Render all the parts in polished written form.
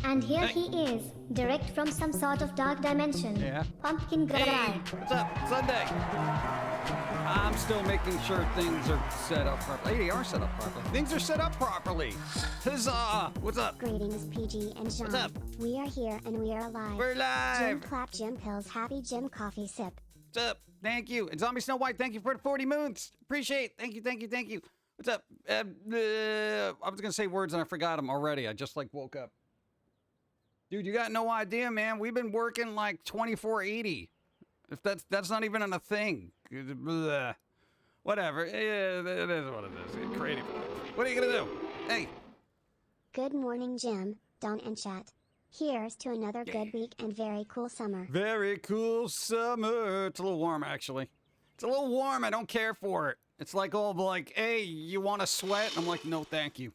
And here he is, direct from some sort of dark dimension. Yeah. Pumpkin guy. Hey, what's up? Sunday. I'm still making sure things are set up properly. Hey, they are set up properly. Things are set up properly. Huzzah! What's up? Greetings, PG and John. What's up? We are here and we are alive. We're live! Jim clap, Jim pills, happy Jim coffee sip. What's up? Thank you. And Zombie Snow White, thank you for the 40 moons. Appreciate it. Thank you. What's up? I was going to say words and I forgot them already. I just woke up. Dude, you got no idea, man. We've been working like 24/80. If that's not even a thing. Blah. Whatever. It is what it is. Creative. What are you going to do? Hey. Good morning, Jim, Don and chat. Here's to another good week and very cool summer. Very cool summer. It's a little warm, actually. It's a little warm. I don't care for it. It's like all like, hey, you want to sweat? I'm like, no, thank you.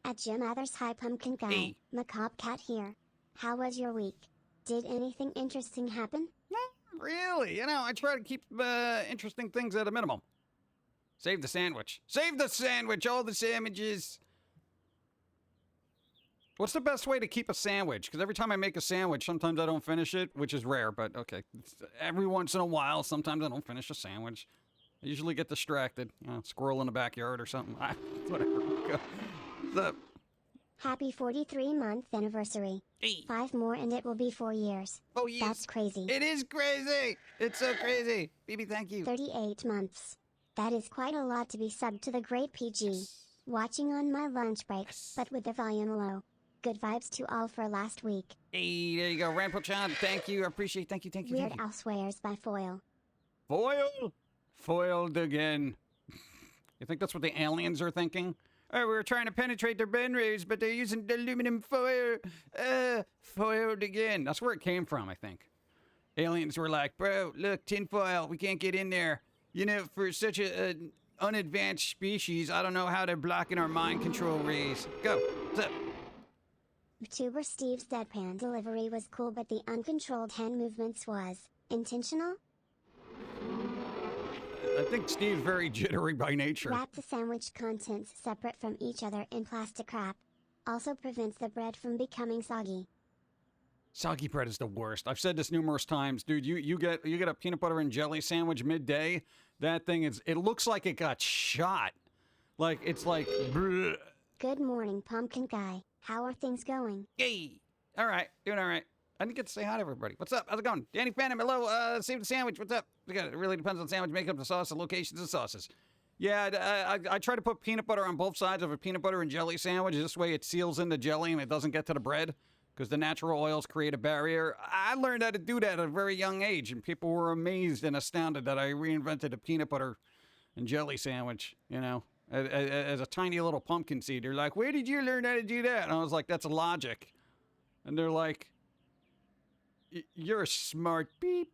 At Jim Others, hi, Pumpkin Guy. Hey. Macabre Cat here. How was your week? Did anything interesting happen? Not really. You know, I try to keep interesting things at a minimum. Save the sandwich. Save the sandwich. All the sandwiches. What's the best way to keep a sandwich? Because every time I make a sandwich, sometimes I don't finish it, which is rare, but okay. Every once in a while, sometimes I don't finish a sandwich. I usually get distracted. You know, squirrel in the backyard or something. Whatever. What's up? Happy 43-month anniversary. Hey. 5 more and it will be 4 years. Oh, yes. That's crazy. It is crazy. It's so crazy. BB, thank you. 38 months. That is quite a lot to be subbed to the great PG. Watching on my lunch break, but with the volume low. Good vibes to all for last week. Hey, there you go. Rampart Chan, thank you. I appreciate it. Thank you. Weird Al swears by Foil. Foil? Foiled again. You think that's what the aliens are thinking? Oh, we were trying to penetrate their brainwaves, but they're using aluminum foil. Foiled again. That's where it came from, I think. Aliens were like, bro, look, tinfoil, we can't get in there. You know, for such an unadvanced species, I don't know how they're blocking our mind control rays. Go. What's up? YouTuber Steve's deadpan delivery was cool, but the uncontrolled hand movements was intentional? I think Steve's very jittery by nature. Wrap the sandwich contents separate from each other in plastic wrap. Also prevents the bread from becoming soggy. Soggy bread is the worst. I've said this numerous times. Dude, you get a peanut butter and jelly sandwich midday, that thing it looks like it got shot. Like, it's like, bleh. Good morning, Pumpkin Guy. How are things going? Hey. All right. Doing all right. I didn't get to say hi to everybody. What's up? How's it going? Danny Phantom, hello. Save the sandwich. What's up? It really depends on the sandwich. Make up the sauce, the locations of sauces. Yeah, I try to put peanut butter on both sides of a peanut butter and jelly sandwich. This way it seals in the jelly and it doesn't get to the bread because the natural oils create a barrier. I learned how to do that at a very young age, and people were amazed and astounded that I reinvented a peanut butter and jelly sandwich, you know, as a tiny little pumpkin seed. They're like, where did you learn how to do that? And I was like, that's logic. And they're like, you're a smart beep.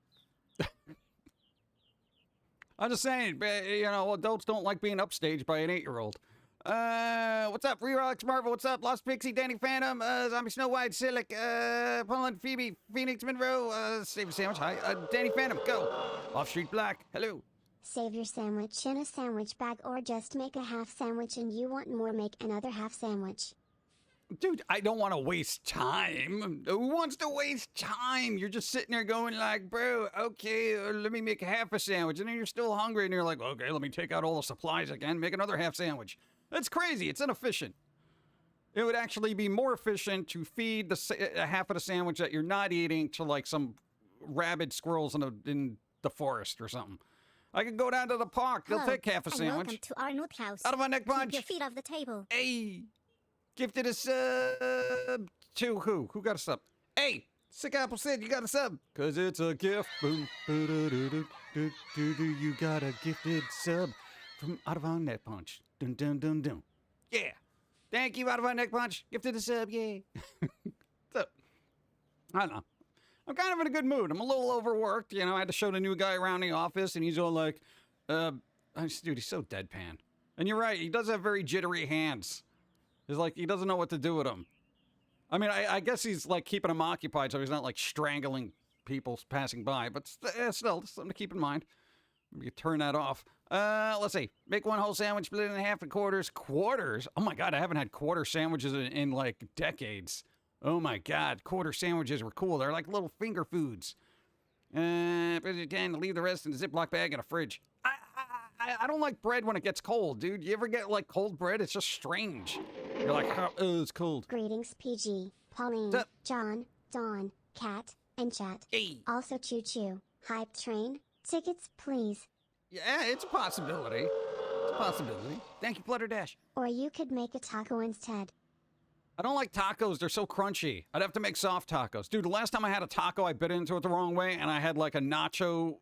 I'm just saying, you know, adults don't like being upstaged by an 8-year-old. What's up? Rerox Marvel, what's up? Lost Pixie, Danny Phantom, Zombie Snow White, Silic, Poland, Phoebe, Phoenix Monroe, Save a Sandwich, hi, Danny Phantom, go. Off Street Black, hello. Save your sandwich in a sandwich bag or just make a half sandwich and you want more, make another half sandwich. Dude, I don't want to waste time. Who wants to waste time? You're just sitting there going like, bro, okay, let me make half a sandwich. And then you're still hungry and you're like, okay, let me take out all the supplies again, make another half sandwich. That's crazy. It's inefficient. It would actually be more efficient to feed the half of the sandwich that you're not eating to like some rabid squirrels in the forest or something. I could go down to the park. They'll take half a sandwich. Welcome to our note house. Out of my neck punch. Keep your feet off the table. Hey. Gifted a sub to who? Who got a sub? Hey, Sick Apple said you got a sub. Cause it's a gift. Boom. You got a gifted sub from Out of Our Neck Punch. Dun dun dun dun. Yeah. Thank you, Out of Our Neck Punch. Gifted a sub, yay. So, I don't know. I'm kind of in a good mood. I'm a little overworked. You know, I had to show the new guy around the office and he's all like, dude, he's so deadpan. And you're right, he does have very jittery hands. It's like he doesn't know what to do with them. I mean, I guess he's like keeping them occupied so he's not like strangling people passing by. But still, something to keep in mind. Maybe you turn that off. Let's see. Make one whole sandwich, split it in half in quarters. Quarters? Oh my God, I haven't had quarter sandwiches in like decades. Oh my God, quarter sandwiches were cool. They're like little finger foods. But you can leave the rest in a Ziploc bag in a fridge. I don't like bread when it gets cold, dude. You ever get like cold bread? It's just strange. You're like, oh, it's cold. Greetings, PG, Pauline, John, Dawn, Cat, and Chat. Hey. Also Choo Choo. Hype train. Tickets, please. Yeah, it's a possibility. It's a possibility. Thank you, Flutterdash. Or you could make a taco instead. I don't like tacos. They're so crunchy. I'd have to make soft tacos. Dude, the last time I had a taco, I bit into it the wrong way, and I had like a nacho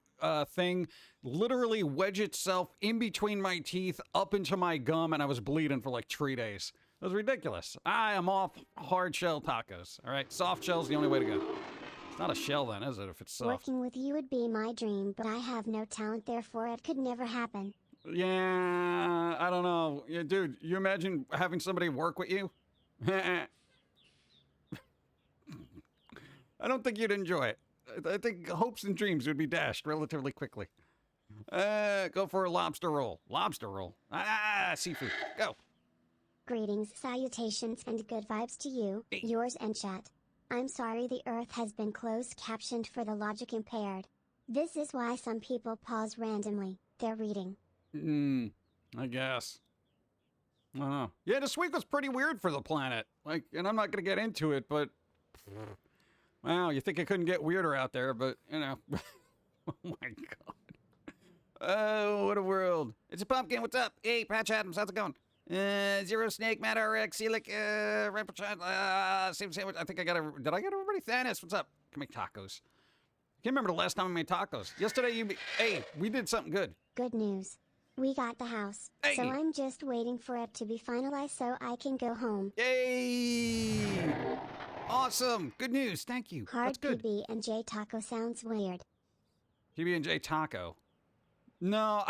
thing literally wedge itself in between my teeth up into my gum, and I was bleeding for like 3 days. It was ridiculous. I am off hard shell tacos. All right, soft shell's the only way to go. It's not a shell then, is it, if it's soft? Working with you would be my dream, but I have no talent, therefore it could never happen. Yeah, I don't know. Yeah, dude, you imagine having somebody work with you? I don't think you'd enjoy it. I think hopes and dreams would be dashed relatively quickly. Go for a lobster roll. Lobster roll. Seafood. Go. Greetings, salutations, and good vibes to you, yours and Chat. I'm sorry the Earth has been closed captioned for the logic impaired. This is why some people pause randomly. They're reading. I guess. I don't know. Yeah, this week was pretty weird for the planet. Like, and I'm not going to get into it, but... Wow, you think it couldn't get weirder out there, but, you know. Oh, my God. Oh, what a world. It's a Pum'Kin. What's up? Hey, Patch Adams. How's it going? Zero Snake, Matt RX, Celic, same sandwich. I think I got did I get everybody? Thanos, what's up? Can make tacos. Can't remember the last time I made tacos. Yesterday, hey, we did something good. Good news. We got the house. Hey. So I'm just waiting for it to be finalized so I can go home. Yay! Awesome. Good news. Thank you. Hard That's good. PB and J taco sounds weird. PB&J taco. No,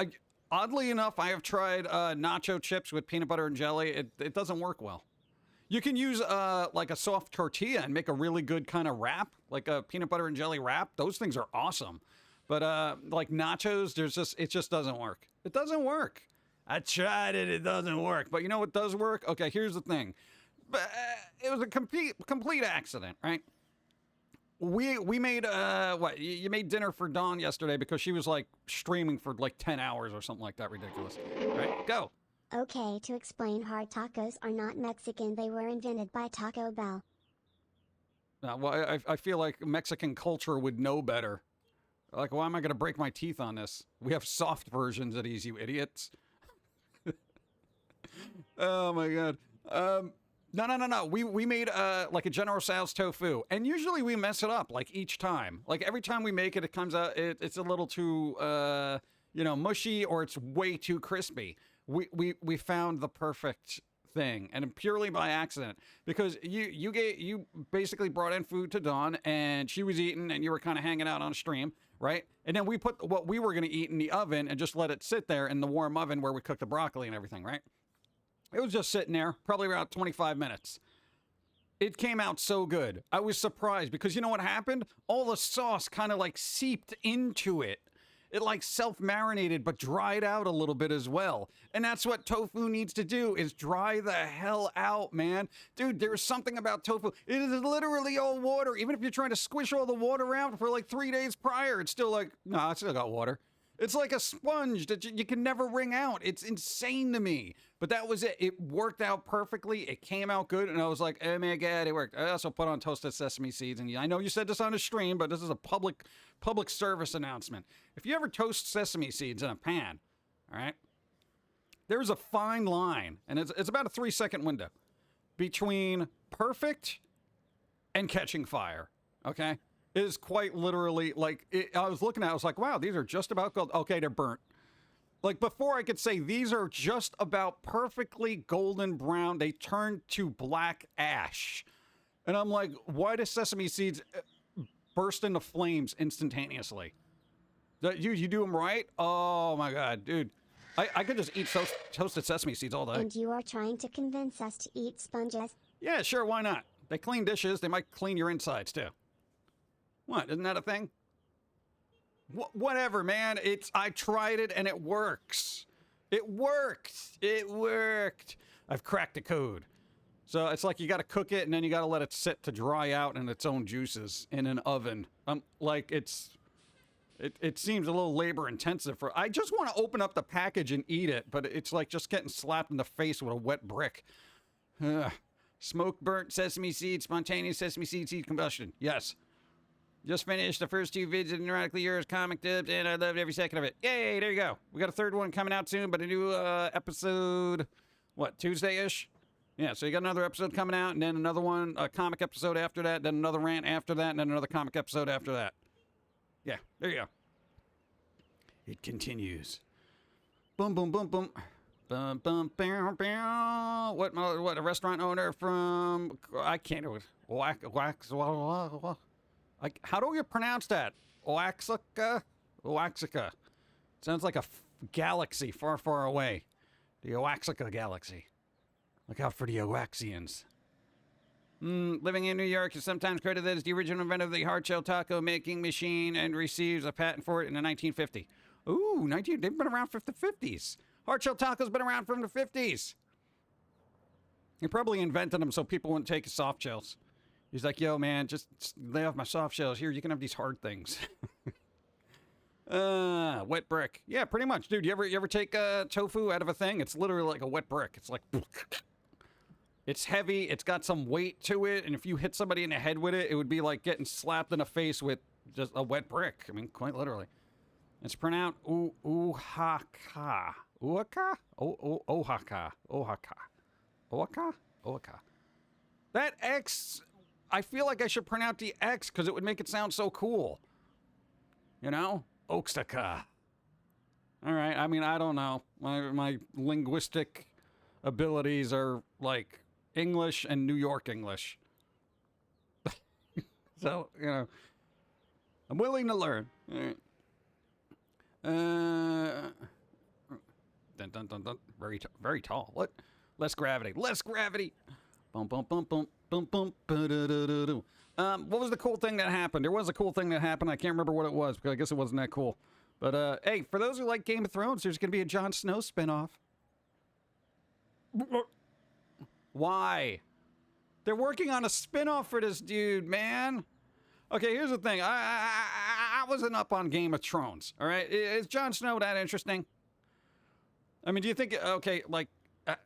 oddly enough, I have tried nacho chips with peanut butter and jelly. It doesn't work well. You can use like a soft tortilla and make a really good kind of wrap, like a peanut butter and jelly wrap. Those things are awesome. But like nachos, it just doesn't work. It doesn't work. I tried it. It doesn't work. But you know what does work? Okay, here's the thing. It was a complete accident, right? We made what? You made dinner for Dawn yesterday because she was like streaming for like 10 hours or something like that. Ridiculous. Right? Go. Okay, to explain, hard tacos are not Mexican. They were invented by Taco Bell. Well, I feel like Mexican culture would know better. Like, why am I going to break my teeth on this? We have soft versions of these, you idiots. Oh, my God. No. We made like a General Tso's tofu, and usually we mess it up like each time. Like every time we make it, it comes out it's a little too mushy, or it's way too crispy. We found the perfect thing, and purely by accident, because you basically brought in food to Dawn, and she was eating, and you were kind of hanging out on stream, right? And then we put what we were going to eat in the oven and just let it sit there in the warm oven where we cooked the broccoli and everything, right? It was just sitting there, probably around 25 minutes. It came out so good. I was surprised because you know what happened? All the sauce kind of like seeped into it. It like self-marinated but dried out a little bit as well. And that's what tofu needs to do, is dry the hell out, man. Dude, there's something about tofu. It is literally all water. Even if you're trying to squish all the water out for like 3 days prior, it's still like, nah, it's still got water. It's like a sponge that you can never wring out. It's insane to me. But that was it. It worked out perfectly. It came out good. And I was like, oh my God, it worked. I also put on toasted sesame seeds. And I know you said this on the stream, but this is a public service announcement. If you ever toast sesame seeds in a pan, all right, there's a fine line, and it's about a 3-second window between perfect and catching fire, okay? It is quite literally like, I was looking at it, I was like, wow, these are just about gold. Okay, they're burnt. Like before I could say these are just about perfectly golden brown, they turn to black ash. And I'm like, why do sesame seeds burst into flames instantaneously? You do them right? Oh my God, dude. I could just eat toasted sesame seeds all day. And you are trying to convince us to eat sponges? Yeah, sure, why not? They clean dishes, they might clean your insides too. What, isn't that a thing? Whatever, man. I tried it and it works. It worked. It worked. I've cracked the code. So it's like you got to cook it and then you got to let it sit to dry out in its own juices in an oven. Like it seems a little labor intensive for. I just want to open up the package and eat it, but it's like just getting slapped in the face with a wet brick. Ugh. Smoke burnt sesame seed, spontaneous sesame seed combustion. Yes. Just finished the first 2 vids of Neurotically Yours comic dubbed, and I loved every second of it. Yay, there you go. We got a 3rd one coming out soon, but a new episode, what, Tuesday-ish? Yeah, so you got another episode coming out, and then another one, a comic episode after that, then another rant after that, and then another comic episode after that. Yeah, there you go. It continues. Boom, boom, boom, boom. Bum, bum, bam, bam. What, a restaurant owner from, I can't do it. How do you pronounce that? Oaxaca? Oaxaca. Sounds like a galaxy far, far away. The Oaxaca galaxy. Look out for the Oaxians. Living in New York is sometimes credited as the original inventor of the hard-shell taco making machine and receives a patent for it in the 1950s. Ooh, they've been around from the 50s. Hard-shell taco's been around from the 50s. He probably invented them so people wouldn't take his soft shells. He's like, yo, man, just lay off my soft shells. Here, you can have these hard things. Wet brick. Yeah, pretty much. Dude, you ever take tofu out of a thing? It's literally like a wet brick. It's like... It's heavy, it's got some weight to it, and if you hit somebody in the head with it, it would be like getting slapped in the face with just a wet brick. I mean, quite literally. It's pronounced Oaxaca. Oaxaca? Oaxaca. Oaxaca. Oaxaca? Oaxaca. That X, I feel like I should pronounce the X because it would make it sound so cool. You know? Oaxaca. All right, I mean, I don't know. My linguistic abilities are like English and New York English. So, you know, I'm willing to learn. All right. Dun, dun, dun, dun. Very tall. What? Less gravity. Less gravity. Bum, bum, bum, bum, bum, bum, ba-da-da-da-da. What was the cool thing that happened? There was a cool thing that happened. I can't remember what it was because I guess it wasn't that cool. But, hey, for those who like Game of Thrones, there's going to be a Jon Snow spinoff. Why? They're working on a spinoff for this dude, man. Okay, here's the thing. I wasn't up on Game of Thrones, all right? Is Jon Snow that interesting? I mean, do you think, okay, like,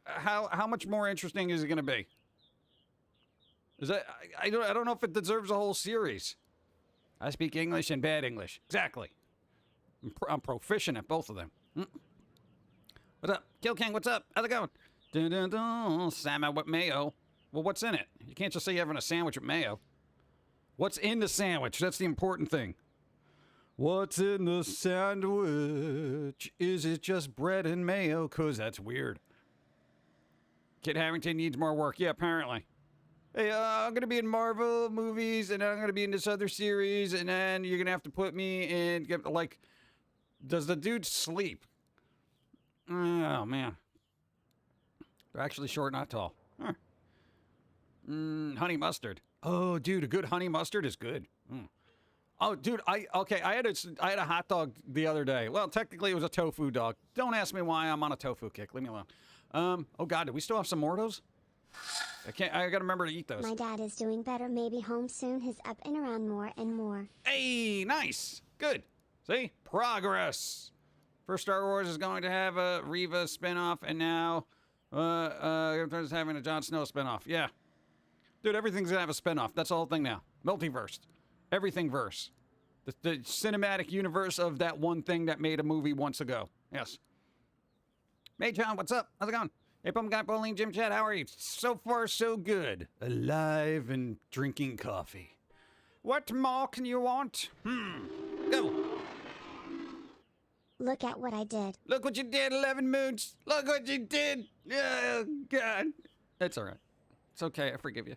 how much more interesting is it going to be? Is that, I don't know if it deserves a whole series. I speak English and bad English. Exactly. I'm proficient at both of them. What's up? Kill King, what's up? How's it going? Dun, dun, dun. Salmon with mayo. Well, what's in it? You can't just say you're having a sandwich with mayo. What's in the sandwich? That's the important thing. What's in the sandwich? Is it just bread and mayo? Because that's weird. Kit Harington needs more work. Yeah, apparently. Hey, I'm going to be in Marvel movies, and I'm going to be in this other series, and then you're going to have to put me in, like, does the dude sleep? Oh, man. They're actually short, not tall. Huh. Honey mustard. Oh, dude, a good honey mustard is good. Oh, dude, I had a hot dog the other day. Well, technically it was a tofu dog. Don't ask me why I'm on a tofu kick. Leave me alone. Oh God, do we still have some more of those? I gotta remember to eat those. My dad is doing better, maybe home soon. He's up and around more and more. Hey, nice. Good. See? Progress. First Star Wars is going to have a Reva spinoff, and now there's having a Jon Snow spinoff. Yeah. Dude, everything's gonna have a spinoff. That's the whole thing now. Multiverse. Everything verse. The cinematic universe of that one thing that made a movie once ago. Yes. Hey, John, what's up? How's it going? Hey, Pum'Kin, Bowling, Jim Chat, how are you? So far, so good. Alive and drinking coffee. What more can you want? Go. Look at what I did. Look what you did, 11 Moons. Look what you did. Oh, God. It's all right. It's okay. I forgive you.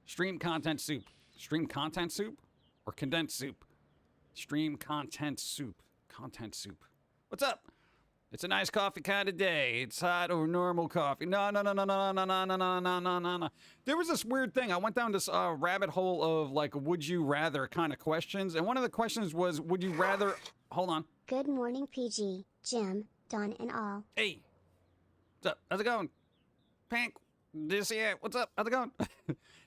Stream content soup. Stream content soup or condensed soup? Stream content soup. Content soup. What's up? It's a nice coffee kind of day. It's hot or normal coffee. No. There was this weird thing. I went down this rabbit hole of like, would you rather kind of questions. And one of the questions was, would you rather... Hold on. Good morning, PG, Jim, Don, and all. Hey. What's up? How's it going? Pank, Do you see it? What's up? How's it going?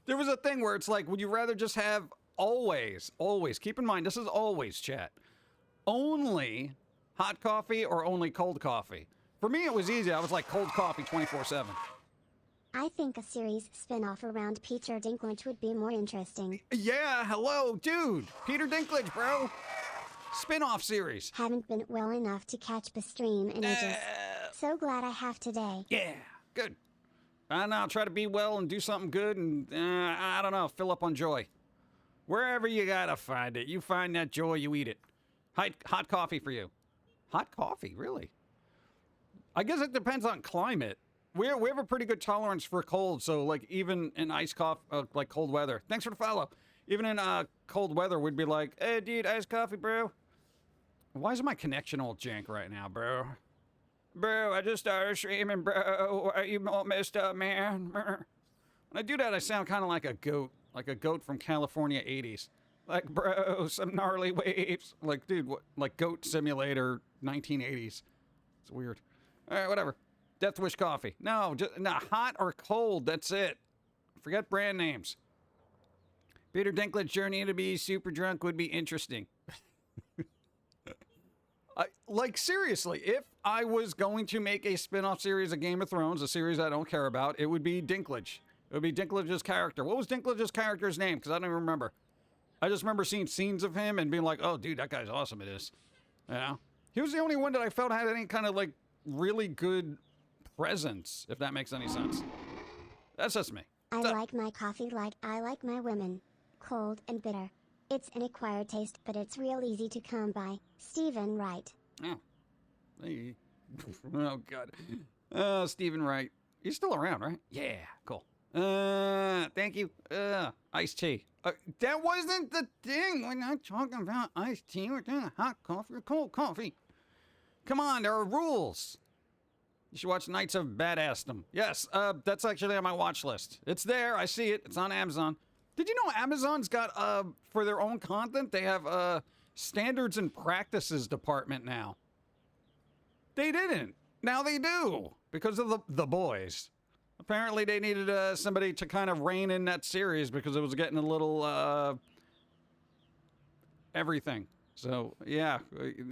There was a thing where it's like, would you rather just have always, keep in mind, this is always, chat, only hot coffee or only cold coffee? For me, it was easy. I was like cold coffee 24/7. I think a series spin-off around Peter Dinklage would be more interesting. Yeah, hello, dude. Peter Dinklage, bro. Spin-off series. Haven't been well enough to catch the stream in ages. So glad I have today. Yeah, good. I don't know, I'll try to be well and do something good and, I don't know, fill up on joy. Wherever you gotta find it. You find that joy, you eat it. Hot coffee for you. Hot coffee, really? I guess it depends on climate. We have a pretty good tolerance for cold, so like even in iced coffee, like cold weather. Thanks for the follow. Even in cold weather, we'd be like, hey, dude, iced coffee, bro. Why is my connection all jank right now, bro? Bro, I just started streaming, bro. Are you all messed up, man? When I do that, I sound kind of like a goat from California 80s. Like, bro, some gnarly waves. Like, dude, what? Like Goat Simulator 1980s. It's weird. All right, whatever. Death Wish coffee. No, just hot or cold. That's it. Forget brand names. Peter Dinklage journey to be super drunk would be interesting. Like, seriously, if I was going to make a spin-off series of Game of Thrones, a series I don't care about, it would be Dinklage. It would be Dinklage's character. What was Dinklage's character's name? Because I don't even remember. I just remember seeing scenes of him and being like, oh, dude, that guy's awesome at this. You know? He was the only one that I felt had any kind of, like, really good presence, if that makes any sense. That's just me. I like my coffee like I like my women. Cold and bitter. It's an acquired taste, but it's real easy to come by. Stephen Wright. Oh. Hey. Oh, God. Stephen Wright. He's still around, right? Yeah, cool. Thank you. Iced tea. That wasn't the thing. We're not talking about iced tea. We're doing hot coffee or cold coffee. Come on, there are rules. You should watch Knights of Badassdom. Yes, that's actually on my watch list. It's there. I see it. It's on Amazon. Did you know Amazon's got, for their own content, they have, standards and practices department now. They didn't. Now they do. Because of the boys. Apparently they needed, somebody to kind of rein in that series because it was getting a little, everything. So, yeah.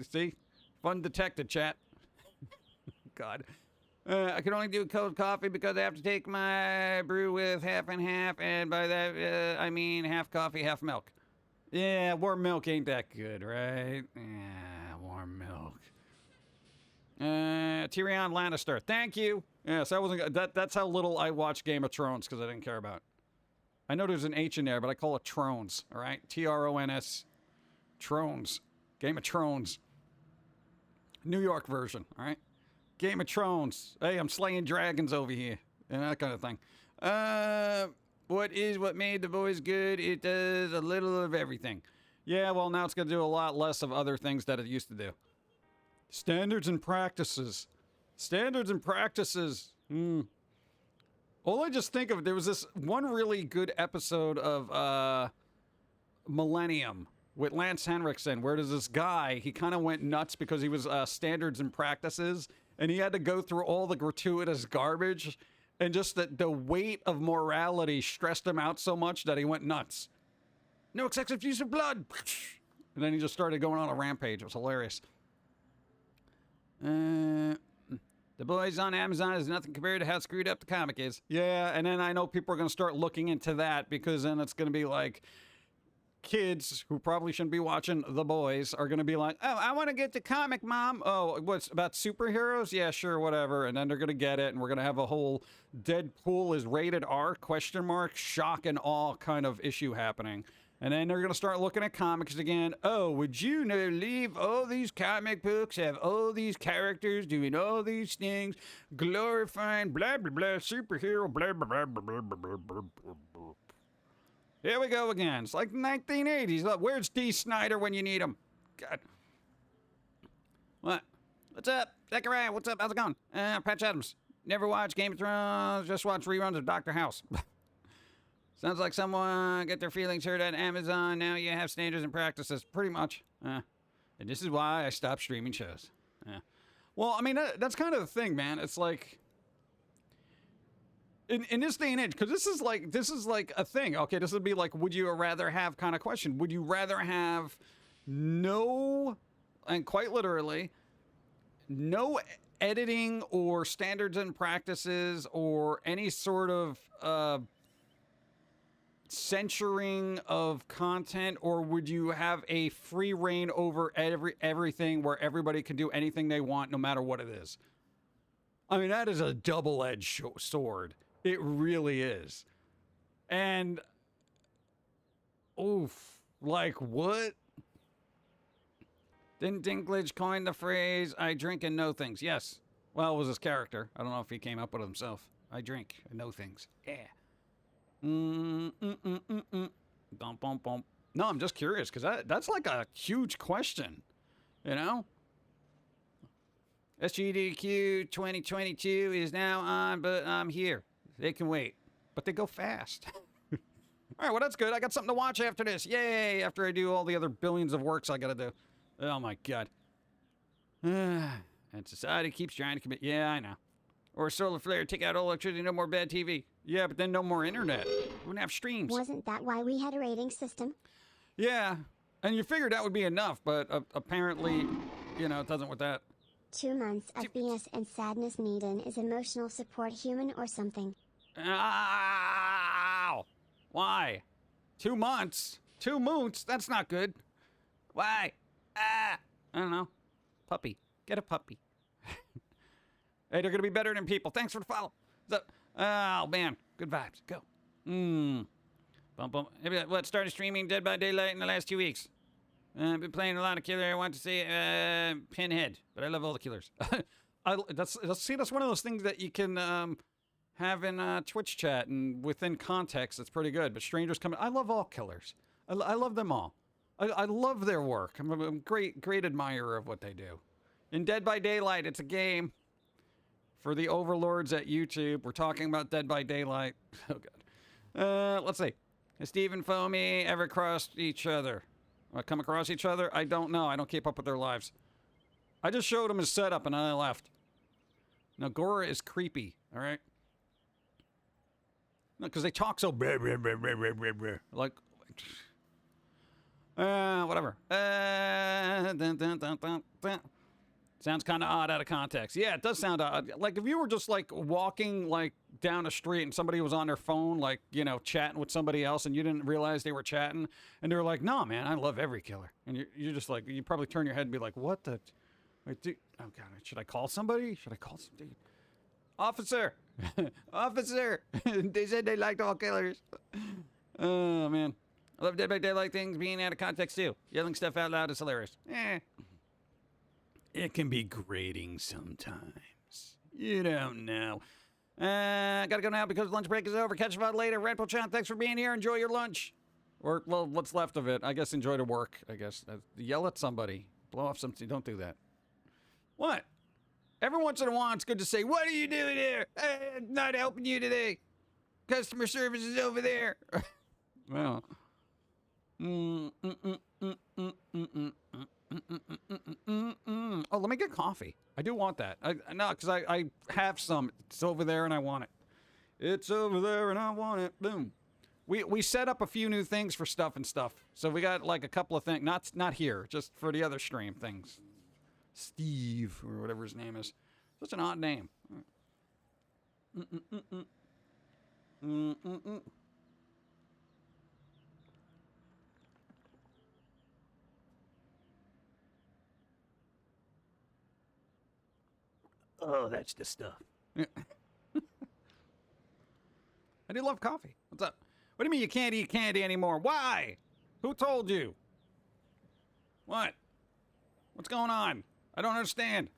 See? Fun detected, chat. God. I can only do cold coffee because I have to take my brew with half and half, and by that, I mean half coffee, half milk. Yeah, warm milk ain't that good, right? Yeah, warm milk. Tyrion Lannister, thank you. Yes, I wasn't. That's how little I watch Game of Thrones because I didn't care about it. I know there's an H in there, but I call it Trones. All right, Trons, Trones, Game of Thrones, New York version. All right. Game of Thrones. Hey, I'm slaying dragons over here. And that kind of thing. What made the boys good? It does a little of everything. Yeah, well, now it's going to do a lot less of other things that it used to do. Standards and practices. Standards and practices. All I just think of, there was this one really good episode of Millennium with Lance Henriksen, where there's this guy, he kind of went nuts because he was standards and practices. And he had to go through all the gratuitous garbage, and just the weight of morality stressed him out so much that he went nuts. No excessive use of blood. And then he just started going on a rampage. It was hilarious. The Boys on Amazon is nothing compared to how screwed up the comic is. Yeah, and then I know people are going to start looking into that because then it's going to be like, kids who probably shouldn't be watching The Boys are going to be like, oh, I want to get the comic, Mom. Oh, what's about superheroes? Yeah, sure, whatever. And then they're going to get it, and we're going to have a whole Deadpool is rated R, question mark, shock and awe kind of issue happening. And then they're going to start looking at comics again. Oh, would you believe all these comic books have all these characters doing all these things, glorifying blah, blah, blah, superhero, blah, blah, blah, blah, blah, blah, blah, blah, blah. Here we go again. It's like the 1980s. Look, where's D. Snyder when you need him? God. What? What's up? Zachariah, what's up? How's it going? Patch Adams. Never watched Game of Thrones. Just watch reruns of Dr. House. Sounds like someone get their feelings hurt at Amazon. Now you have standards and practices. Pretty much. And this is why I stopped streaming shows. Well, I mean, that's kind of the thing, man. It's like, in this day and age, because this is like a thing. Okay, this would be like, would you rather have kind of question. Would you rather have no, and quite literally, no editing or standards and practices or any sort of censoring of content, or would you have a free reign over everything where everybody can do anything they want no matter what it is? I mean, that is a double-edged sword. It really is. And oof, like what? Didn't Dinklage coin the phrase, I drink and know things? Yes. Well, it was his character. I don't know if he came up with it himself. I drink and know things. Yeah. Bum, bum, bum. No, I'm just curious, because that's like a huge question, you know? SGDQ 2022 is now on, but I'm here. They can wait, but they go fast. All right, well, that's good. I got something to watch after this. Yay, after I do all the other billions of works I got to do. Oh, my God. And society keeps trying to commit. Yeah, I know. Or a solar flare, take out all electricity, no more bad TV. Yeah, but then no more internet. We wouldn't have streams. Wasn't that why we had a rating system? Yeah, and you figured that would be enough, but apparently, you know, it doesn't with that. 2 months of BS and sadness needed is emotional support human or something. Ow! Why? 2 months? 2 months? That's not good. Why? I don't know. Puppy. Get a puppy. Hey, they're gonna be better than people. Thanks for the follow. Oh, man. Good vibes. Go. Bum, bum. What, started streaming Dead by Daylight in the last 2 weeks? I've been playing a lot of killer. I want to say Pinhead, but I love all the killers. That's one of those things that you can have in Twitch chat, and within context, it's pretty good. But strangers come in. I love all killers. I love them all. I love their work. I'm a great admirer of what they do. In Dead by Daylight, it's a game. For the overlords at YouTube, we're talking about Dead by Daylight. Oh, God. Let's see. Has Steve and Foamy ever crossed each other? Come across each other? I don't know. I don't keep up with their lives. I just showed them his setup and then I left. Now, Gora is creepy, all right? No, because they talk so... Like... whatever. Sounds kind of odd out of context. Yeah, it does sound odd. Like, if you were just, like, walking, like, down the street and somebody was on their phone, like, you know, chatting with somebody else and you didn't realize they were chatting, and they were like, no, man, I love every killer. And you're just like, you probably turn your head and be like, what the... Wait, dude, oh, God, should I call somebody? Should I call somebody? Officer! Officer! They said they liked all killers. Oh, man. I love Dead by Daylight things being out of context, too. Yelling stuff out loud is hilarious. It can be grating sometimes. You don't know. Gotta go now because lunch break is over. Catch you out later. Red Pill Chan, thanks for being here. Enjoy your lunch. Or, well, what's left of it. I guess enjoy the work, I guess. Yell at somebody. Blow off something. Don't do that. What? Every once in a while, it's good to say, what are you doing here? I'm not helping you today. Customer service is over there. Well. Oh, let me get coffee. I do want that. No, because I have some. It's over there and I want it. It's over there and I want it. Boom. We set up a few new things for stuff. So we got like a couple of things. Not here, just for the other stream things. Steve, or whatever his name is. Such an odd name. Oh, that's the stuff. I do love coffee. What's up? What do you mean you can't eat candy anymore? Why? Who told you? What? What's going on? I don't understand.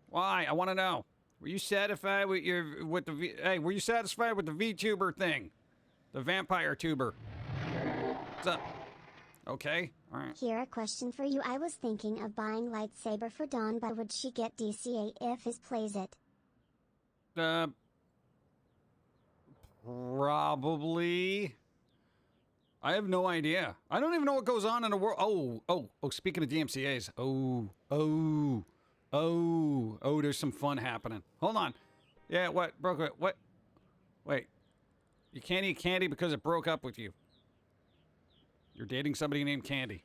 Why? I want to know. Were you satisfied with were you satisfied with the VTuber thing? The vampire tuber. What's up? Okay, all right. Here a question for you. I was thinking of buying lightsaber for Dawn, but would she get DCA if his plays it? Probably. I have no idea. I don't even know what goes on in the world. Oh, speaking of DMCAs. Oh, there's some fun happening. Hold on. Yeah, what? Broke it. What? Wait. You can't eat candy because it broke up with you. You're dating somebody named Candy.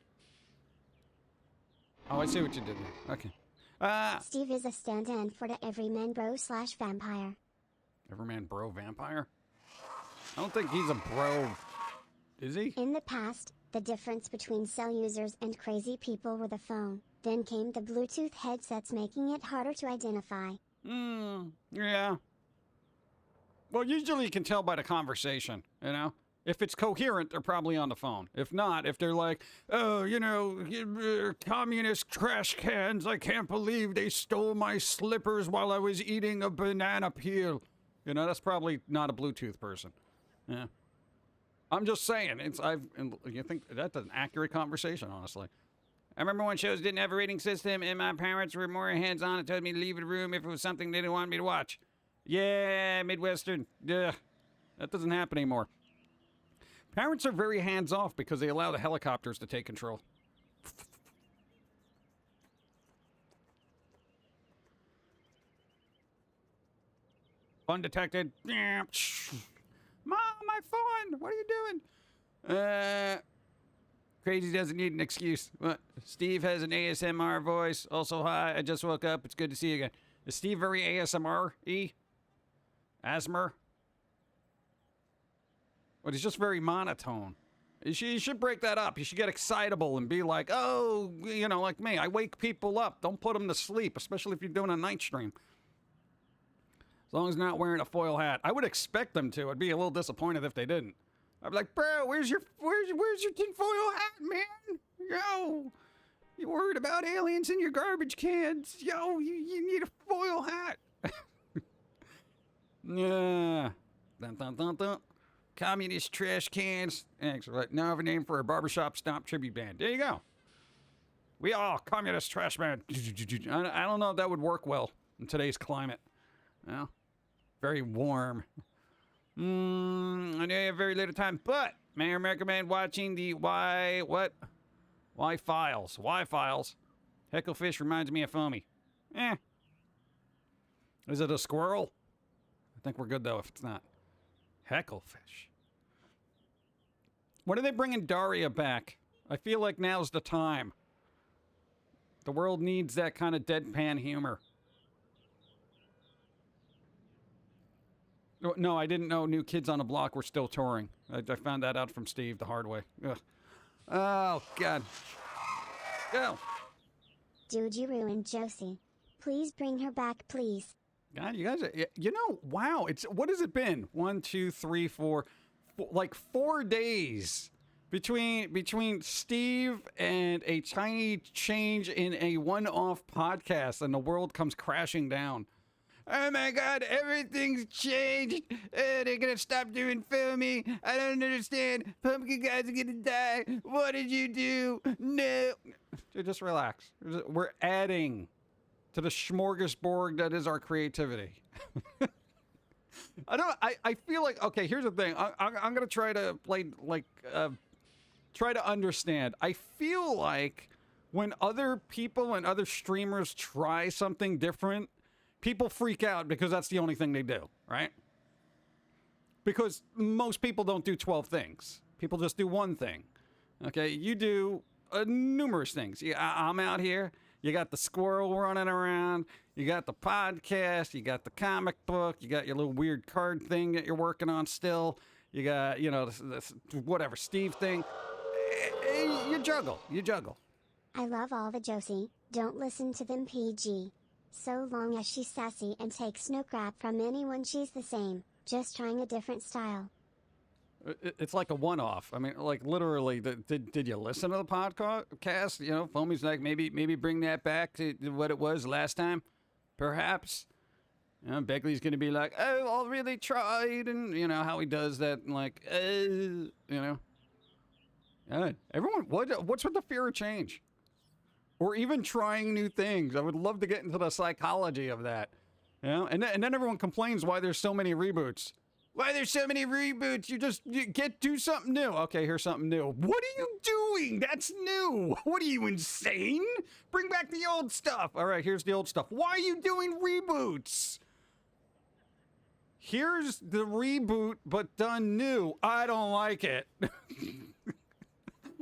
Oh, I see what you did there. Okay. Steve is a stand-in for the everyman bro/vampire. Everyman bro vampire? I don't think he's a bro. Is he? In the past, the difference between cell users and crazy people were the phone. Then came the Bluetooth headsets, making it harder to identify. Yeah. Well, usually you can tell by the conversation, you know? If it's coherent, they're probably on the phone. If not, if they're like, oh, you know, communist trash cans, I can't believe they stole my slippers while I was eating a banana peel. You know, that's probably not a Bluetooth person. Yeah. I'm just saying, you think that's an accurate conversation, honestly. I remember when shows didn't have a rating system and my parents were more hands-on and told me to leave the room if it was something they didn't want me to watch. Yeah, Midwestern. Yeah, that doesn't happen anymore. Parents are very hands-off because they allow the helicopters to take control. Undetected. Mom, my phone! What are you doing? Crazy doesn't need an excuse. What? Steve has an ASMR voice. Also, hi, I just woke up. It's good to see you again. Is Steve very ASMR-y? Asmer? But he's just very monotone. You should break that up. You should get excitable and be like, oh, you know, like me. I wake people up. Don't put them to sleep, especially if you're doing a night stream. As long as they're not wearing a foil hat. I would expect them to. I'd be a little disappointed if they didn't. I'd be like, bro, where's your tinfoil hat, man? Yo, you worried about aliens in your garbage cans? Yo, you need a foil hat. Yeah. Dun, dun, dun, dun. Communist trash cans. Excellent. Now I have a name for a barbershop stomp tribute band. There you go. We are communist trash band. I don't know if that would work well in today's climate. Well, very warm. I know you have very little time, but may I recommend watching the Y Files. Y Files. Hecklefish reminds me of Foamy. Is it a squirrel? I think we're good though if it's not. Hecklefish. When are they bringing Daria back? I feel like now's the time. The world needs that kind of deadpan humor. No, I didn't know New Kids on the Block were still touring. I found that out from Steve the hard way. Ugh. Oh, God. Go. Dude, you ruined Josie. Please bring her back, please. God, you guys, you know, wow. What has it been? 1, 2, 3, 4, like 4 days between Steve and a tiny change in a one-off podcast, and the world comes crashing down. Oh my God, everything's changed. They're gonna stop doing Foamy. I don't understand. Pumpkin guys are gonna die. What did you do? No. Just relax. We're adding to the smorgasbord that is our creativity. I feel like, okay, here's the thing. I'm gonna try to try to understand. I feel like when other people and other streamers try something different, people freak out because that's the only thing they do, right? Because most people don't do 12 things. People just do one thing. Okay, you do numerous things. I'm out here. You got the squirrel running around. You got the podcast. You got the comic book. You got your little weird card thing that you're working on still. You got, you know, this whatever Steve thing. You juggle. You juggle. I love all the Josie. Don't listen to them, PG. So long as she's sassy and takes no crap from anyone, she's the same, just trying a different style. It's like a one-off. I mean, like literally, did you listen to the podcast? You know, Foamy's like, maybe bring that back to what it was last time, perhaps. You know, Beckley's gonna be like, oh, I really tried, and you know how he does that, like, you know. Everyone, what's with the fear of change? Or even trying new things. I would love to get into the psychology of that. You know? And then everyone complains why there's so many reboots. Why there's so many reboots? You do something new. Okay, here's something new. What are you doing? That's new. What are you, insane? Bring back the old stuff. All right, here's the old stuff. Why are you doing reboots? Here's the reboot, but done new. I don't like it.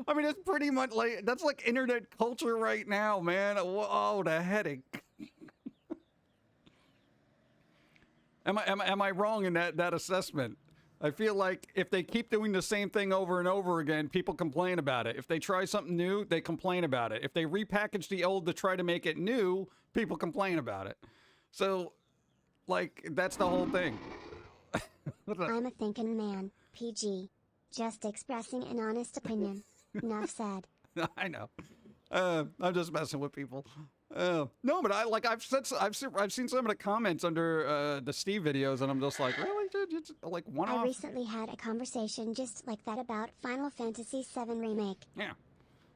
I mean, that's pretty much like, that's like internet culture right now, man. Oh, the headache. Am I wrong in that assessment? I feel like if they keep doing the same thing over and over again, people complain about it. If they try something new, they complain about it. If they repackage the old to try to make it new, people complain about it. So, like, that's the whole thing. I'm a thinking man, PG. Just expressing an honest opinion. Enough said. I know. I'm just messing with people. No, but I've seen some of the comments under the Steve videos, and I'm just like, really, dude? It's like one off. I recently had a conversation just like that about Final Fantasy VII Remake. Yeah.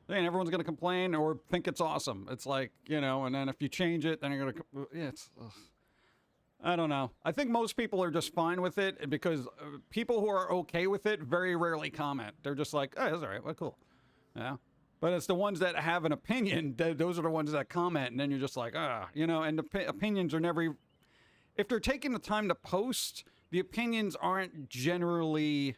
And everyone's gonna complain or think it's awesome. It's like, you know, and then if you change it, then you're gonna. Yeah, it's. Ugh. I don't know. I think most people are just fine with it because people who are okay with it very rarely comment. They're just like, oh, that's all right. Well, cool. Yeah. But it's the ones that have an opinion, those are the ones that comment, and then you're just like, you know, and the opinions are never, if they're taking the time to post, the opinions aren't generally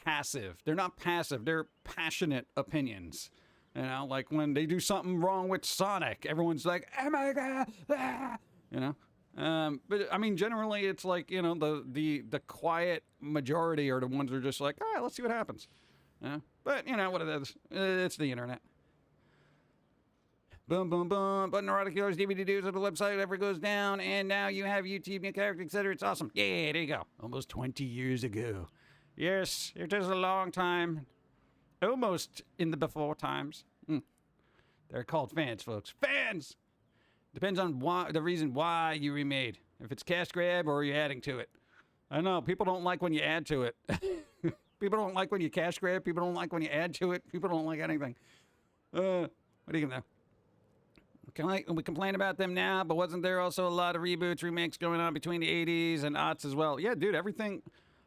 passive. They're not passive. They're passionate opinions. You know, like when they do something wrong with Sonic, everyone's like, oh my God, ah! You know? But I mean, generally it's like, you know, the quiet majority are the ones who are just like, all right, let's see what happens. Yeah. But, you know what it is. It's the internet. Boom, boom, boom. But neurotic yours, DVD dudes on the website, ever goes down, and now you have YouTube, new character, etc. It's awesome. Yeah, there you go. Almost 20 years ago. Yes, it is a long time. Almost in the before times. They're called fans, folks. Fans! Depends on the reason why you remade. If it's cash grab or you're adding to it. I know, people don't like when you add to it. People don't like when you cash grab. People don't like when you add to it. People don't like anything. What do you know? We complain about them now, but wasn't there also a lot of reboots, remakes going on between the 80s and aughts as well? Yeah, dude, everything.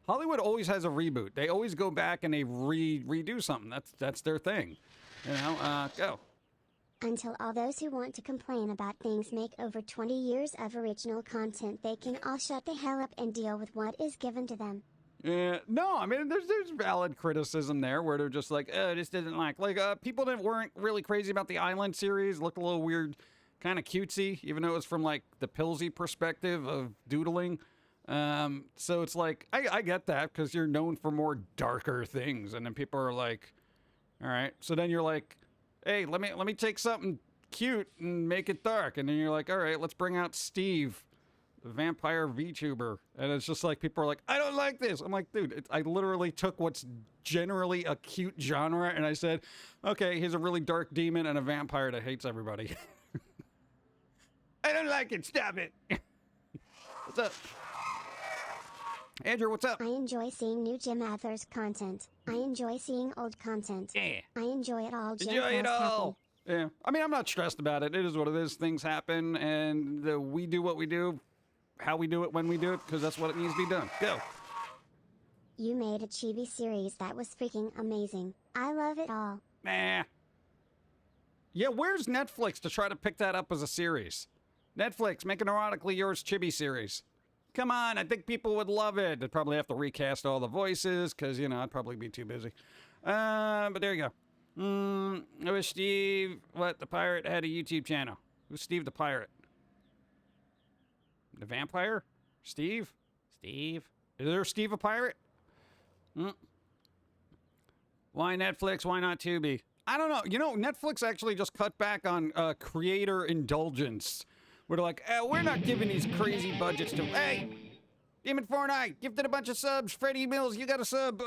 Hollywood always has a reboot. They always go back and they redo something. That's their thing. You know, go. Until all those who want to complain about things make over 20 years of original content, they can all shut the hell up and deal with what is given to them. Yeah, no, I mean, there's valid criticism there where they're just like, this didn't like people that weren't really crazy about the Island series, looked a little weird, kind of cutesy, even though it was from like the Pilsy perspective of doodling. So it's like, I get that because you're known for more darker things, and then people are like, all right, so then you're like, hey, let me take something cute and make it dark, and then you're like, all right, let's bring out Steve, the vampire VTuber, and it's just like people are like, I don't like this. I'm like, dude, I literally took what's generally a cute genre and I said, okay, here's a really dark demon and a vampire that hates everybody. I don't like it. Stop it. What's up? Andrew, what's up? I enjoy seeing new Jim Athers content. I enjoy seeing old content. Yeah. I enjoy it all. Enjoy it all. Yeah. I mean, I'm not stressed about it. It is what it is. Things happen, and we do what we do, how we do it, when we do it, because that's what it needs to be done. Go. You made a chibi series that was freaking amazing. I love it all. Nah. Yeah, where's Netflix to try to pick that up as a series? Netflix, make an erotically yours chibi series. Come on, I think people would love it. They'd probably have to recast all the voices, because, you know, I'd probably be too busy. But there you go. It was Steve, the pirate had a YouTube channel. Who's Steve the pirate? The vampire? Steve? Is there Steve a pirate? Why Netflix? Why not Tubi? I don't know. You know, Netflix actually just cut back on creator indulgence. Where they're like, we're not giving these crazy budgets to... Hey! Demon Fortnite, gifted a bunch of subs. Freddie Mills, you got a sub.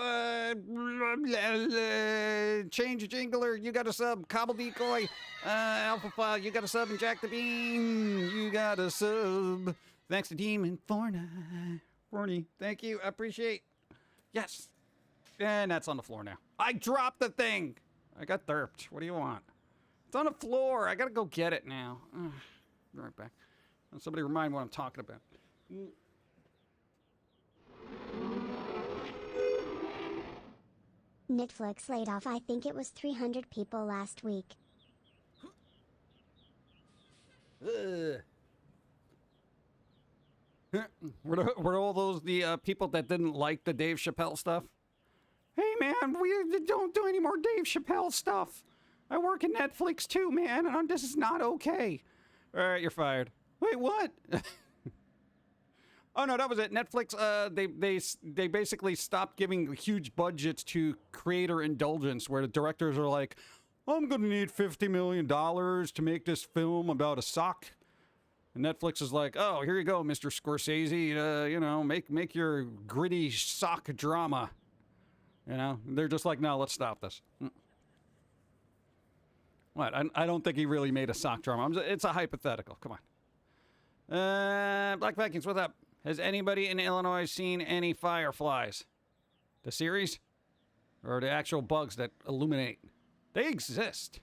Change Jingler, you got a sub. Cobble Decoy, Alpha File, you got a sub. And Jack the Bean, you got a sub. Thanks to Demon Fortnite. Fortnite, thank you. I appreciate. Yes. And that's on the floor now. I dropped the thing. I got derped. What do you want? It's on the floor. I gotta go get it now. Be right back. Somebody remind me what I'm talking about. Netflix laid off I think it was 300 people last week. Were all those the people that didn't like the Dave Chappelle stuff? Hey man, we don't do any more Dave Chappelle stuff. I work at Netflix too, man, and this is not okay. All right, you're fired. Wait, what? Oh no, that was it. Netflix. They basically stopped giving huge budgets to creator indulgence, where the directors are like, "I'm gonna need $50 million to make this film about a sock." And Netflix is like, "Oh, here you go, Mr. Scorsese. You know, make your gritty sock drama." You know, they're just like, "No, let's stop this." What? I don't think he really made a sock drama. It's a hypothetical. Come on. Black Vikings, what's up? Has anybody in Illinois seen any fireflies? The series? Or the actual bugs that illuminate? They exist.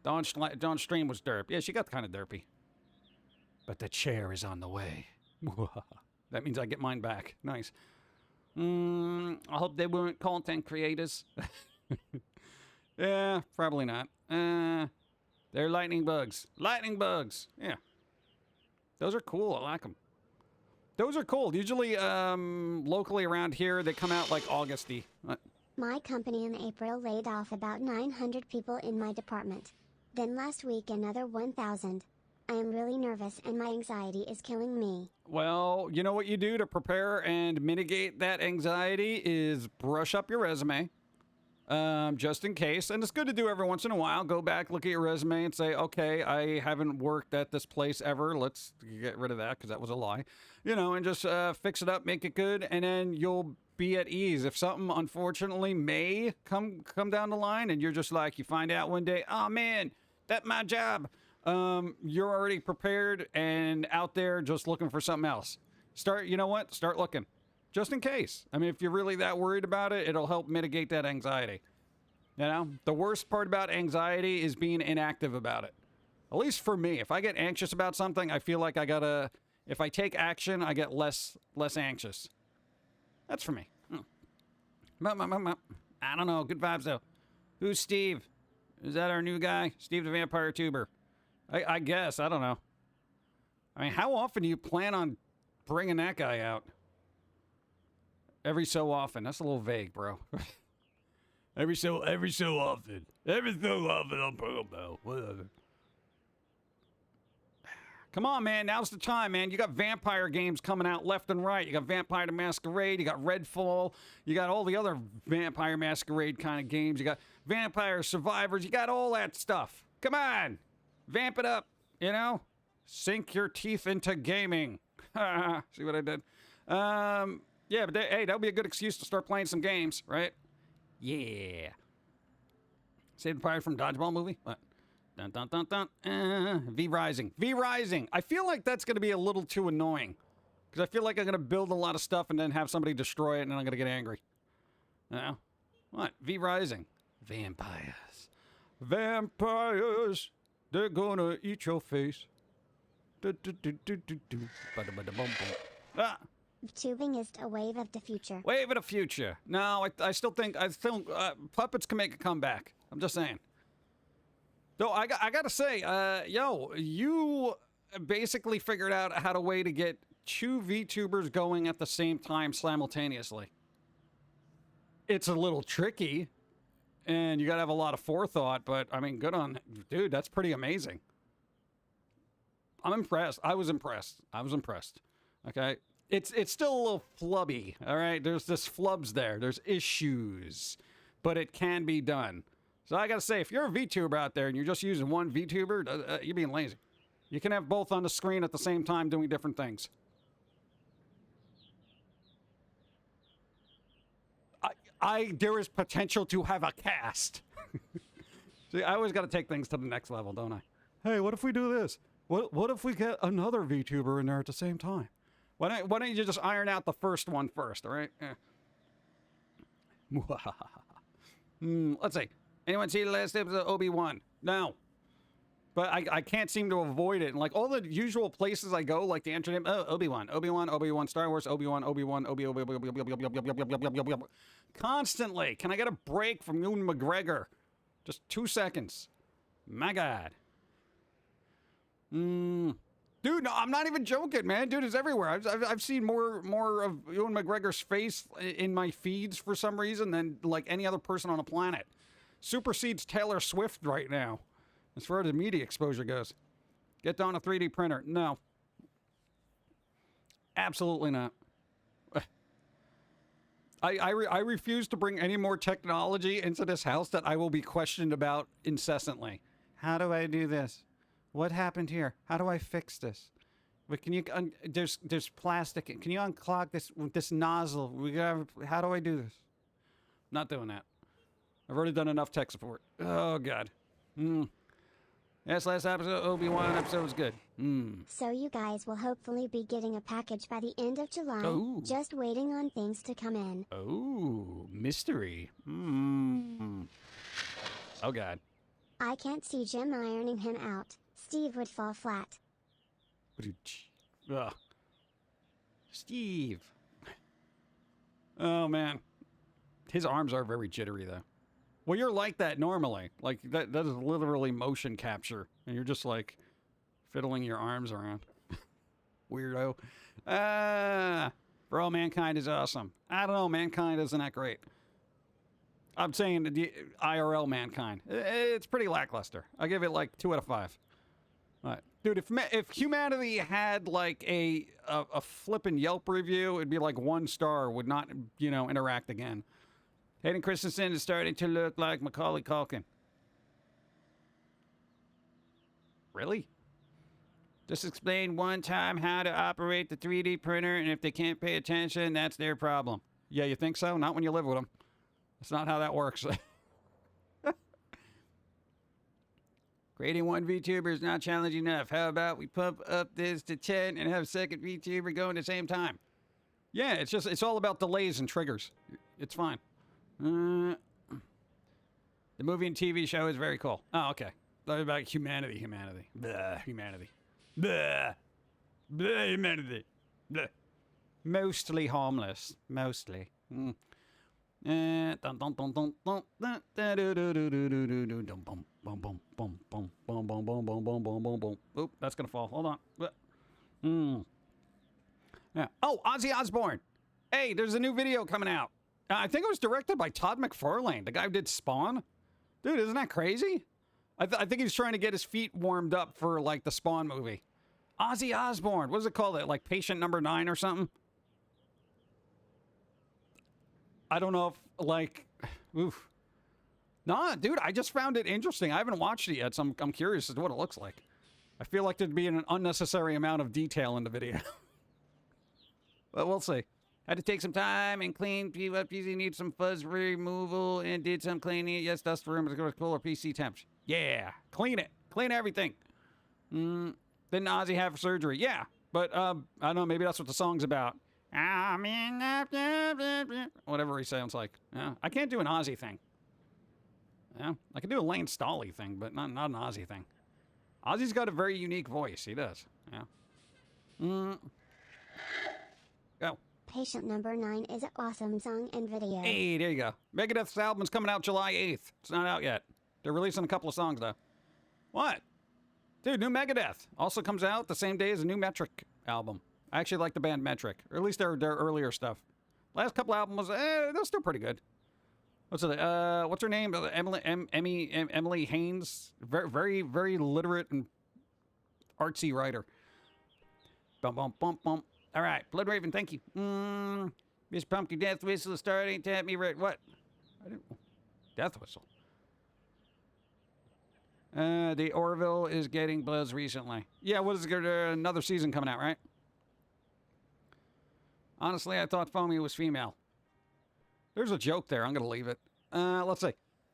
Dawn Stream was derp. Yeah, she got kind of derpy. But the chair is on the way. That means I get mine back. Nice. I hope they weren't content creators. Yeah, probably not. They're lightning bugs. Lightning bugs. Yeah. Those are cool. I like them. Those are cool. Usually, locally around here, they come out like Augusty. My company in April laid off about 900 people in my department. Then last week another 1,000. I am really nervous and my anxiety is killing me. Well, you know what you do to prepare and mitigate that anxiety is brush up your resume. Just in case. And it's good to do every once in a while. Go back, look at your resume and say, okay, I haven't worked at this place ever. Let's get rid of that because that was a lie. You know, and just fix it up, make it good, and then you'll be at ease. If something, unfortunately, may come down the line and you're just like, you find out one day, oh, man, that's my job. You're already prepared and out there just looking for something else. You know what? Start looking. Just in case. I mean, if you're really that worried about it, it'll help mitigate that anxiety. You know, the worst part about anxiety is being inactive about it. At least for me. If I get anxious about something, I feel like if I take action, I get less anxious. That's for me. I don't know. Good vibes, though. Who's Steve? Is that our new guy? Steve the Vampire Tuber. I guess. I don't know. I mean, how often do you plan on bringing that guy out? Every so often. That's a little vague, bro. every so often. Every so often I'll bring him out. Whatever. Come on, man. Now's the time, man. You got vampire games coming out left and right. You got Vampire the Masquerade. You got Redfall. You got all the other Vampire Masquerade kind of games. You got Vampire Survivors. You got all that stuff. Come on. Vamp it up, you know? Sink your teeth into gaming. See what I did? Yeah, but hey, that'll be a good excuse to start playing some games, right? Yeah. Saved Pride from Dodgeball movie? What? Dun, dun, dun, dun. V Rising. V Rising. I feel like that's going to be a little too annoying. Because I feel like I'm going to build a lot of stuff and then have somebody destroy it and then I'm going to get angry. You know? What? V Rising. Vampires. Vampires. They're going to eat your face. Ah. Tubing is a wave of the future. Wave of the future. No, I still think puppets can make a comeback. I'm just saying. Though I got to say, yo, you basically figured out how to way to get two VTubers going at the same time simultaneously. It's a little tricky, and you got to have a lot of forethought, but I mean, good on, dude, that's pretty amazing. I'm impressed. I was impressed. Okay? It's still a little flubby, all right? There's this flubs there. There's issues, but it can be done. So I gotta say, if you're a VTuber out there and you're just using one VTuber, you're being lazy. You can have both on the screen at the same time doing different things. There is potential to have a cast. See, I always gotta take things to the next level, don't I? Hey, what if we do this? What if we get another VTuber in there at the same time? Why don't you just iron out the first one first, all right? Let's see. Anyone see the last episode of Obi-Wan? No. But I can't seem to avoid it. And like all the usual places I go, like the internet, Obi-Wan, Star Wars, Obi-Wan. Constantly. Can I get a break from Ewan McGregor? Just 2 seconds. My God. Dude, no, I'm not even joking, man. Dude, it's everywhere. I've seen more of Ewan McGregor's face in my feeds for some reason than like any other person on the planet. Supersedes Taylor Swift right now, as far as media exposure goes. Get down a 3D printer. No. Absolutely not. I refuse to bring any more technology into this house that I will be questioned about incessantly. How do I do this? What happened here? How do I fix this? But can you? There's plastic. Can you unclog this nozzle? How do I do this? Not doing that. I've already done enough tech support. Oh God. Yes, last episode, Obi-Wan episode was good. So you guys will hopefully be getting a package by the end of July. Ooh. Just waiting on things to come in. Oh, mystery. Oh God. I can't see Jim ironing him out. Steve would fall flat. Ugh. Steve. Oh man. His arms are very jittery though. Well, you're like that normally. Like that is literally motion capture. And you're just like fiddling your arms around. Weirdo. For all mankind is awesome. I don't know, mankind isn't that great. I'm saying the IRL mankind. It's pretty lackluster. I give it like 2 out of 5. All right. Dude, if humanity had like a flippin' Yelp review, it'd be like 1 star, would not, interact again. Hayden Christensen is starting to look like Macaulay Culkin. Really? Just explain one time how to operate the 3D printer, and if they can't pay attention, that's their problem. Yeah, you think so? Not when you live with them. That's not how that works. Creating one VTuber is not challenging enough. How about we pump up this to 10 and have a second VTuber going at the same time? Yeah, it's all about delays and triggers. It's fine. The movie and TV show is very cool. Oh, okay. Thought about humanity. Blah, humanity. Blah. Blah, humanity. Blah. Mostly harmless. Mostly. Oop, that's gonna fall. Hold on. Yeah. Oh, Ozzy Osbourne. Hey, there's a new video coming out. I think it was directed by Todd McFarlane, the guy who did Spawn. Dude, isn't that crazy? I think he's trying to get his feet warmed up for like the Spawn movie. Ozzy Osbourne. What does it call it? Like Patient Number 9 or something? I don't know if, like, oof. Nah, dude, I just found it interesting. I haven't watched it yet, so I'm curious as to what it looks like. I feel like there'd be an unnecessary amount of detail in the video. But we'll see. Had to take some time and clean PC, need some fuzz removal, and did some cleaning. Yes, dust room is going to cooler PC temps. Yeah, clean it. Clean everything. Didn't Ozzy have surgery? Yeah, but I don't know, maybe that's what the song's about. Whatever he sounds like. Yeah, I can't do an Ozzy thing. Yeah, I can do a Lane Staley thing, but not an Ozzy thing. Ozzy's got a very unique voice. He does. Yeah. Go. Patient Number 9 is an awesome song and video. Hey, there you go. Megadeth's album's coming out July 8th. It's not out yet. They're releasing a couple of songs, though. What? Dude, new Megadeth also comes out the same day as a new Metric album. I actually like the band Metric, or at least their earlier stuff. Last couple albums, they're still pretty good. What's her name? Emily Haynes. Very, very, very literate and artsy writer. Bum, bum, bum, bum. All right, Blood Raven, thank you. Miss Pumpkin Death Whistle is starting to have me right. What? Death Whistle. The Orville is getting buzz recently. Yeah, what is it? Another season coming out, right? Honestly, I thought Foamy was female. There's a joke there. I'm going to leave it. Let's see.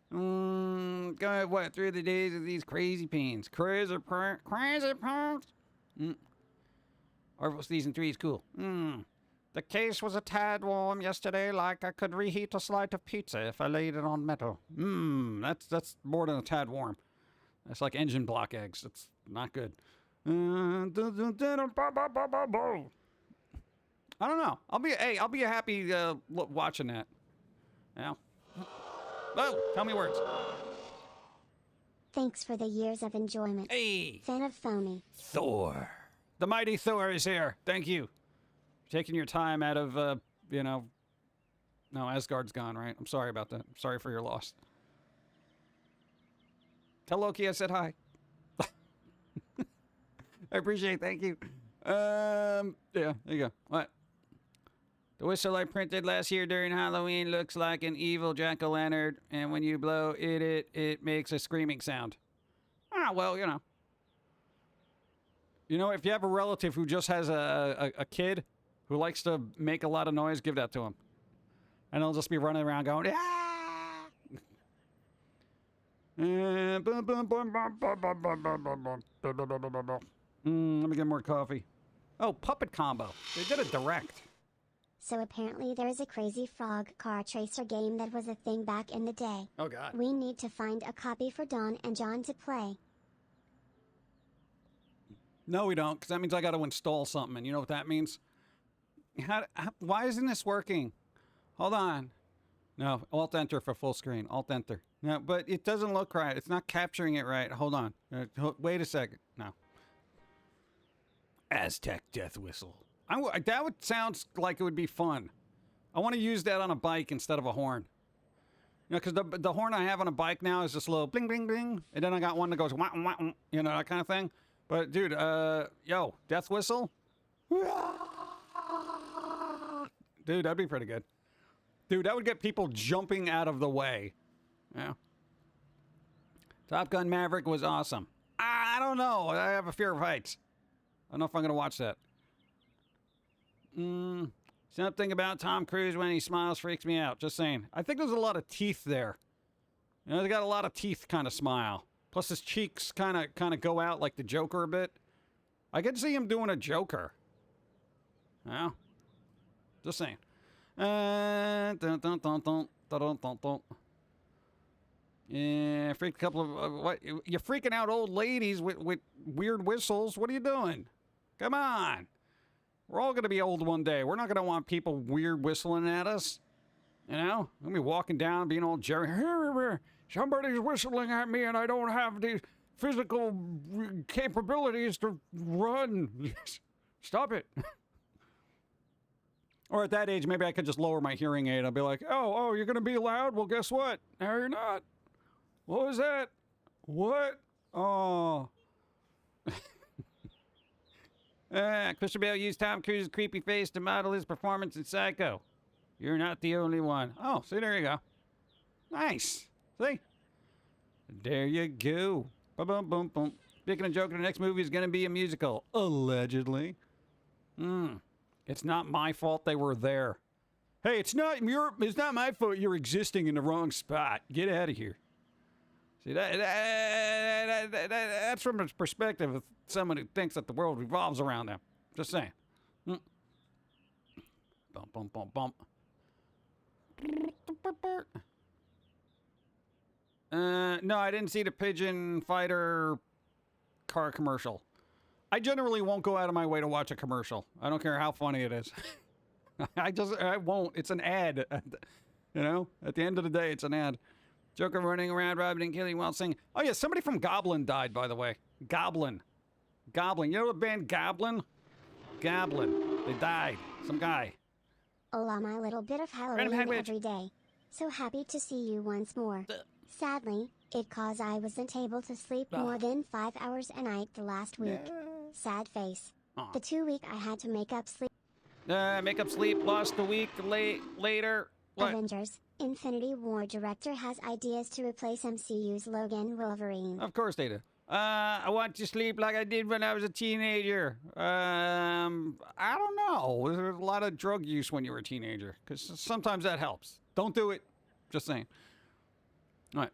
What? Through the days of these crazy pains. Crazy pants. Orville Season 3 is cool. The case was a tad warm yesterday, like I could reheat a slice of pizza if I laid it on metal. That's more than a tad warm. That's like engine block eggs. That's not good. I don't know. I'll be happy watching that. Yeah. Oh, tell me words. Thanks for the years of enjoyment. Hey. Fan of Foamy. Thor. The mighty Thor is here. Thank you. Taking your time out of, No, Asgard's gone, right? I'm sorry about that. I'm sorry for your loss. Tell Loki I said hi. I appreciate it. Thank you. Yeah, there you go. What? The whistle I printed last year during Halloween looks like an evil jack-o'-lantern, and when you blow it makes a screaming sound. Ah, well, you know. You know, if you have a relative who just has a kid who likes to make a lot of noise, give that to him. And they'll just be running around going, ah! Let me get more coffee. Oh, Puppet Combo. They did it direct. So apparently there's a crazy frog car tracer game that was a thing back in the day. Oh, God. We need to find a copy for Dawn and John to play. No, we don't, because that means I got to install something, and you know what that means? Why isn't this working? Hold on. No, Alt-Enter for full screen. Alt-Enter. No, but it doesn't look right. It's not capturing it right. Hold on. Wait a second. No. Aztec Death Whistle. That would sound like it would be fun. I want to use that on a bike instead of a horn. You know, because the horn I have on a bike now is just a little bling, bling, bling. And then I got one that goes wah, wah, wah, you know, that kind of thing. But, dude, yo, Death Whistle? Dude, that'd be pretty good. Dude, that would get people jumping out of the way. Yeah. Top Gun Maverick was awesome. I don't know. I have a fear of heights. I don't know if I'm going to watch that. Something about Tom Cruise when he smiles freaks me out. Just saying. I think there's a lot of teeth there. You know, they got a lot of teeth kind of smile. Plus his cheeks kind of go out like the Joker a bit. I could see him doing a Joker. Yeah. Just saying. Yeah, freaked a couple of what? You're freaking out old ladies with weird whistles. What are you doing? Come on. We're all going to be old one day. We're not going to want people weird whistling at us. You know? We're going to be walking down being old Jerry. Somebody's whistling at me and I don't have the physical capabilities to run. Stop it. Or at that age, maybe I could just lower my hearing aid. I'll be like, oh, you're going to be loud? Well, guess what? No, you're not. What was that? What? Oh. Christian Bale used Tom Cruise's creepy face to model his performance in Psycho. You're not the only one. Oh, see, there you go. Nice. See? There you go. Boom, boom, boom, boom. Speaking of Joker, the next movie is going to be a musical. Allegedly. It's not my fault they were there. Hey, it's not my fault you're existing in the wrong spot. Get out of here. See, that's from the perspective of someone who thinks that the world revolves around them. Just saying. Bump, bump, bump, bump. No, I didn't see the Pigeon Fighter car commercial. I generally won't go out of my way to watch a commercial. I don't care how funny it is. I won't. It's an ad. You know, at the end of the day, it's an ad. Joker running around, robbing and killing while singing. Oh, yeah, somebody from Goblin died, by the way. Goblin. You know the band Goblin? Goblin. They died. Some guy. Hola, my little bit of Halloween every day. So happy to see you once more. Sadly, it cause I wasn't able to sleep more than 5 hours a night the last week. Sad face. The 2 week I had to make up sleep. Lost a week later. What? Avengers. Infinity War director has ideas to replace MCU's Logan Wolverine. Of course they do. I want to sleep like I did when I was a teenager. I don't know. There's a lot of drug use when you were a teenager, because sometimes that helps. Don't do it. Just saying. All right.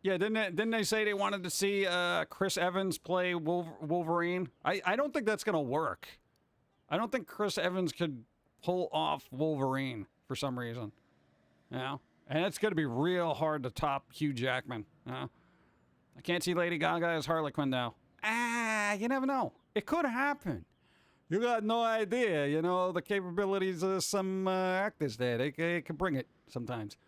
Yeah, didn't they say they wanted to see Chris Evans play Wolverine? I don't think that's going to work. I don't think Chris Evans could pull off Wolverine for some reason. You know? And it's going to be real hard to top Hugh Jackman. You know? I can't see Lady Gaga as Harley Quinn now. You never know. It could happen. You got no idea, you know, the capabilities of some actors there. They can bring it sometimes.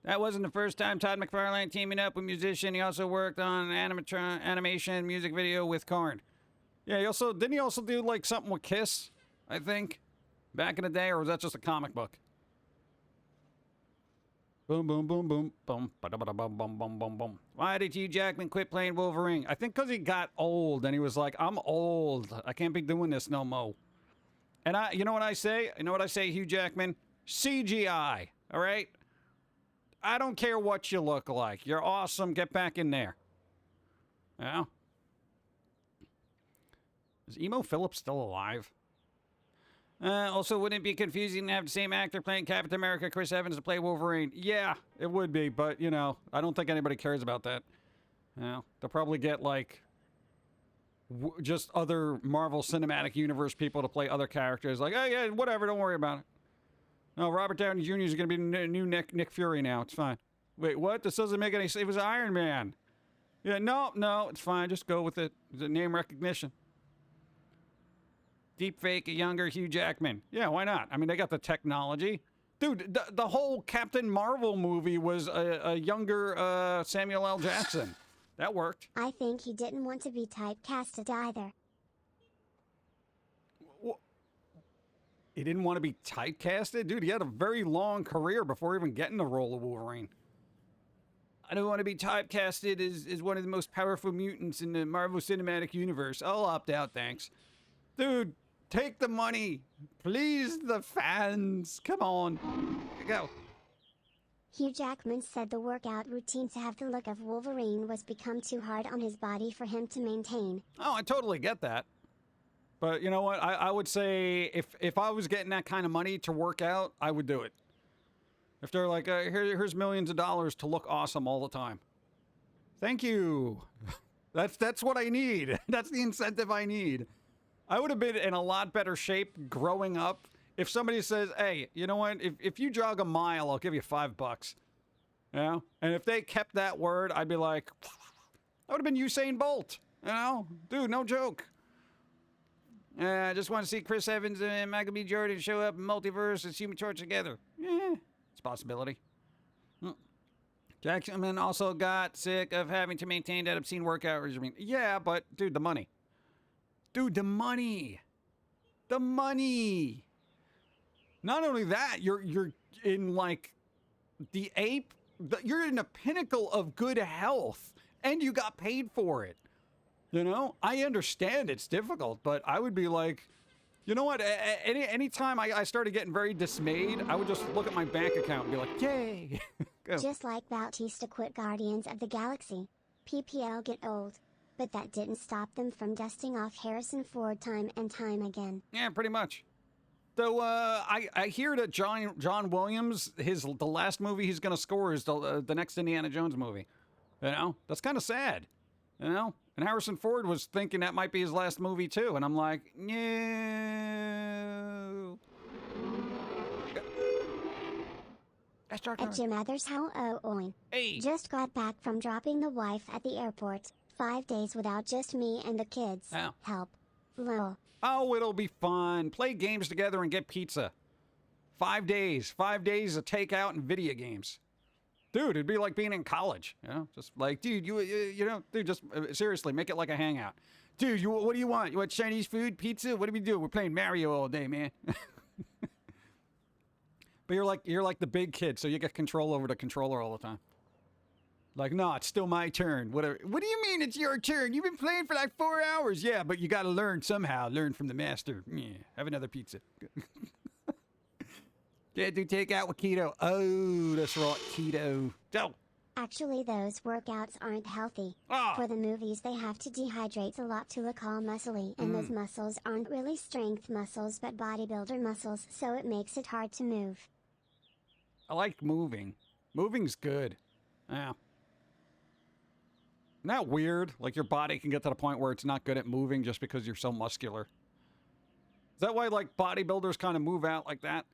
That wasn't the first time Todd McFarlane teaming up with musician. He also worked on an animation music video with Korn. Yeah, didn't he also do like something with Kiss, I think, back in the day, or was that just a comic book? Boom, boom, boom, boom, boom, ba-da-ba-da-bum, bum, bum, bum, bum. Why did Hugh Jackman quit playing Wolverine? I think because he got old, and he was like, I'm old. I can't be doing this no more. And you know what I say? You know what I say, Hugh Jackman? CGI, all right? I don't care what you look like. You're awesome. Get back in there. Yeah. Is Emo Phillips still alive? Also, wouldn't it be confusing to have the same actor playing Captain America, Chris Evans, to play Wolverine? Yeah, it would be, but, you know, I don't think anybody cares about that. You know, they'll probably get, like, just other Marvel Cinematic Universe people to play other characters. Like, oh, yeah, whatever, don't worry about it. No, Robert Downey Jr. is going to be the new Nick Fury now. It's fine. Wait, what? This doesn't make any sense. It was Iron Man. Yeah, no, it's fine. Just go with it. It's a name recognition. Deepfake a younger Hugh Jackman. Yeah, why not? I mean, they got the technology. Dude, the whole Captain Marvel movie was a younger Samuel L. Jackson. That worked. I think he didn't want to be typecasted either. He didn't want to be typecasted? Dude, he had a very long career before even getting the role of Wolverine. I don't want to be typecasted as one of the most powerful mutants in the Marvel Cinematic Universe. I'll opt out, thanks. Dude, take the money. Please, the fans. Come on. Go. Hugh Jackman said the workout routine to have the look of Wolverine was become too hard on his body for him to maintain. Oh, I totally get that. But you know what? I would say if I was getting that kind of money to work out, I would do it. If they're like, here's millions of dollars to look awesome all the time. Thank you. That's what I need. That's the incentive I need. I would have been in a lot better shape growing up if somebody says, hey, you know what? If you jog a mile, I'll give you $5. You know? And if they kept that word, I'd be like, I would have been Usain Bolt. You know? Dude, no joke. I just want to see Chris Evans and Michael B. Jordan show up in Multiverse and Human Torch together. Yeah, it's a possibility. Jackson also got sick of having to maintain that obscene workout regimen. Yeah, but, dude, the money. Dude, the money. The money. Not only that, you're in, like, the ape. You're in the pinnacle of good health, and you got paid for it. You know, I understand it's difficult, but I would be like, you know what? Anytime I started getting very dismayed, I would just look at my bank account and be like, yay. Just like Bautista quit Guardians of the Galaxy. PPL get old. But that didn't stop them from dusting off Harrison Ford time and time again. Yeah, pretty much. Though I hear that John Williams, the last movie he's going to score is the next Indiana Jones movie. You know, that's kind of sad. You know, and Harrison Ford was thinking that might be his last movie too, and I'm like, no. At your mother's house, Hey. Just got back from dropping the wife at the airport. 5 days without just me and the kids. Oh. Help. Lol. Oh, it'll be fun. Play games together and get pizza. 5 days. 5 days of takeout and video games. Dude, it'd be like being in college, you know? Just like, dude, you know, dude, just seriously, make it like a hangout. Dude, what do you want? You want Chinese food, pizza? What do we do? We're playing Mario all day, man. But you're like the big kid, so you get control over the controller all the time. Like, no, it's still my turn. Whatever. What do you mean it's your turn? You've been playing for like 4 hours. Yeah, but you got to learn somehow. Learn from the master. Yeah, have another pizza. Can't do takeout with keto. Oh, that's right, keto. Go. Actually, those workouts aren't healthy. Oh. For the movies, they have to dehydrate a lot to look all muscly, and those muscles aren't really strength muscles but bodybuilder muscles, so it makes it hard to move. I like moving. Moving's good. Yeah. Isn't that weird? Like your body can get to the point where it's not good at moving just because you're so muscular. Is that why like bodybuilders kind of move out like that?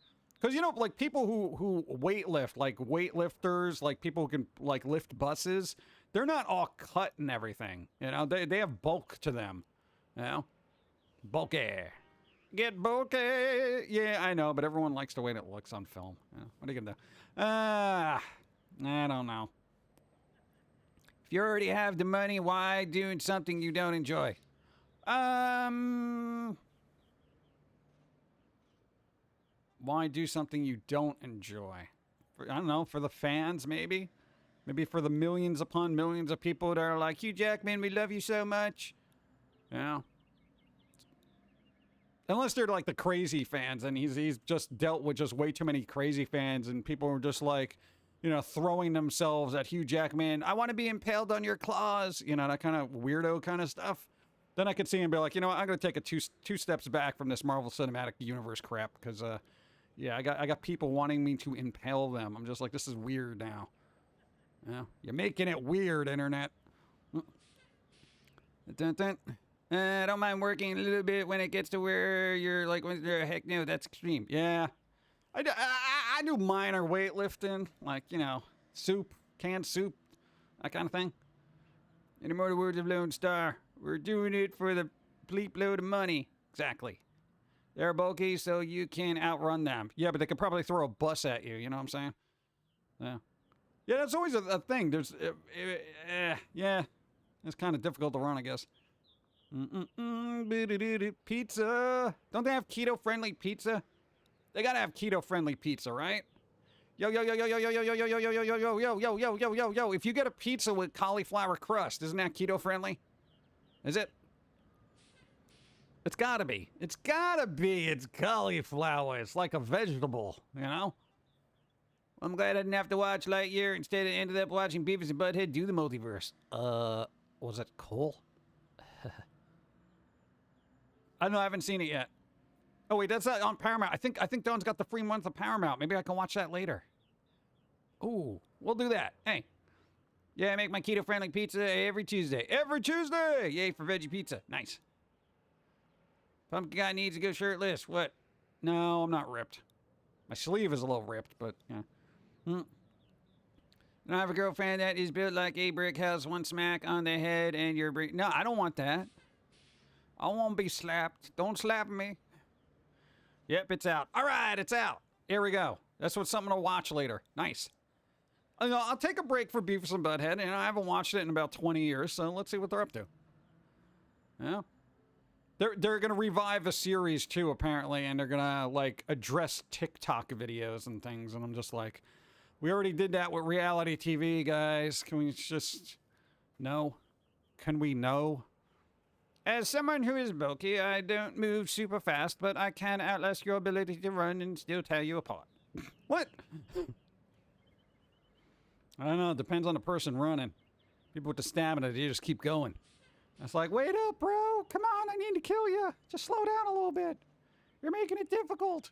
Because, you know, like people who weightlift, like weightlifters, like people who can like lift buses, they're not all cut and everything. You know, they have bulk to them. You know? Bulky. Get bulky. Yeah, I know, but everyone likes the way it looks on film. You know, what are you going to do? I don't know. If you already have the money, why doing something you don't enjoy? Why do something you don't enjoy? I don't know, for the fans, maybe? Maybe for the millions upon millions of people that are like, Hugh Jackman, we love you so much. You know? Unless they're like the crazy fans, and he's just dealt with just way too many crazy fans, and people are just like, you know, throwing themselves at Hugh Jackman. I want to be impaled on your claws. You know, that kind of weirdo kind of stuff. Then I could see him be like, you know what, I'm going to take a two steps back from this Marvel Cinematic Universe crap, because, yeah, I got people wanting me to impale them. I'm just like, this is weird now. Yeah, you're making it weird, internet. Dun, dun. I don't mind working a little bit when it gets to where you're like, heck no, that's extreme. Yeah. I do minor weightlifting, like, you know, soup, canned soup, that kind of thing. In the immortal words of Lone Star, we're doing it for the bleep load of money. Exactly. They're bulky, so you can outrun them. Yeah, but they could probably throw a bus at you, you know what I'm saying? Yeah. Yeah, that's always a thing. There's, yeah, it's kind of difficult to run, I guess. Pizza. Don't they have keto-friendly pizza? They gotta have keto-friendly pizza, right? Yo. If you get a pizza with cauliflower crust, isn't that keto-friendly? Is it? It's gotta be. It's gotta be. It's cauliflower. It's like a vegetable, you know? I'm glad I didn't have to watch Lightyear. Instead, I ended up watching Beavis and Butthead do the multiverse. Was it cool? I don't know, I haven't seen it yet. Oh wait, that's on Paramount. I think Dawn's got the free month of Paramount. Maybe I can watch that later. Ooh, we'll do that. Hey. Yeah, I make my keto-friendly pizza every Tuesday. Every Tuesday! Yay for veggie pizza. Nice. Pumpkin guy needs to go shirtless. What? No, I'm not ripped. My sleeve is a little ripped, but yeah. And I have a girlfriend that is built like a brick house, one smack on the head, and you're no, I don't want that. I won't be slapped. Don't slap me. Yep, it's out. All right, it's out. Here we go. That's what's something to watch later. Nice. I'll take a break for Beavis and Butthead, and I haven't watched it in about 20 years, so let's see what they're up to. Yeah. They're going to revive a series, too, apparently, and they're going to, like, address TikTok videos and things, and I'm just like, we already did that with reality TV, guys. Can we just... No? Can we know? As someone who is bulky, I don't move super fast, but I can outlast your ability to run and still tear you apart. What? I don't know. It depends on the person running. People with the stamina, they just keep going. It's like, wait up, bro. Come on, I need to kill you. Just slow down a little bit. You're making it difficult.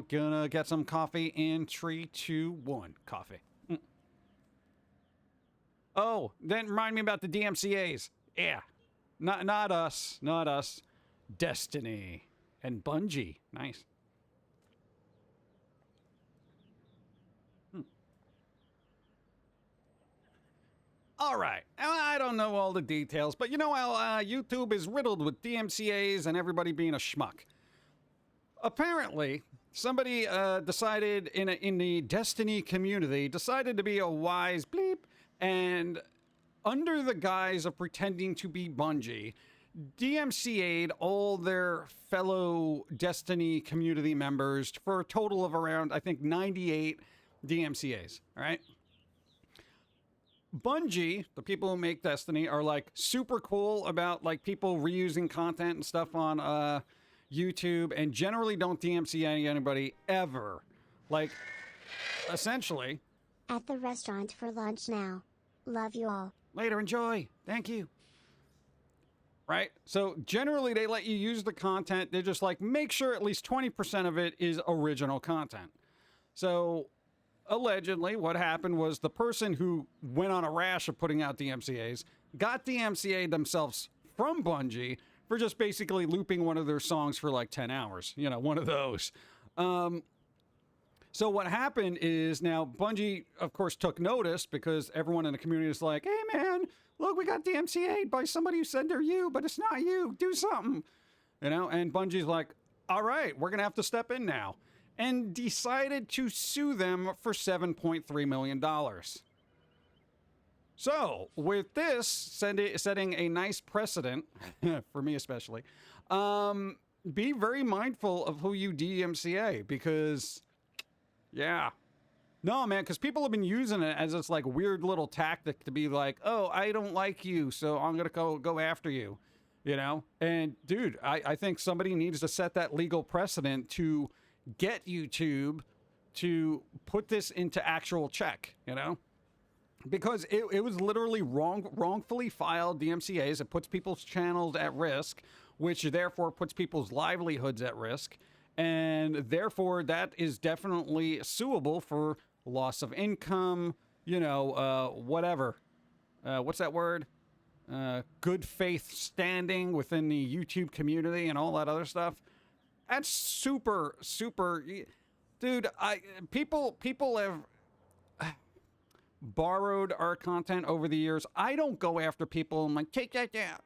Gonna get some coffee in 3, 2, 1. Coffee. Oh, then remind me about the DMCAs. Yeah. Not us. Not us. Destiny. And Bungie. Nice. All right. I don't know all the details, but you know how YouTube is riddled with DMCAs and everybody being a schmuck. Apparently, somebody decided in the Destiny community, decided to be a wise bleep, and under the guise of pretending to be Bungie, DMCA'd all their fellow Destiny community members for a total of around, I think, 98 DMCAs, all right? Bungie, the people who make Destiny, are like super cool about like people reusing content and stuff on YouTube, and generally don't DMCA anybody ever. Like, essentially. At the restaurant for lunch now. Love you all. Later, enjoy. Thank you. Right? So generally they let you use the content. They're just like, make sure at least 20% of it is original content. So allegedly, what happened was the person who went on a rash of putting out DMCAs got DMCA'd themselves from Bungie for just basically looping one of their songs for like 10 hours. You know, one of those. So what happened is now Bungie, of course, took notice because everyone in the community is like, hey, man, look, we got DMCA'd by somebody who said they're you, but it's not you. Do something. you know? And Bungie's like, all right, we're going to have to step in now. And decided to sue them for $7.3 million. So, with this setting a nice precedent, for me especially, be very mindful of who you DMCA, because, yeah. No, man, because people have been using it as this, like, weird little tactic to be like, oh, I don't like you, so I'm going to go after you, you know? And, dude, I think somebody needs to set that legal precedent to get YouTube to put this into actual check, you know? Because it was literally wrongfully filed DMCAs. It puts people's channels at risk, which therefore puts people's livelihoods at risk. And therefore, that is definitely suable for loss of income, you know, whatever. What's that word? Good faith standing within the YouTube community and all that other stuff. That's super, super... Dude, people have borrowed our content over the years. I don't go after people and like, take that down.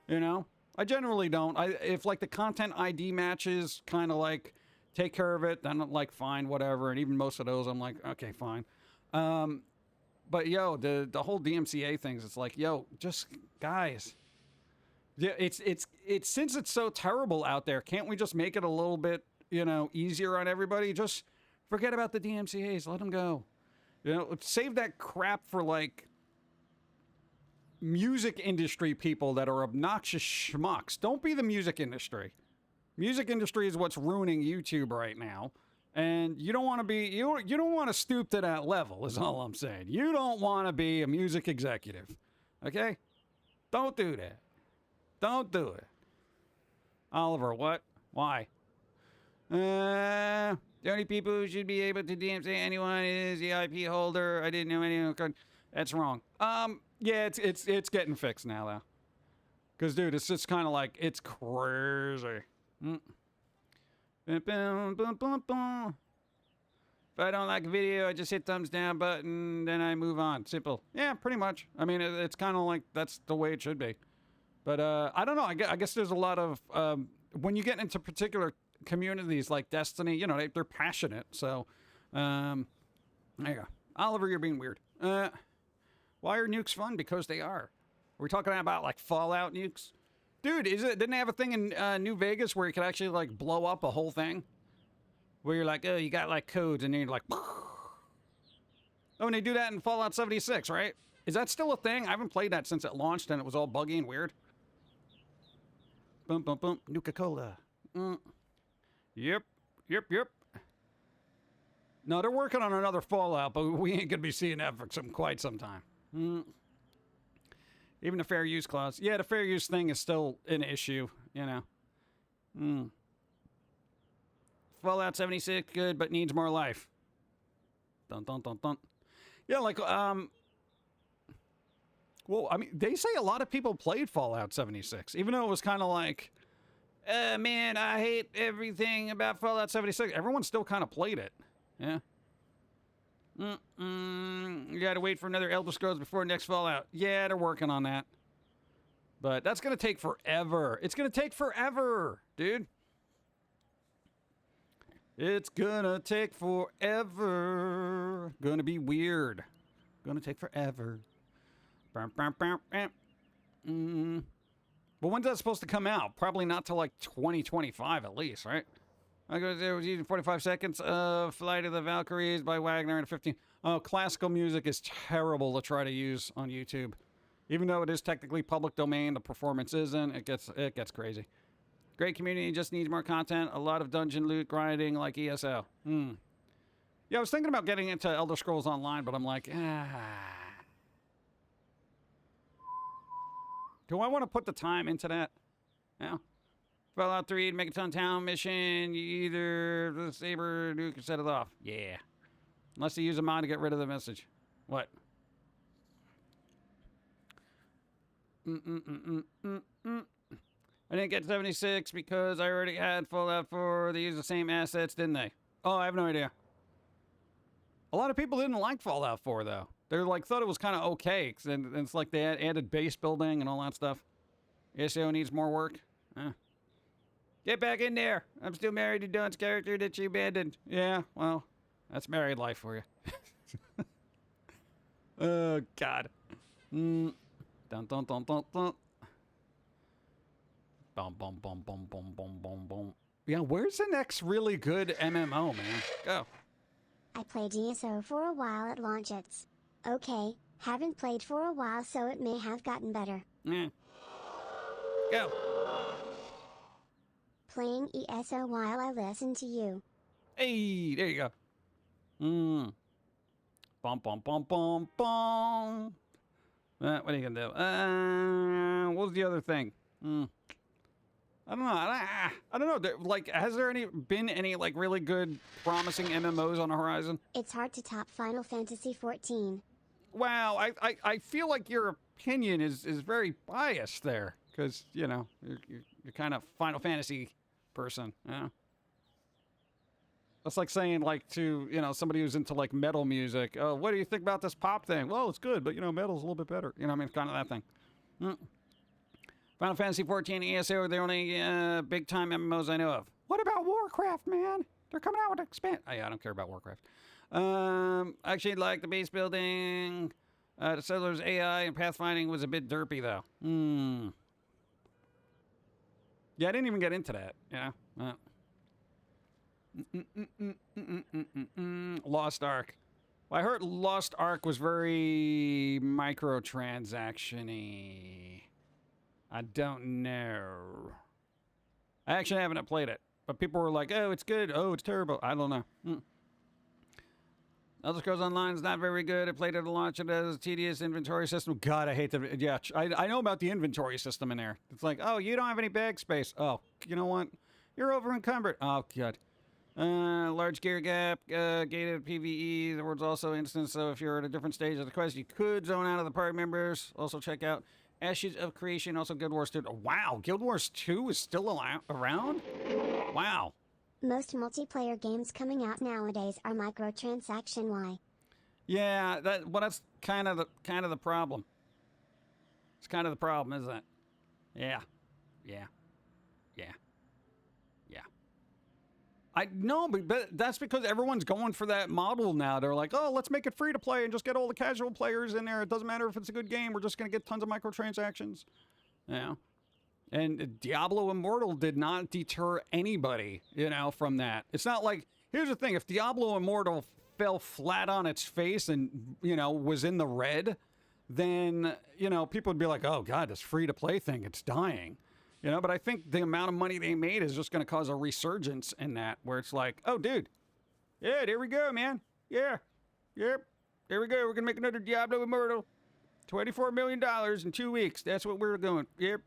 You know? I generally don't. If like the content ID matches, kind of like take care of it, then I'm like, fine, whatever. And even most of those, I'm like, okay, fine. But yo, the whole DMCA things, it's like, yo, just guys. Yeah, it's since it's so terrible out there, can't we just make it a little bit, you know, easier on everybody? Just forget about the DMCAs, let them go. You know, save that crap for like music industry people that are obnoxious schmucks. Don't be the music industry. Music industry is what's ruining YouTube right now. And you don't want to be, you don't want to stoop to that level, is all I'm saying. You don't want to be a music executive. Okay? Don't do that. Don't do it. Oliver, what? Why? The only people who should be able to DMCA anyone is the IP holder. I didn't know anyone could. That's wrong. Yeah, it's getting fixed now, though. Because, dude, it's just kind of like, it's crazy. If I don't like a video, I just hit thumbs down button, then I move on. Simple. Yeah, pretty much. I mean, it's kind of like that's the way it should be. But I don't know. I guess there's a lot of, when you get into particular communities like Destiny, you know, they're passionate. So, there you go. Oliver, you're being weird. Why are nukes fun? Because they are. Are we talking about like Fallout nukes? Dude, didn't they have a thing in New Vegas where you could actually like blow up a whole thing? Where you're like, oh, you got like codes and then you're like, oh, and they do that in Fallout 76, right? Is that still a thing? I haven't played that since it launched and it was all buggy and weird. Bum, bum, bum. Nuka-Cola. Yep. No, they're working on another Fallout, but we ain't gonna be seeing that for quite some time. Even the fair use clause. Yeah, the fair use thing is still an issue, you know. Fallout 76, good, but needs more life. Dun, dun, dun, dun. Yeah, like, well, I mean, they say a lot of people played Fallout 76, even though it was kind of like, man, I hate everything about Fallout 76. Everyone still kind of played it. Yeah. You gotta wait for another Elder Scrolls before next Fallout. Yeah, they're working on that. But that's gonna take forever. It's gonna take forever, dude. It's gonna take forever. Gonna be weird. Gonna take forever. But when's that supposed to come out? Probably not till like 2025 at least, right? I was using 45 seconds of Flight of the Valkyries by Wagner and 15. Oh, classical music is terrible to try to use on YouTube. Even though it is technically public domain, the performance isn't. It gets crazy. Great community, just needs more content. A lot of dungeon loot grinding like ESO. Yeah, I was thinking about getting into Elder Scrolls Online, but I'm like, do I want to put the time into that? Yeah. Fallout 3, Megaton Town mission, you either the saber nuke or set it off. Yeah. Unless you use a mod to get rid of the message. What? I didn't get 76 because I already had Fallout 4. They used the same assets, didn't they? Oh, I have no idea. A lot of people didn't like Fallout 4, though. They like thought it was kind of okay. And it's like they added base building and all that stuff. SEO needs more work. Get back in there. I'm still married to Dawn's character that she abandoned. Yeah, well, that's married life for you. Oh, God. Dun, dun, dun, dun, dun. Bum, bum, bum, bum, bum, bum, bum, bum. Yeah, where's the next really good MMO, man? Go. I played ESO for a while at launch. It's okay. Haven't played for a while, so it may have gotten better. Yeah. Go. Playing ESO while I listen to you. Hey, there you go. Bum, bum, bum, bum, bum. What are you going to do? What was the other thing? I don't know. I don't know. Like, has there been any like really good, promising MMOs on the horizon? It's hard to top Final Fantasy XIV. Wow, I feel like your opinion is very biased there, because you know you're kind of Final Fantasy person. Yeah. That's like saying like to somebody who's into like metal music. Oh, what do you think about this pop thing? Well, it's good, but metal's a little bit better. You know, what I mean, kind of that thing. Final Fantasy XIV ESO are the only big-time MMOs I know of. What about Warcraft, man? They're coming out with an expansion. Oh, yeah, I don't care about Warcraft. I actually like the base building. The settlers' AI and pathfinding was a bit derpy, though. Yeah, I didn't even get into that. Yeah. Lost Ark. Well, I heard Lost Ark was very microtransaction-y. I don't know. I actually haven't played it, but people were like, "Oh, it's good. Oh, it's terrible." I don't know. Elder Scrolls Online is not very good. I played it at launch. It has a tedious inventory system. God, I hate the. Yeah, I know about the inventory system in there. It's like, oh, you don't have any bag space. Oh, you know what? You're over encumbered. Oh, God. Large gear gap, gated PvE. The word's also instance, so if you're at a different stage of the quest, you could zone out of the party members. Also check out Ashes of Creation, also Guild Wars 2. Wow, Guild Wars 2 is still around? Wow. Most multiplayer games coming out nowadays are microtransaction. Why? Yeah, that's kind of the problem. It's kind of the problem, isn't it? Yeah. I know, but that's because everyone's going for that model now. They're like, oh, let's make it free to play and just get all the casual players in there. It doesn't matter if it's a good game. We're just going to get tons of microtransactions. Yeah. And Diablo Immortal did not deter anybody, from that. It's not like, here's the thing. If Diablo Immortal fell flat on its face and, was in the red, then, people would be like, oh, God, this free-to-play thing, it's dying. But I think the amount of money they made is just going to cause a resurgence in that, where it's like, oh, dude, yeah, there we go, man. Yeah, yep, there we go. We're going to make another Diablo Immortal. $24 million in 2 weeks. That's what we're going. Yep.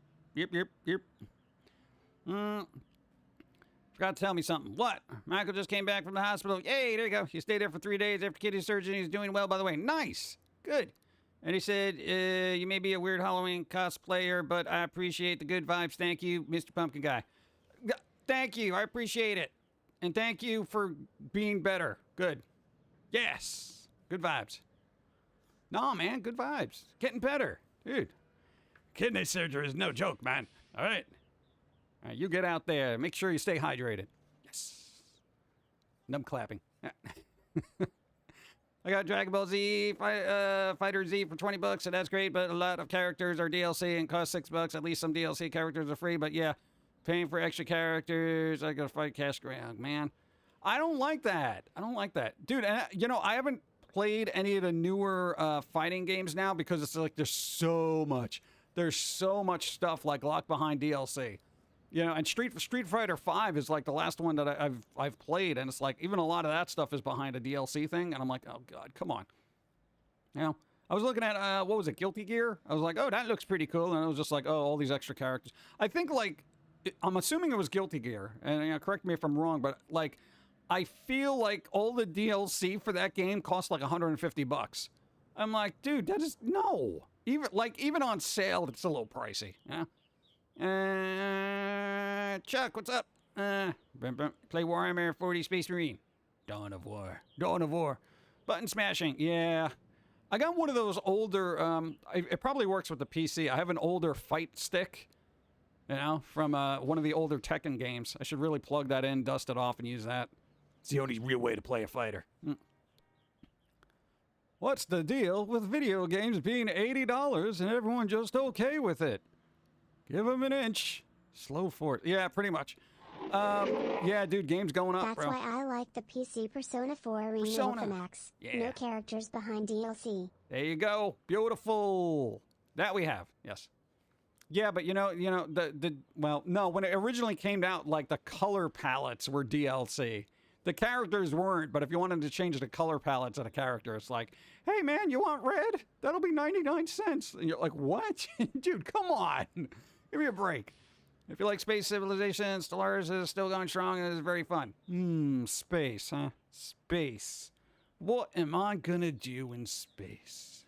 Forgot to tell me something. What? Michael just came back from the hospital. Yay, there you go. He stayed there for 3 days after kidney surgery. He's doing well, by the way. Nice. Good. And he said, you may be a weird Halloween cosplayer, but I appreciate the good vibes. Thank you, Mr. Pumpkin Guy. Thank you. I appreciate it. And thank you for being better. Good. Yes. Good vibes. No, man. Good vibes. Getting better. Dude. Kidney surgery is no joke, man. All right. All right, you get out there. Make sure you stay hydrated. Yes. Numb clapping. I got Dragon Ball Z, Fighter Z for $20, so that's great, but a lot of characters are DLC and cost $6. At least some DLC characters are free, but yeah, paying for extra characters, I gotta fight cash ground, man. I don't like that. Dude, and, I haven't played any of the newer fighting games now because it's like there's so much stuff like locked behind DLC. And Street Fighter V is like the last one that I've played, and it's like even a lot of that stuff is behind a DLC thing, and I'm like, oh God, come on. I was looking at what was it, Guilty Gear? I was like, oh, that looks pretty cool, and it was just like, oh, all these extra characters. I think I'm assuming it was Guilty Gear, and correct me if I'm wrong, but like I feel like all the DLC for that game cost like $150. I'm like, dude, that is no. Even on sale, it's a little pricey. Yeah. Chuck, what's up? Play Warhammer 40 Space Marine. Dawn of War. Button smashing. Yeah. I got one of those older, it probably works with the PC. I have an older fight stick You know, from one of the older Tekken games. I should really plug that in, dust it off, and use that. It's the only real way to play a fighter. What's the deal with video games being $80 and everyone just okay with it? Give them an inch. Slow for it. Yeah, pretty much. Yeah, dude, game's going up, That's bro. why I like the PC Persona 4 renewal Persona. for Max. Yeah. No characters behind DLC. There you go. Beautiful. That we have. Yes. Yeah, but well, no, when it originally came out, like the color palettes were DLC. The characters weren't, but if you wanted to change the color palettes of a character, it's like, hey man, you want red? That'll be 99 cents. And you're like, what? Dude, come on. Give me a break. If you like Space Civilization, Stellaris is still going strong and it is very fun. Space, huh? Space. What am I gonna do in space?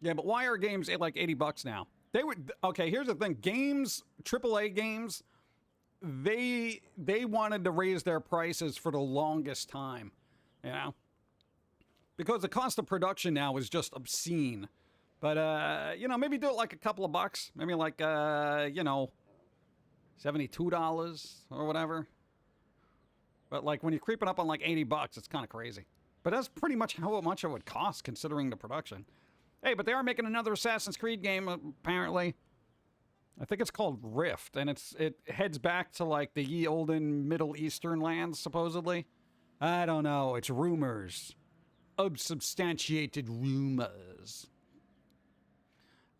Yeah, but why are games at like $80 now? They would, okay, here's the thing. Games, AAA games, they wanted to raise their prices for the longest time, you know? Because the cost of production now is just obscene. But, maybe do it like a couple of bucks. Maybe like, $72 or whatever. But like when you're creeping up on like $80, it's kind of crazy. But that's pretty much how much it would cost considering the production. Hey, but they are making another Assassin's Creed game, apparently. I think it's called Rift, and it heads back to, like, the ye olden Middle Eastern lands, supposedly. I don't know. It's rumors. Unsubstantiated rumors.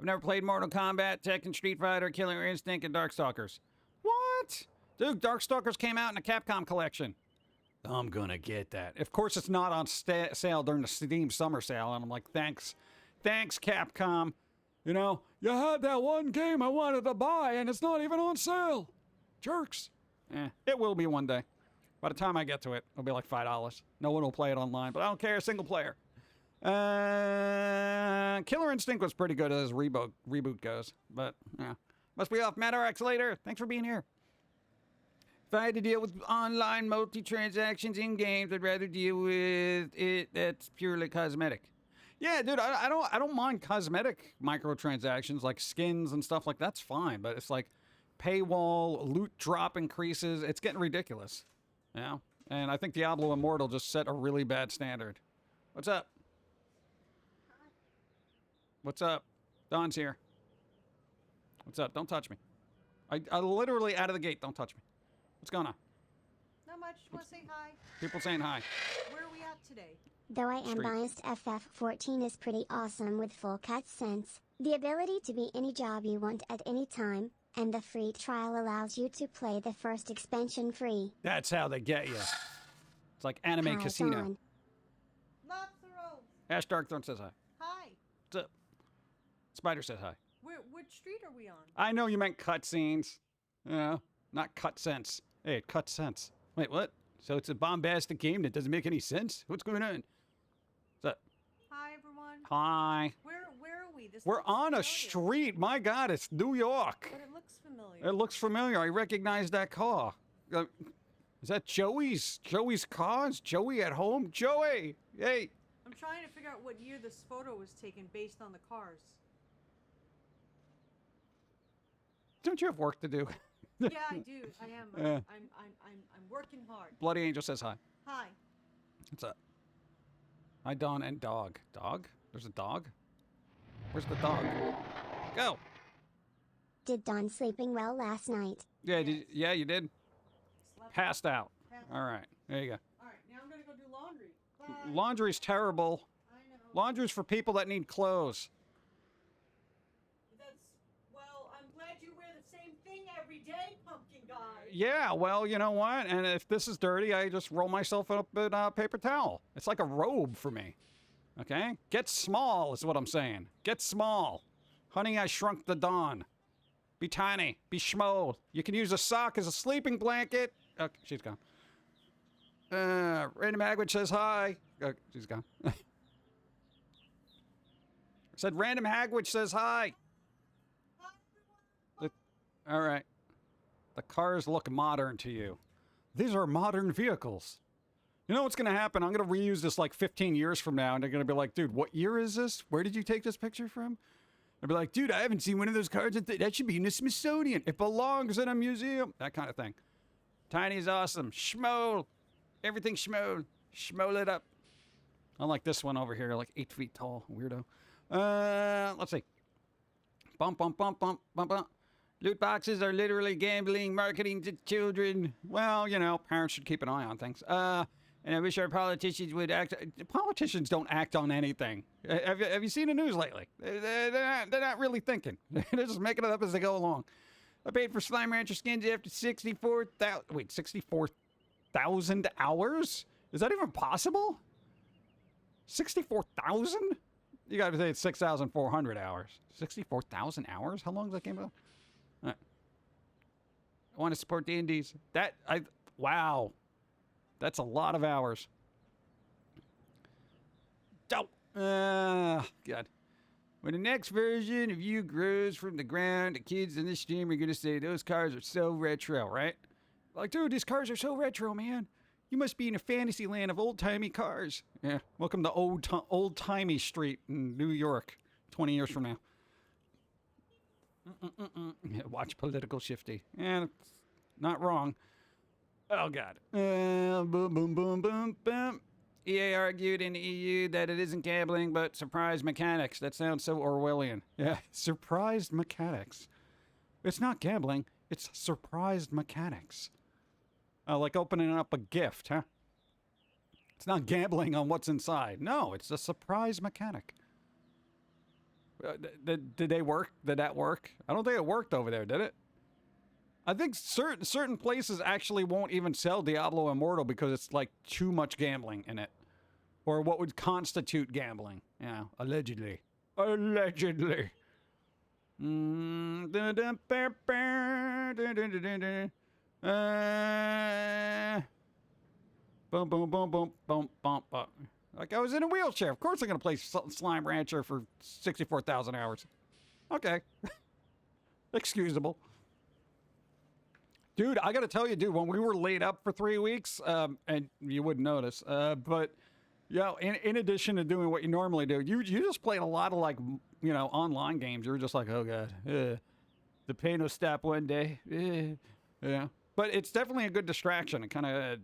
I've never played Mortal Kombat, Tekken, Street Fighter, Killer Instinct, and Darkstalkers. What? Dude, Darkstalkers came out in a Capcom collection. I'm gonna get that. Of course, it's not on sale during the Steam summer sale, and I'm like, thanks. Thanks, Capcom. You know, you had that one game I wanted to buy, and it's not even on sale. Jerks. It will be one day. By the time I get to it, it'll be like $5. No one will play it online, but I don't care. Single player. Killer Instinct was pretty good as reboot goes, but yeah. Must be off. Matt RX later. Thanks for being here. If I had to deal with online multi-transactions in games, I'd rather deal with it that's purely cosmetic. Yeah, dude, I don't mind cosmetic microtransactions like skins and stuff like that's fine, but it's like paywall, loot drop increases. It's getting ridiculous, you know? And I think Diablo Immortal just set a really bad standard. What's up? What's up? Don's here. What's up? Don't touch me. I literally out of the gate. Don't touch me. What's going on? Not much. Want to say hi? People saying hi. Where are we at today? Though I am Street. biased, FF14 is pretty awesome with full cutscenes, the ability to be any job you want at any time, and the free trial allows you to play the first expansion free. That's how they get you. It's like Anime Hi, Casino. Dawn. Lobster Roll. Ash Darkthorn says hi. Hi. What's up? Spider says hi. Which street are we on? I know you meant cutscenes. You know, not cut sense. Hey, it cut sense. Wait, what? So it's a bombastic game that doesn't make any sense? What's going on? What's up? Hi, everyone. Hi. Where are we? This We're looks on a familiar. street. My God, it's New York. But it looks familiar. It looks familiar. I recognize that car. Is that Joey's car? Is Joey at home? Joey! Hey! I'm trying to figure out what year this photo was taken based on the cars. Don't you have work to do? Yeah, I do. I am. Yeah. I'm working hard. Bloody Angel says hi. Hi. What's up? Hi, Dawn and dog. Dog? There's a dog? Where's the dog? Go! Did Dawn sleeping well last night? Yeah, yeah, you did. Slept. Passed out. Passed. All right, there you go. All right, now I'm gonna go do laundry. Bye. Laundry's terrible. I know. Laundry's for people that need clothes. Well, I'm glad you wear the same thing every day, pumpkin guy. Yeah, well, you know what? And if this is dirty, I just roll myself up in a paper towel. It's like a robe for me. Okay? Get small is what I'm saying. Get small. Honey, I shrunk the dawn. Be tiny. Be schmoed. You can use a sock as a sleeping blanket. Okay, she's gone. Random Hagwitch says hi. She's gone. I said Random Hagwitch says hi. All right. The cars look modern to you. These are modern vehicles. You know what's going to happen? I'm going to reuse this like 15 years from now, and they're going to be like, dude, what year is this? Where did you take this picture from? I'll be like, dude, I haven't seen one of those cards. That should be in the Smithsonian. It belongs in a museum. That kind of thing. Tiny is awesome. Schmo. Everything schmo. Schmo it up. Unlike this one over here, like 8 feet tall. Weirdo. Let's see. Bump, bump, bump, bump, bump, bump. Loot boxes are literally gambling, marketing to children. Well, you know, parents should keep an eye on things. And I wish our politicians would act. Politicians don't act on anything. Have you seen the news lately? They're not really thinking. They're just making it up as they go along. I paid for Slime Rancher skins after 64,000 hours? Is that even possible? 64,000? You got to say it's 6,400 hours. 64,000 hours? How long is that game about? All right. I want to support the indies. Wow. That's a lot of hours. Oh, God. When the next version of you grows from the ground, the kids in this stream are going to say, those cars are so retro, right? Like, dude, these cars are so retro, man. You must be in a fantasy land of old-timey cars. Yeah, welcome to old-timey street in New York 20 years from now. Yeah, watch Political Shifty. Yeah, not wrong. Oh, God. Boom, boom, boom, boom, boom. EA argued in the EU that it isn't gambling, but surprise mechanics. That sounds so Orwellian. Yeah, surprised mechanics. It's not gambling. It's surprised mechanics. Like opening up a gift, huh? It's not gambling on what's inside. No, it's a surprise mechanic. Did they work? Did that work? I don't think it worked over there, did it? I think certain places actually won't even sell Diablo Immortal because it's like too much gambling in it. Or what would constitute gambling. Yeah, allegedly. Allegedly. Boom, boom, boom, boom, boom, boom, boom. Like I was in a wheelchair. Of course I'm going to play Slime Rancher for 64,000 hours. Okay. Excusable. Dude, I got to tell you, dude, when we were laid up for 3 weeks, and you wouldn't notice, but, you know, in addition to doing what you normally do, you just played a lot of, like, you know, online games. You were just like, oh, God, the pain will stop one day. Yeah. But it's definitely a good distraction. It kind of,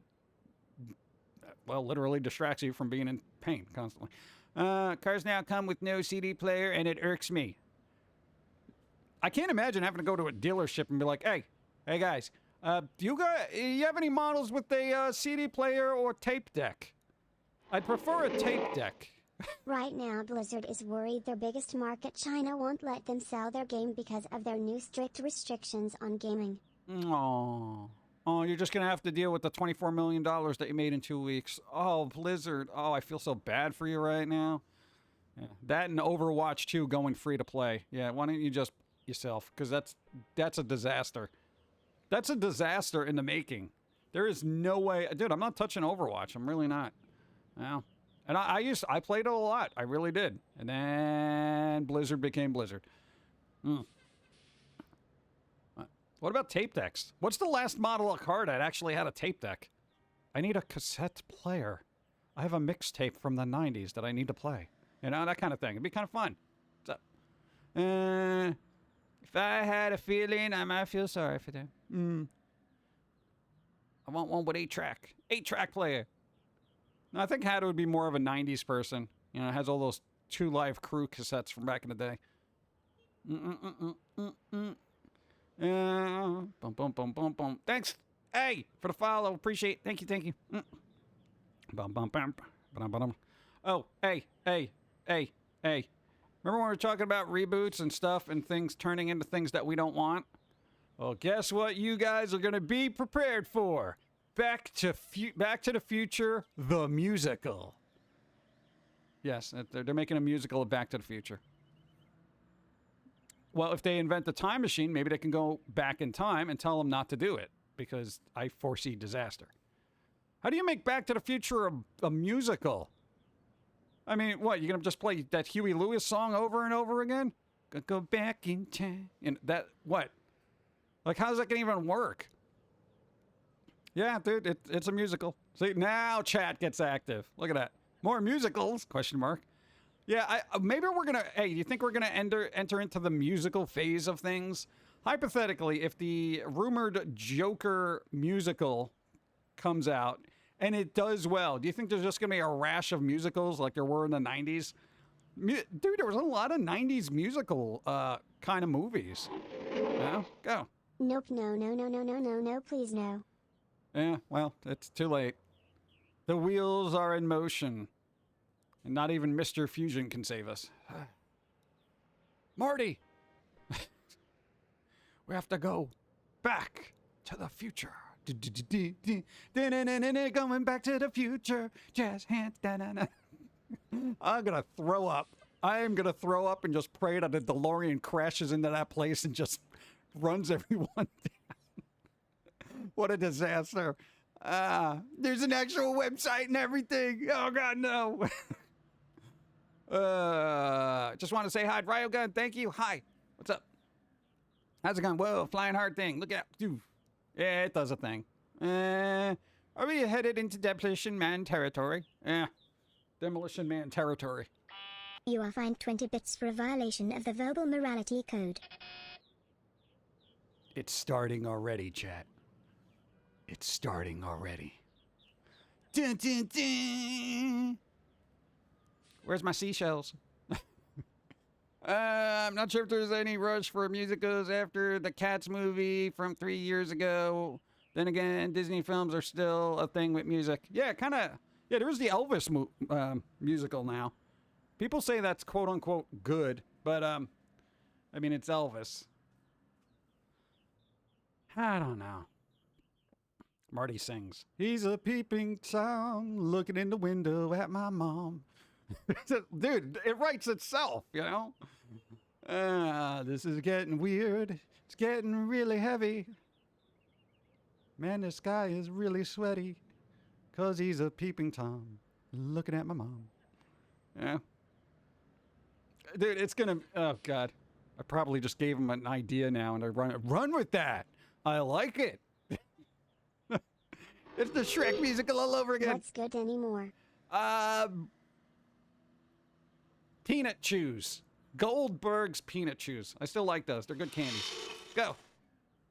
well, literally distracts you from being in pain constantly. Cars now come with no CD player, and it irks me. I can't imagine having to go to a dealership and be like, hey, guys, do you have any models with a CD player or tape deck? I'd prefer a tape deck. Right now Blizzard is worried their biggest market, China, won't let them sell their game because of their new strict restrictions on gaming. Oh, you're just going to have to deal with the $24 million that you made in 2 weeks. Oh, Blizzard. Oh, I feel so bad for you right now. Yeah. That and Overwatch 2 going free to play. Yeah, why don't you just yourself? Because that's a disaster. That's a disaster in the making. There is no way. Dude, I'm not touching Overwatch. I'm really not. Well, and I played it a lot. I really did. And then Blizzard became Blizzard. What about tape decks? What's the last model of card that actually had a tape deck? I need a cassette player. I have a mixtape from the 90s that I need to play. You know, that kind of thing. It'd be kind of fun. What's up? If I had a feeling, I might feel sorry for them. I want one with 8-track. 8-track player. No, I think Hatta would be more of a 90s person. You know, it has all those 2 Live Crew cassettes from back in the day. Boom, boom, boom, boom, boom. Thanks, hey, for the follow. Appreciate it. Thank you. Bum, bum, bum, bum, bum. Oh, hey. Remember when we were talking about reboots and stuff and things turning into things that we don't want? Well, guess what you guys are going to be prepared for? Back to the Future, the musical. Yes, they're making a musical of Back to the Future. Well, if they invent the time machine, maybe they can go back in time and tell them not to do it, because I foresee disaster. How do you make Back to the Future a musical? I mean, what, you're going to just play that Huey Lewis song over and over again? Go back in time. And that, what? Like, how's that going to even work? Yeah, dude, it's a musical. See, now chat gets active. Look at that. More musicals, question mark. Yeah, maybe we're gonna, hey, you think we're gonna enter into the musical phase of things? Hypothetically, if the rumored Joker musical comes out and it does well, do you think there's just gonna be a rash of musicals like there were in the 90s? Dude, there was a lot of 90s musical kind of movies. Yeah, go. Nope, no, please no. Yeah, well, it's too late. The wheels are in motion. And not even Mr. Fusion can save us. Marty! We have to go back to the future. Going back to the future. Jazz hands. I'm gonna throw up. I am gonna throw up and just pray that the DeLorean crashes into that place and just runs everyone down. What a disaster. There's an actual website and everything. Oh God, no. Just want to say hi, Ryogun. Thank you. Hi. What's up? How's it going? Whoa, flying hard thing. Look out. Yeah, it does a thing. Are we headed into Demolition Man territory? Yeah. Demolition Man territory. You are fined 20 bits for a violation of the verbal morality code. It's starting already, chat. It's starting already. Dun, dun, dun. Where's my seashells? I'm not sure if there's any rush for musicals after the Cats movie from 3 years ago. Then again, Disney films are still a thing with music. Yeah, kind of. Yeah, there's the Elvis musical now. People say that's quote unquote good, but I mean, it's Elvis. I don't know. Marty sings. He's a peeping Tom, looking in the window at my mom. Dude, it writes itself, you know? This is getting weird. It's getting really heavy. Man, this guy is really sweaty. 'Cause he's a peeping Tom, looking at my mom. Yeah. Dude, it's gonna... Oh, God. I probably just gave him an idea now, and I run with that. I like it. It's the Shrek musical all over again. What's good anymore? Peanut chews. Goldberg's peanut chews. I still like those. They're good candies. Go.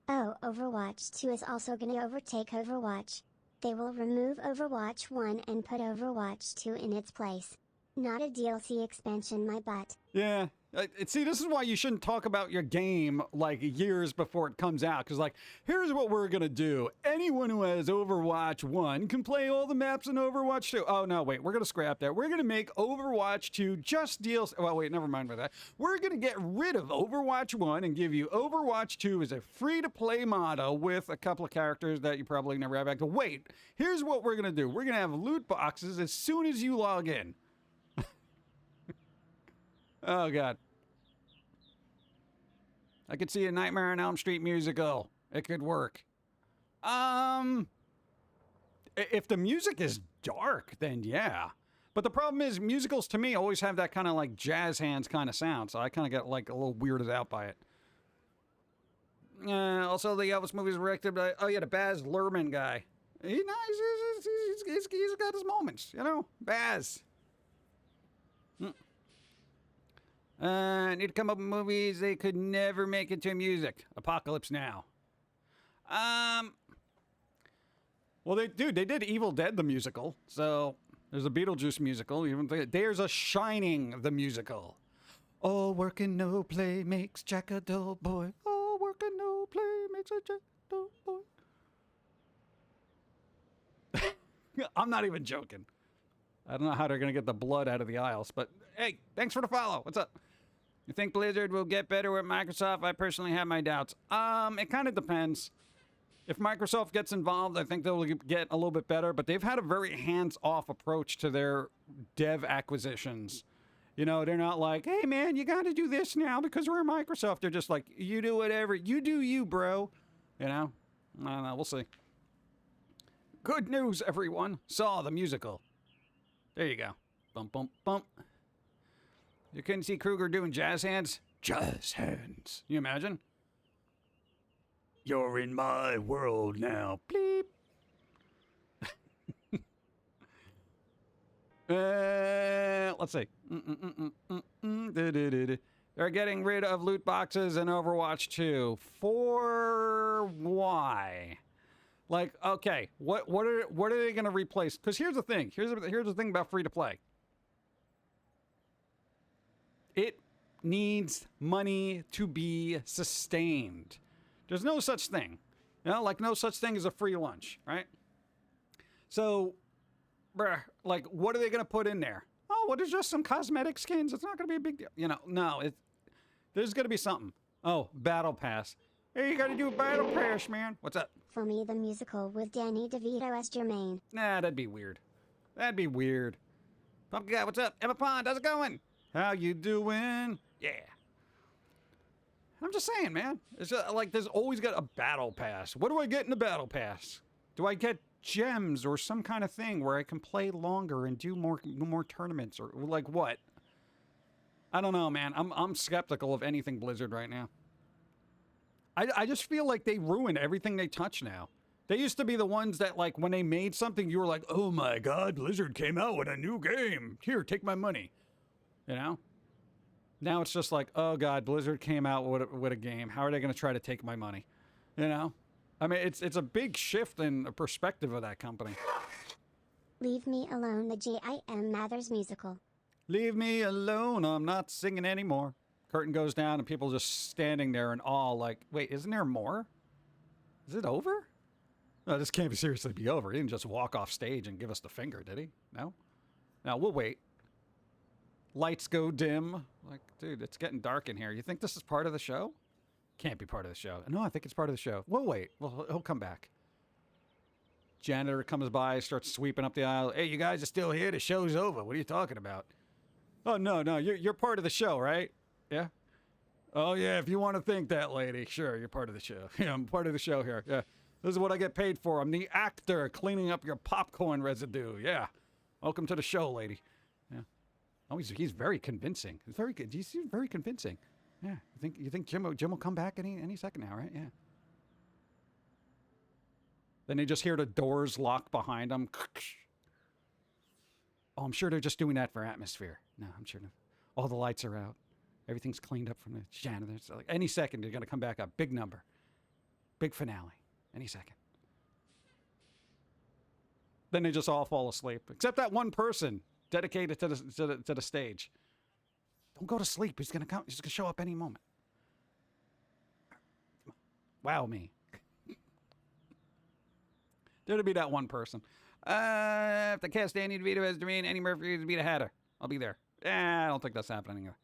Oh, Overwatch 2 is also gonna overtake Overwatch. They will remove Overwatch 1 and put Overwatch 2 in its place. Not a DLC expansion, my butt. Yeah. See, this is why you shouldn't talk about your game like years before it comes out. Because, like, here's what we're going to do. Anyone who has Overwatch 1 can play all the maps in Overwatch 2. Oh, no, wait. We're going to scrap that. We're going to make Overwatch 2 just DLC. Well, wait, never mind about that. We're going to get rid of Overwatch 1 and give you Overwatch 2 as a free-to-play model with a couple of characters that you probably never have access to. Wait, here's what we're going to do. We're going to have loot boxes as soon as you log in. Oh, God. I could see a Nightmare on Elm Street musical. It could work. If the music is dark, then yeah. But the problem is, musicals to me always have that kind of like jazz hands kind of sound, so I kind of get like a little weirded out by it. Also, the Elvis movies were directed by, oh yeah, the Baz Luhrmann guy. He's got his moments, you know? Baz. Need to come up with movies they could never make into music. Apocalypse Now. Well, they did Evil Dead the musical. So there's a Beetlejuice musical. There's a Shining the musical. All work and no play makes Jack a dull boy. All work and no play makes a Jack a dull boy. I'm not even joking. I don't know how they're going to get the blood out of the aisles, but hey, thanks for the follow. What's up? You think Blizzard will get better with Microsoft? I personally have my doubts. It kind of depends. If Microsoft gets involved, I think they'll get a little bit better, but they've had a very hands-off approach to their dev acquisitions. You know, they're not like, hey, man, you got to do this now because we're Microsoft. They're just like, you do whatever. You do you, bro. You know? I don't know. We'll see. Good news, everyone. Saw the musical. There you go. Bump, bump, bump. You couldn't see Kruger doing jazz hands? Jazz hands. You imagine? You're in my world now. Bleep. Let's see. They're getting rid of loot boxes in Overwatch 2. For why? Like, okay, what are they going to replace? Because here's the thing. Here's the thing about free to play. It needs money to be sustained. There's no such thing. You know, like no such thing as a free lunch, right? So, bruh, like, what are they going to put in there? Oh, well, there's just some cosmetic skins. It's not going to be a big deal. You know, no, there's going to be something. Oh, Battle Pass. Hey, you got to do a Battle Pass, man. What's up? Foamy the musical with Danny DeVito as Jermaine. Nah, that'd be weird. That'd be weird. Pumpkin Guy, what's up? Emma Pond, how's it going? How you doing? Yeah. I'm just saying, man. It's just, like, there's always got a Battle Pass. What do I get in the Battle Pass? Do I get gems or some kind of thing where I can play longer and do more tournaments or like what? I don't know, man. I'm skeptical of anything Blizzard right now. I just feel like they ruin everything they touch now. They used to be the ones that, like, when they made something, you were like, oh my God, Blizzard came out with a new game. Here, take my money. You know? Now it's just like, oh God, Blizzard came out with a game. How are they going to try to take my money? You know? I mean, it's a big shift in the perspective of that company. Leave Me Alone, the J.I.M. Mathers musical. Leave me alone, I'm not singing anymore. Curtain goes down and people just standing there in awe like, wait, isn't there more? Is it over? No, this can't seriously be over. He didn't just walk off stage and give us the finger, did he? No? Now, we'll wait. Lights go dim. Like, dude, it's getting dark in here. You think this is part of the show? Can't be part of the show. No, I think it's part of the show. We'll wait. Well, he'll come back. Janitor comes by, starts sweeping up the aisle. Hey, you guys are still here? The show's over. What are you talking about? Oh, no, you're part of the show, right? Yeah? Oh, yeah, if you want to think that, lady. Sure, you're part of the show. Yeah, I'm part of the show here. Yeah. This is what I get paid for. I'm the actor cleaning up your popcorn residue. Yeah. Welcome to the show, lady. Yeah. Oh, he's very convincing. He's very good. He's very convincing. Yeah. You think Jim will come back any second now, right? Yeah. Then they just hear the doors lock behind them. Oh, I'm sure they're just doing that for atmosphere. No, I'm sure. All the lights are out. Everything's cleaned up from the janitor. So like any second, they're going to come back up. Big number. Big finale. Any second. Then they just all fall asleep. Except that one person dedicated to the stage. Don't go to sleep. He's going to come. He's going to show up any moment. Wow me. There'd be that one person. If the cast Danny DeVito as Doreen, Annie Murphy to be the Hatter. I'll be there. I don't think that's happening either.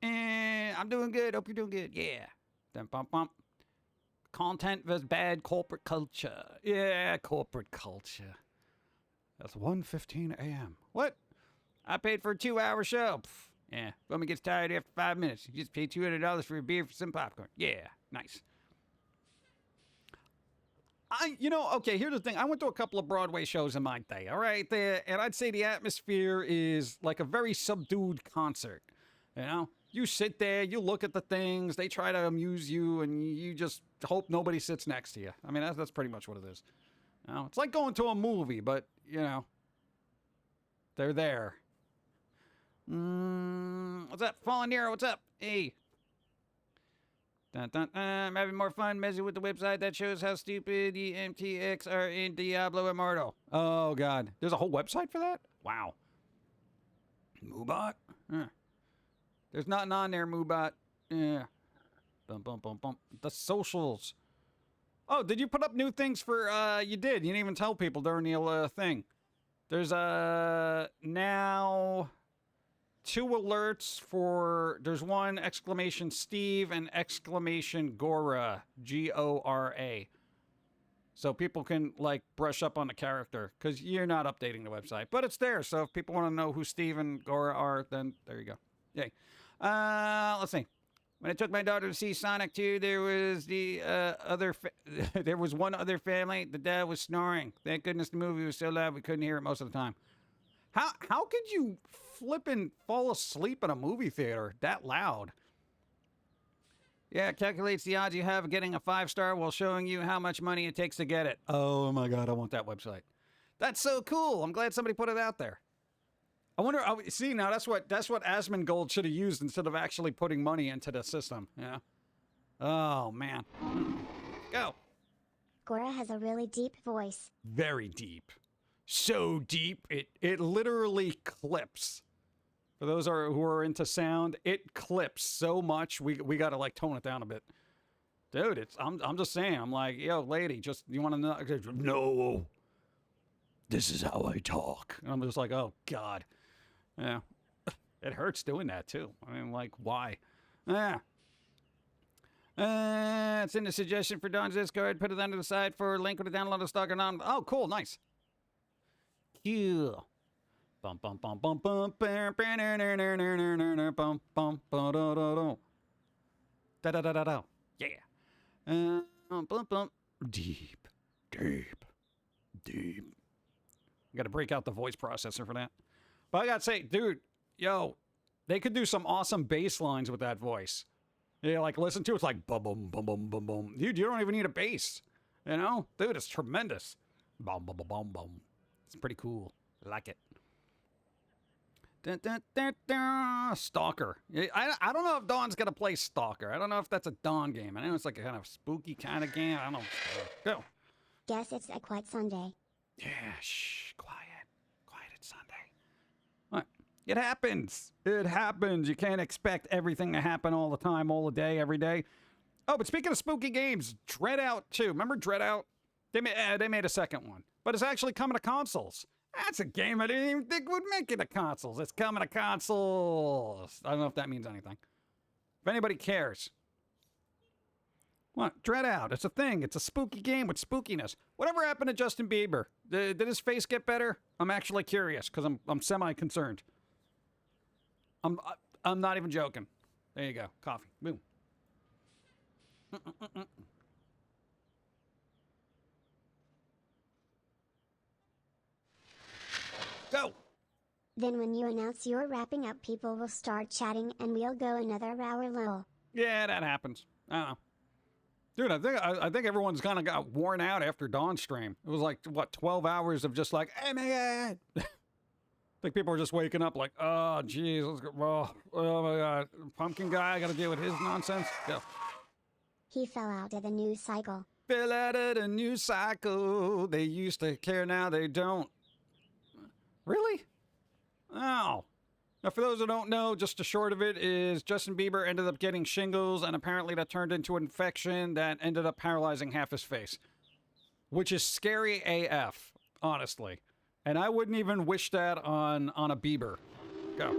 I'm doing good. Hope you're doing good. Yeah. Dum, bum, bum. Content versus bad corporate culture. Yeah, corporate culture. That's 1:15 a.m. What? I paid for a 2-hour show. Pff, yeah. Woman gets tired after 5 minutes. You just pay $200 for a beer for some popcorn. Yeah. Nice. Okay, here's the thing. I went to a couple of Broadway shows in my day, all right? And I'd say the atmosphere is like a very subdued concert, you know? You sit there, you look at the things, they try to amuse you, and you just hope nobody sits next to you. I mean, that's pretty much what it is. You know? It's like going to a movie, but, you know, they're there. What's up? Fallen Nero, what's up? Hey. Dun, dun, dun. I'm having more fun messing with the website that shows how stupid the MTX are in Diablo Immortal. Oh, God. There's a whole website for that? Wow. Moobot? Huh. There's nothing on there, Moobot. Yeah. Bum, bum, bum, bum. The socials. Oh, did you put up new things for, you did. You didn't even tell people during the thing. There's, now 2 alerts for, there's one exclamation Steve and exclamation Gora, Gora. So people can, like, brush up on the character, because you're not updating the website. But it's there, so if people want to know who Steve and Gora are, then there you go. Yay. Let's see. When I took my daughter to see Sonic 2, there was there was one other family. The dad was snoring. Thank goodness the movie was so loud we couldn't hear it most of the time. How could you flippin' fall asleep in a movie theater that loud? Yeah, it calculates the odds you have of getting a 5-star while showing you how much money it takes to get it. Oh my God, I want that website. That's so cool. I'm glad somebody put it out there. I wonder. See, now that's what Asmongold should have used instead of actually putting money into the system. Yeah. Oh man. Go. Gora has a really deep voice. Very deep. So deep it literally clips. For those who are into sound, it clips so much we got to like tone it down a bit. Dude, I'm just saying. I'm like, yo, lady, just you want to know? No. This is how I talk. And I'm just like, oh god. Yeah. It hurts doing that too. I mean, like, why? Yeah. It's in the suggestion for Don's Discord. Put it under the side for link with the download of stock or non. Oh, cool, nice. Cool. Bum bum bum bum bum bum bum bum bum da da da da da. Yeah. Bum bum. Deep, deep, deep. Got to break out the voice processor for that. But I gotta say, dude, yo, they could do some awesome bass lines with that voice. Yeah, like listen to it, it's like bum bum bum bum bum bum. Dude, you don't even need a bass. You know, dude, it's tremendous. Bum bum bum bum bum. It's pretty cool. I like it. Dun, dun, dun, dun. Stalker. I don't know if Dawn's gonna play Stalker. I don't know if that's a Dawn game. I know it's like a kind of spooky kind of game. I don't know. Go. Guess it's a quiet Sunday. Yeah, shh, quiet. It's Sunday. What? It happens. It happens. You can't expect everything to happen all the time, all the day, every day. Oh, but speaking of spooky games, Dread Out 2. Remember Dread Out? They made a second one. But it's actually coming to consoles. That's a game I didn't even think would make it to consoles. It's coming to consoles. I don't know if that means anything. If anybody cares. What? Dread Out. It's a thing. It's a spooky game with spookiness. Whatever happened to Justin Bieber? Did his face get better? I'm actually curious because I'm semi-concerned. I'm not even joking. There you go. Coffee. Boom. Go. Then when you announce you're wrapping up, people will start chatting and we'll go another hour lol. Yeah, that happens. I don't know. Dude, I think everyone's kind of got worn out after Dawn stream. It was like, what, 12 hours of just like, oh my god. I think people are just waking up like, oh, geez, let's go. Oh my god. Pumpkin guy, I got to deal with his nonsense. Go. He fell out of the news cycle. Fell out of the news cycle. They used to care, now they don't. Really? Oh. Now, for those who don't know, just the short of it is Justin Bieber ended up getting shingles, and apparently that turned into an infection that ended up paralyzing half his face. Which is scary AF, honestly. And I wouldn't even wish that on a Bieber. Go.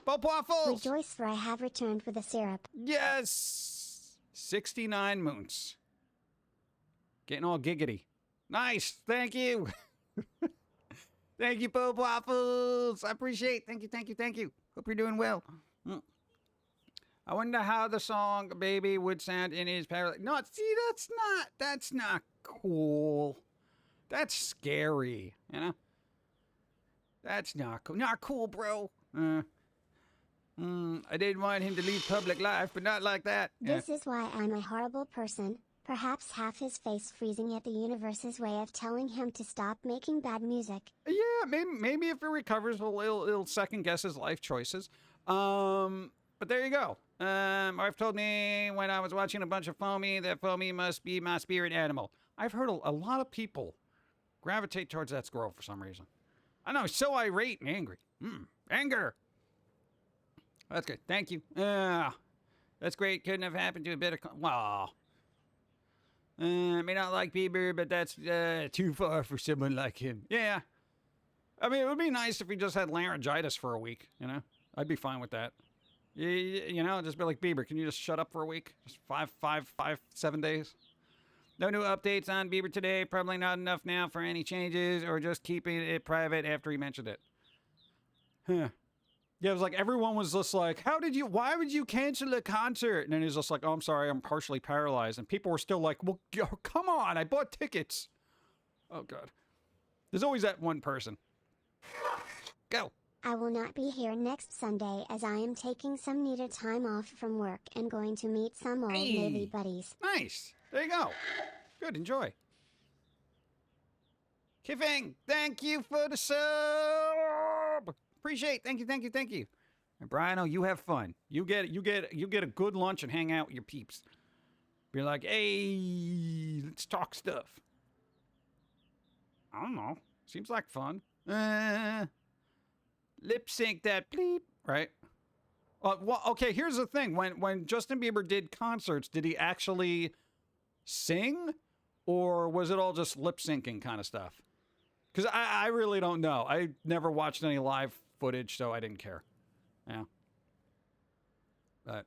Bob Waffles! Rejoice, for I have returned with the syrup. Yes! 69 moons. Getting all giggity. Nice! Thank you! Thank you, Bob Waffles. I appreciate it. Thank you. Hope you're doing well. I wonder how the song Baby would sound in his paralysis. No, see, that's not cool. That's scary, you know? That's not cool. Not cool, bro. I didn't want him to leave public life, but not like that. This is why I'm a horrible person. Perhaps half his face freezing at the universe's way of telling him to stop making bad music. Yeah, maybe if he recovers, it'll second guess his life choices. But there you go. Marv told me when I was watching a bunch of Foamy that Foamy must be my spirit animal. I've heard a lot of people gravitate towards that squirrel for some reason. I know, so irate and angry. Anger. That's good. Thank you. That's great. Couldn't have happened to a better... Wow. I may not like Bieber, but that's too far for someone like him. Yeah. I mean, it would be nice if he just had laryngitis for a week, you know? I'd be fine with that. You know, just be like, Bieber, can you just shut up for a week? Just 7 days? No new updates on Bieber today. Probably not enough now for any changes, or just keeping it private after he mentioned it. Huh. Yeah, it was like everyone was just like, why would you cancel a concert? And then he's just like, oh, I'm sorry, I'm partially paralyzed. And people were still like, well, come on, I bought tickets. Oh, God. There's always that one person. Go. I will not be here next Sunday as I am taking some needed time off from work and going to meet some old Navy buddies. Nice. There you go. Good, enjoy. Kiffing, thank you for the sub. Appreciate. Thank you. And Brian, you have fun. You get a good lunch and hang out with your peeps. Be like, hey, let's talk stuff. I don't know. Seems like fun. Lip sync that bleep, right? Well, okay, here's the thing. When Justin Bieber did concerts, did he actually sing? Or was it all just lip syncing kind of stuff? Because I really don't know. I never watched any live footage, so I didn't care. Yeah. But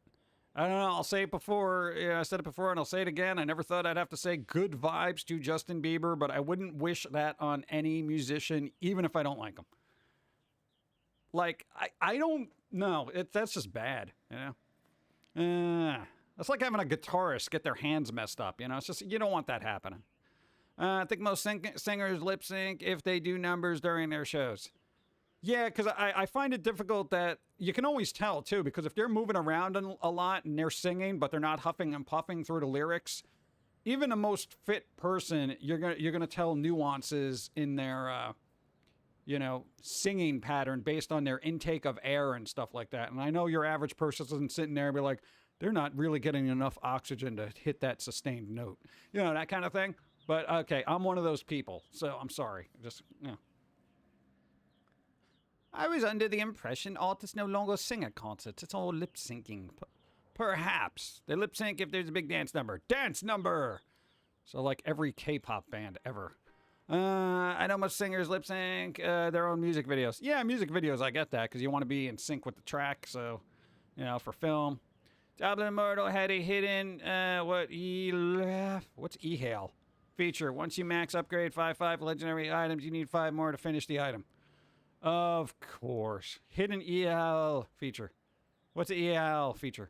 I don't know. I'll say it before. Yeah, I said it before, and I'll say it again. I never thought I'd have to say good vibes to Justin Bieber, but I wouldn't wish that on any musician, even if I don't like them. Like, I don't know. That's just bad, you know? It's like having a guitarist get their hands messed up, you know? It's just, you don't want that happening. I think most singers lip sync if they do numbers during their shows. Yeah, because I find it difficult that you can always tell, too, because if they're moving around a lot and they're singing, but they're not huffing and puffing through the lyrics, even the most fit person, you're gonna tell nuances in their, singing pattern based on their intake of air and stuff like that. And I know your average person isn't sitting there and be like, they're not really getting enough oxygen to hit that sustained note. You know, that kind of thing. But, okay, I'm one of those people, so I'm sorry. Just, I was under the impression artists no longer sing at concerts. It's all lip syncing. Perhaps. They lip sync if there's a big dance number. Dance number! So, like every K-pop band ever. I know most singers lip sync their own music videos. Yeah, music videos, I get that, because you want to be in sync with the track, so, for film. Diablo Immortal had a hidden, what's E-Hail feature. Once you max upgrade 5 legendary items, you need 5 more to finish the item. Of course. Hidden EL feature. What's the EL feature?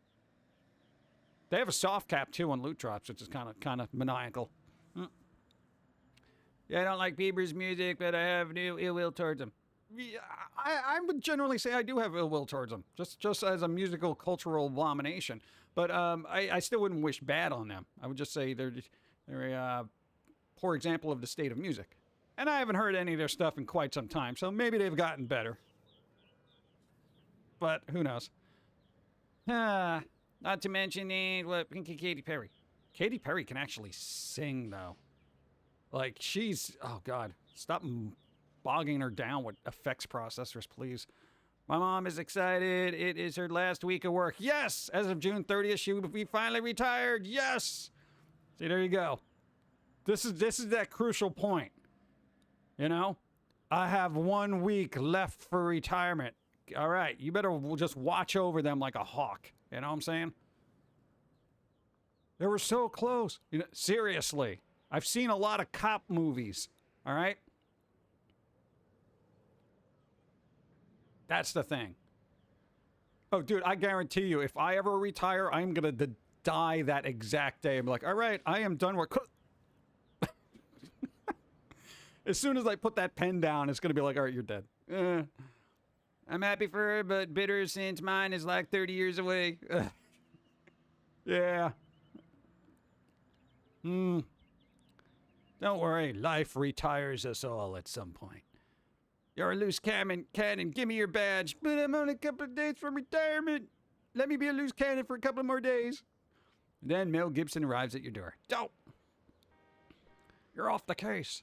They have a soft cap, too, on loot drops, which is kind of maniacal. Yeah, I don't like Bieber's music, but I have new ill will towards him. Yeah, I would generally say I do have ill will towards him, just as a musical cultural abomination. But I still wouldn't wish bad on them. I would just say they're a poor example of the state of music. And I haven't heard any of their stuff in quite some time, so maybe they've gotten better. But who knows? Not to mention Katy Perry. Katy Perry can actually sing, though. Like, oh God, stop bogging her down with effects processors, please. My mom is excited. It is her last week of work. Yes! As of June 30th, she will be finally retired. Yes! See, there you go. This is that crucial point. You know? I have 1 week left for retirement. All right, you better just watch over them like a hawk. You know what I'm saying? They were so close. Seriously. I've seen a lot of cop movies, all right? That's the thing. Oh, dude, I guarantee you, if I ever retire, I'm going to die that exact day. I'm like, all right, I am done work. As soon as I put that pen down, it's going to be like, all right, you're dead. I'm happy for her, but bitter since mine is like 30 years away. Yeah. Don't worry, life retires us all at some point. You're a loose cannon, give me your badge. But I'm on a couple of days from retirement. Let me be a loose cannon for a couple more days. Then Mel Gibson arrives at your door. Dope. You're off the case.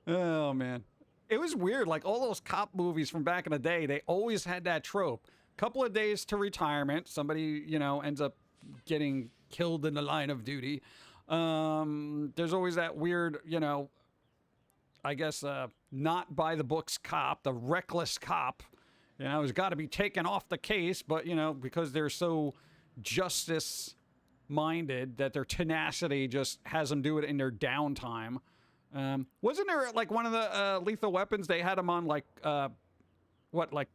Oh, man. It was weird. Like, all those cop movies from back in the day, they always had that trope. Couple of days to retirement. Somebody, ends up getting killed in the line of duty. There's always that weird, I guess, not by the books cop, the reckless cop, has got to be taken off the case, but, because they're so justice minded that their tenacity just has them do it in their downtime. Wasn't there like one of the Lethal Weapons, they had them on like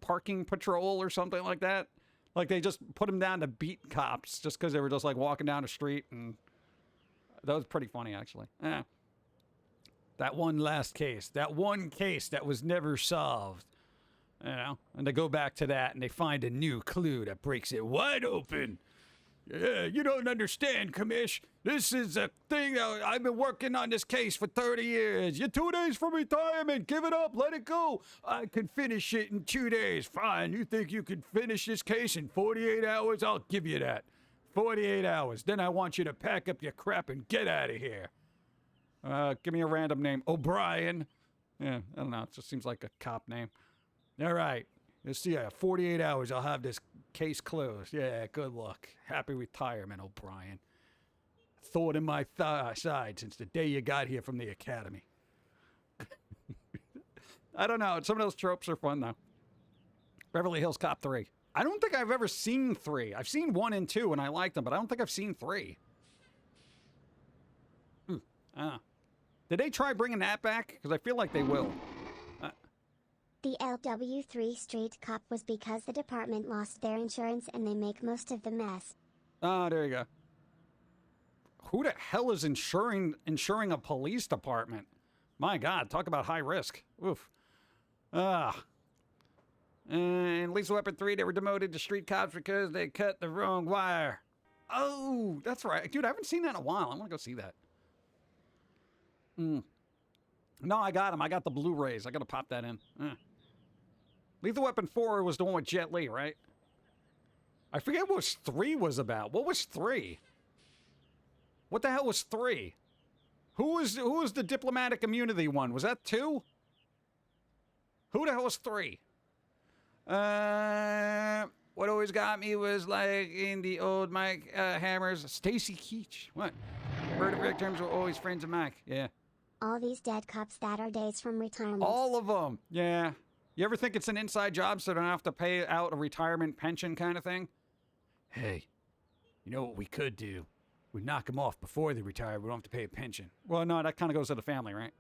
parking patrol or something like that? Like they just put them down to beat cops just because they were just like walking down the street, and that was pretty funny, actually. That one case that was never solved, and they go back to that and they find a new clue that breaks it wide open. Yeah, you don't understand, Commish. This is a thing. I've been working on this case for 30 years. You're 2 days from retirement. Give it up. Let it go. I can finish it in 2 days. Fine. You think you can finish this case in 48 hours? I'll give you that. 48 hours. Then I want you to pack up your crap and get out of here. Give me a random name. O'Brien. Yeah, I don't know. It just seems like a cop name. All right. Let's see. 48 hours. I'll have this case closed. Yeah, good luck. Happy retirement, O'Brien. Thought in my side since the day you got here from the academy. I don't know. Some of those tropes are fun, though. Beverly Hills Cop 3. I don't think I've ever seen 3. I've seen 1 and 2, and I liked them, but I don't think I've seen 3. Did they try bringing that back? Because I feel like they will. The LW3 Street Cop was because the department lost their insurance and they make most of the mess. Oh, there you go. Who the hell is insuring a police department? My God, talk about high risk. Oof. And Lethal Weapon 3, they were demoted to street cops because they cut the wrong wire. Oh, that's right. Dude, I haven't seen that in a while. I want to go see that. No, I got them. I got the Blu-rays. I got to pop that in. Lethal Weapon 4 was the one with Jet Li, right? I forget what 3 was about. What was 3? What the hell was 3? Who was the diplomatic immunity one? Was that 2? Who the hell was 3? What always got me was like in the old Mike Hammers, Stacy Keach. What? Murder victims were always friends of Mike. Yeah. All these dead cops that are days from retirement. All of them. Yeah. You ever think it's an inside job so they don't have to pay out a retirement pension kind of thing? Hey, you know what we could do? We'd knock them off before they retire. We don't have to pay a pension. Well, no, that kind of goes to the family, right?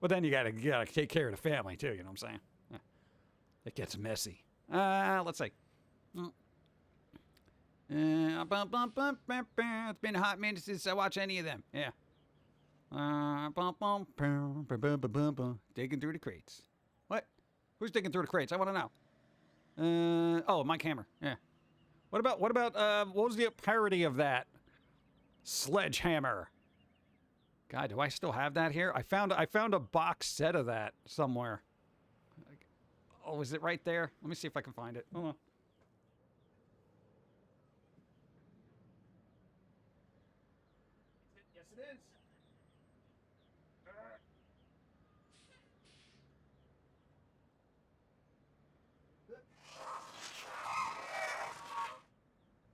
Well, then you gotta take care of the family too. You know what I'm saying? Yeah. It gets messy. Let's see. It's been a hot minute since I watched any of them. Yeah. Digging through the crates. What? Who's digging through the crates? I want to know. Oh, Mike Hammer. Yeah. What about what was the parody of that? Sledgehammer. God, do I still have that here? I found a box set of that somewhere. Oh, is it right there? Let me see if I can find it. Hold on. Yes, it is.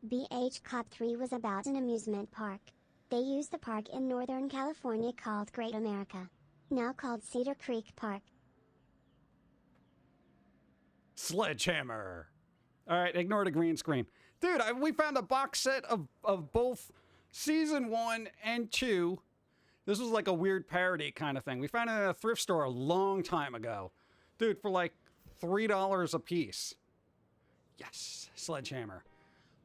BH Cop 3 was about an amusement park. They used the park in Northern California called Great America, now called Cedar Creek Park. Sledgehammer. All right, ignore the green screen. Dude, we found a box set of both season 1 and 2. This was like a weird parody kind of thing. We found it at a thrift store a long time ago. Dude, for like $3 a piece. Yes, Sledgehammer.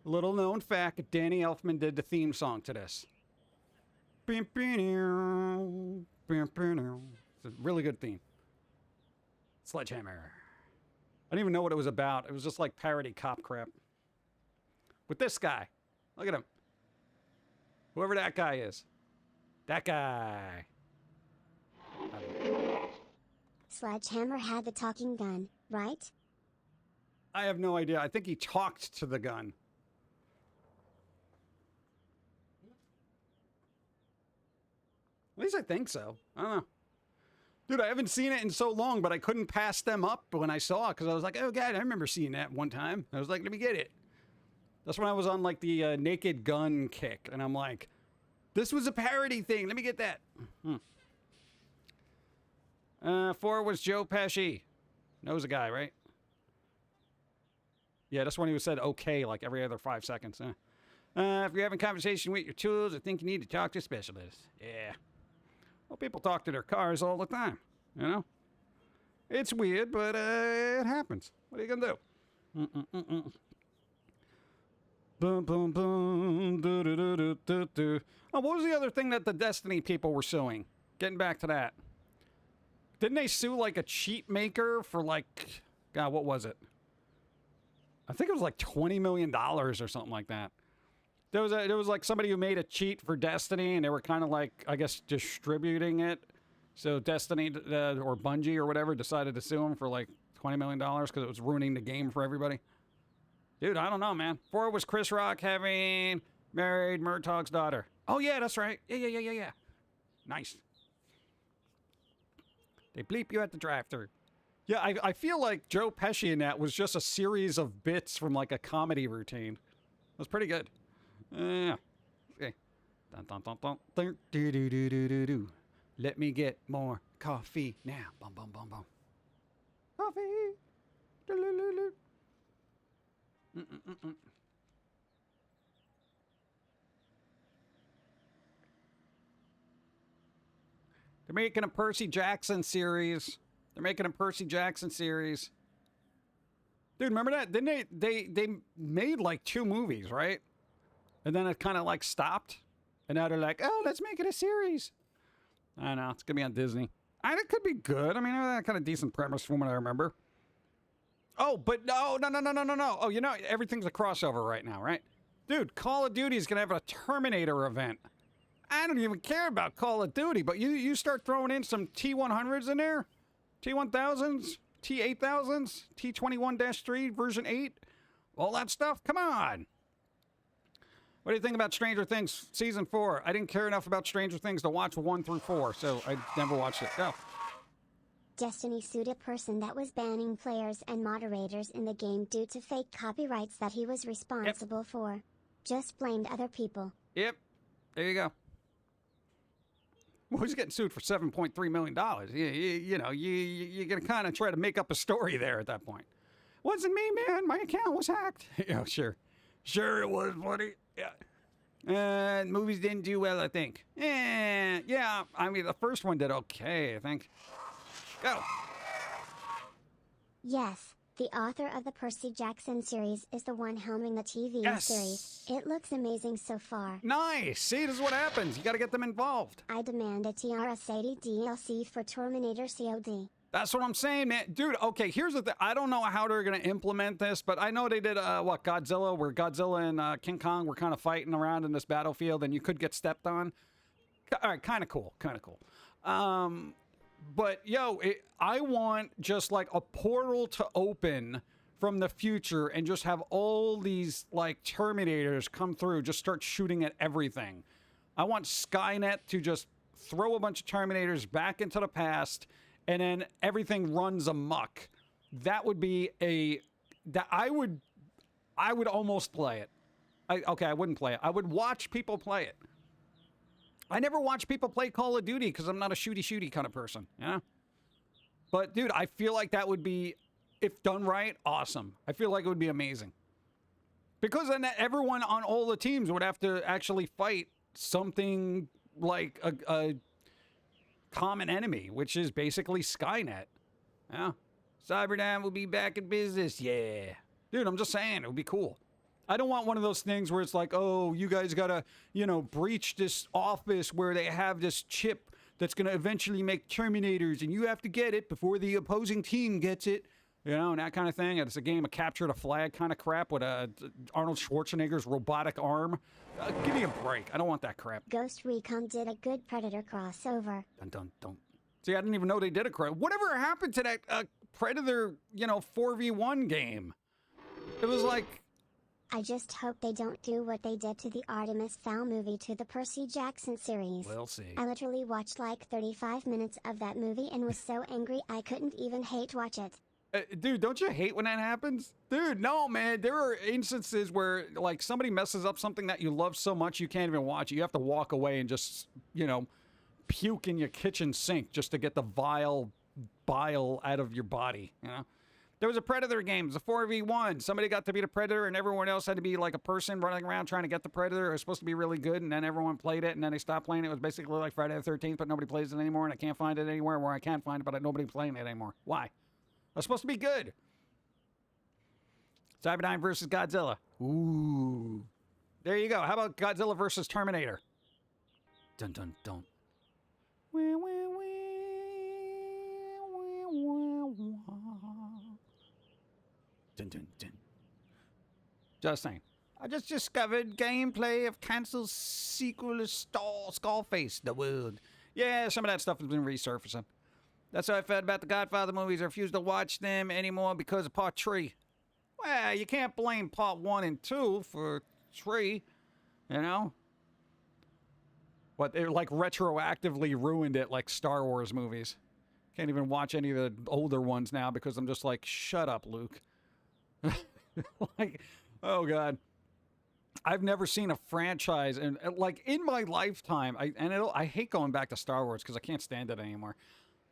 Little known fact, Danny Elfman did the theme song to this. It's a really good theme. Sledgehammer. I didn't even know what it was about. It was just like parody cop crap. With this guy. Look at him. Whoever that guy is. That guy. Sledgehammer had the talking gun, right? I have no idea. I think he talked to the gun. At least I think so. I don't know. Dude, I haven't seen it in so long, but I couldn't pass them up when I saw it because I was like, oh, God, I remember seeing that one time. I was like, let me get it. That's when I was on, like, the Naked Gun kick, and I'm like, this was a parody thing. Let me get that. 4 was Joe Pesci. Knows a guy, right? Yeah, that's when he said okay like every other 5 seconds. If you're having a conversation with your tools, I think you need to talk to a specialist. Yeah. Well, people talk to their cars all the time, you know? It's weird, but it happens. What are you going to do? Boom, boom, boom. Oh, what was the other thing that the Destiny people were suing? Getting back to that. Didn't they sue, like, a cheat maker for, like... God, what was it? I think it was, like, $20 million or something like that. There was like somebody who made a cheat for Destiny, and they were kind of like, I guess, distributing it. So Destiny or Bungie or whatever decided to sue him for like $20 million because it was ruining the game for everybody. Dude, I don't know, man. 4 was Chris Rock having married Murtaugh's daughter. Oh, yeah, that's right. Yeah. Nice. They bleep you at the drive-thru. Yeah, I feel like Joe Pesci in that was just a series of bits from like a comedy routine. It was pretty good. Yeah. Okay. Dun, dun, dun, dun, dun, do, do, do, do, do, do. Let me get more coffee now. Bum, bum, bum, bum. Coffee. Do, do, do, do. They're making a Percy Jackson series. Dude, remember that? Didn't they made like 2 movies, right? And then it kind of like stopped. And now they're like, oh, let's make it a series. I don't know. It's going to be on Disney. And it could be good. I mean, that kind of decent premise from what I remember. Oh, but no. Oh, you know, everything's a crossover right now, right? Dude, Call of Duty is going to have a Terminator event. I don't even care about Call of Duty, but you start throwing in some T-100s in there, T-1000s, T-8000s, T-21-3 version 8, all that stuff. Come on. What do you think about Stranger Things Season 4? I didn't care enough about Stranger Things to watch 1 through 4, so I never watched it. Go. Destiny sued a person that was banning players and moderators in the game due to fake copyrights that he was responsible for. Just blamed other people. Yep. There you go. Well, he's getting sued for $7.3 million. You're going to kind of try to make up a story there at that point. Wasn't me, man. My account was hacked. Yeah, sure. Sure it was, buddy. Yeah. Movies didn't do well, I think. Yeah, I mean, the first one did okay, I think. Go. Yes, the author of the Percy Jackson series is the one helming the TV series. It looks amazing so far. Nice. See, this is what happens. You got to get them involved. I demand a TRS-80 DLC for Terminator COD. That's what I'm saying, man. Dude, okay, here's the thing. I don't know how they're going to implement this, but I know they did, Godzilla, where Godzilla and King Kong were kind of fighting around in this battlefield, and you could get stepped on. All right, kind of cool. But, I want just, like, a portal to open from the future and just have all these, like, Terminators come through, just start shooting at everything. I want Skynet to just throw a bunch of Terminators back into the past, and then everything runs amok. That would be I would almost play it. I wouldn't play it. I would watch people play it. I never watch people play Call of Duty because I'm not a shooty kind of person, you know? But, dude, I feel like that would be, if done right, awesome. I feel like it would be amazing. Because then everyone on all the teams would have to actually fight something like a common enemy, which is basically Skynet. Yeah. Cyberdyne will be back in business. Yeah. Dude, I'm just saying, it would be cool. I don't want one of those things where it's like, oh, you guys gotta, breach this office where they have this chip that's gonna eventually make Terminators, and you have to get it before the opposing team gets it. And that kind of thing. It's a game of capture the flag kind of crap with Arnold Schwarzenegger's robotic arm. Give me a break. I don't want that crap. Ghost Recon did a good Predator crossover. Dun. See, I didn't even know they did a crossover. Whatever happened to that Predator, 4v1 game? It was like... I just hope they don't do what they did to the Artemis Fowl movie to the Percy Jackson series. We'll see. I literally watched like 35 minutes of that movie and was so angry I couldn't even hate watch it. Dude, don't you hate when that happens? Dude, no, man. There are instances where, like, somebody messes up something that you love so much you can't even watch it. You have to walk away and just, puke in your kitchen sink just to get the vile bile out of your body, There was a Predator game. It was a 4v1. Somebody got to be the Predator, and everyone else had to be like a person running around trying to get the Predator. It was supposed to be really good, and then everyone played it, and then they stopped playing it. It was basically like Friday the 13th, but nobody plays it anymore, and I can't find it anywhere where I can find it, but nobody's playing it anymore. Why? It was supposed to be good. Cyberdyne versus Godzilla. Ooh. There you go. How about Godzilla versus Terminator? Dun, dun, dun. Dun, dun, dun. Just saying. I just discovered gameplay of cancelled sequel to Skullface, the world. Yeah, some of that stuff has been resurfacing. That's how I felt about the Godfather movies. I refuse to watch them anymore because of Part 3. Well, you can't blame Part 1 and 2 for 3, you know? But they like retroactively ruined it like Star Wars movies. Can't even watch any of the older ones now because I'm just like, shut up, Luke. Like, oh God. I've never seen a franchise, and like in my lifetime, I hate going back to Star Wars because I can't stand it anymore.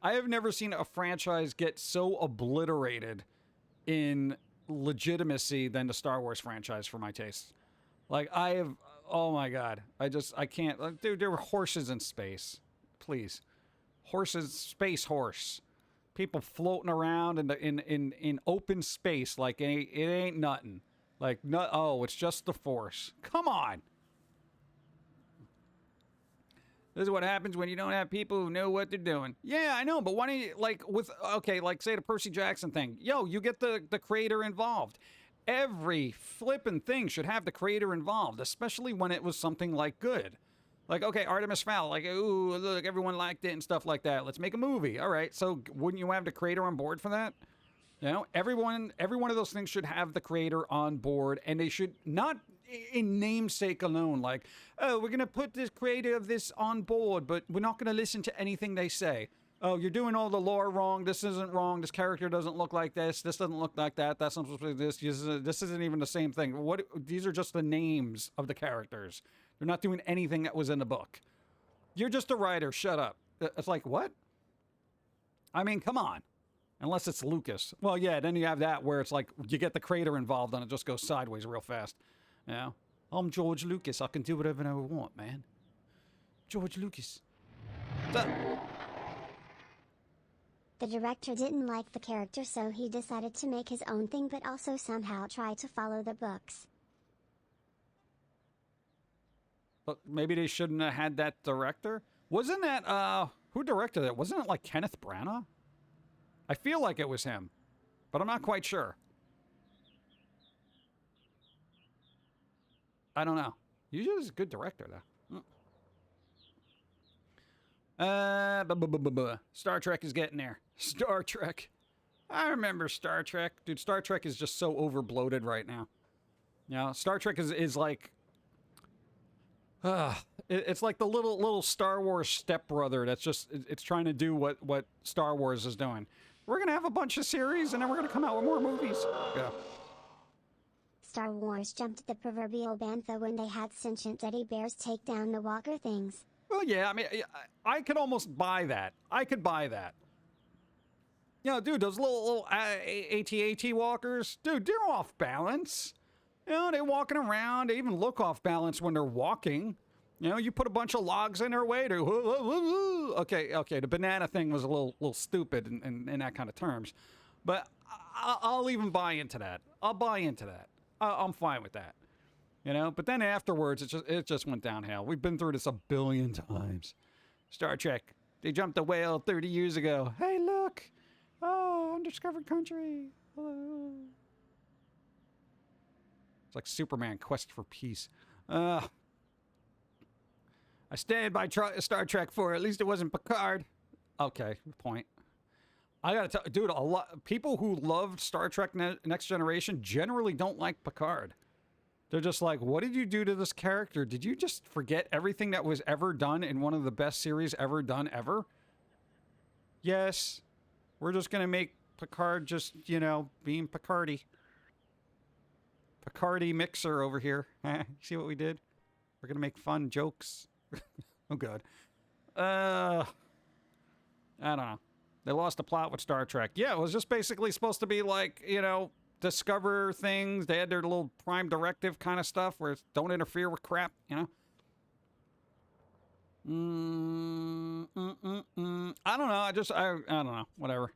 I have never seen a franchise get so obliterated in legitimacy than the Star Wars franchise for my taste. Like oh my God, I can't. Like, dude, there were horses in space. Please, horses, space horse, people floating around in open space like it ain't nothing. Like, no, oh, it's just the Force. Come on. This is what happens when you don't have people who know what they're doing. Yeah, I know, but why don't you, like, like, say the Percy Jackson thing. Yo, you get the creator involved. Every flippin' thing should have the creator involved, especially when it was something, like, good. Like, okay, Artemis Fowl, like, ooh, look, everyone liked it and stuff like that. Let's make a movie. All right, so wouldn't you have the creator on board for that? You know, every one of those things should have the creator on board, and they should not in namesake alone, like, oh, we're going to put the creator of this on board, but we're not going to listen to anything they say. Oh, you're doing all the lore wrong. This isn't wrong. This character doesn't look like this. This doesn't look like that. That's not supposed to be this. This isn't even the same thing. These are just the names of the characters. They're not doing anything that was in the book. You're just a writer. Shut up. It's like, what? I mean, come on. Unless it's Lucas. Well, yeah, then you have that where it's like you get the creator involved and it just goes sideways real fast. You know? I'm George Lucas. I can do whatever I want, man. George Lucas. The director didn't like the character, so he decided to make his own thing but also somehow try to follow the books. But maybe they shouldn't have had that director? Wasn't that, who directed it? Wasn't it like Kenneth Branagh? I feel like it was him, but I'm not quite sure. I don't know. Usually he's a good director, though. Star Trek is getting there. Star Trek. I remember Star Trek. Dude, Star Trek is just so overbloated right now. You know, Star Trek is like... it's like the little Star Wars stepbrother that's just... It's trying to do what Star Wars is doing. We're going to have a bunch of series, and then we're going to come out with more movies. Yeah. Star Wars jumped the proverbial bantha when they had sentient teddy bears take down the walker things. Well, yeah, I mean, I could almost buy that. I could buy that. You know, dude, those little AT-AT walkers, dude, they're off balance. You know, they're walking around. They even look off balance when they're walking. You know, you put a bunch of logs in their way. Okay, the banana thing was a little stupid in that kind of terms. But I'll even buy into that. I'll buy into that. I'm fine with that. You know, but then afterwards, it just went downhill. We've been through this a billion times. Star Trek. They jumped a whale 30 years ago. Hey, look. Oh, undiscovered country. Hello. It's like Superman, Quest for Peace. I stand by Star Trek 4. At least it wasn't Picard. Okay, point. I gotta tell, dude, a lot people who loved Star Trek Next Generation generally don't like Picard. They're just like, what did you do to this character? Did you just forget everything that was ever done in one of the best series ever done ever? Yes, we're just gonna make Picard just, you know, being Picardy. Picardy mixer over here. See what we did? We're gonna make fun jokes. Oh, God. I don't know. They lost the plot with Star Trek. Yeah, it was just basically supposed to be like, you know, discover things. They had their little prime directive kind of stuff where it's don't interfere with crap, you know? I don't know. I don't know. Whatever.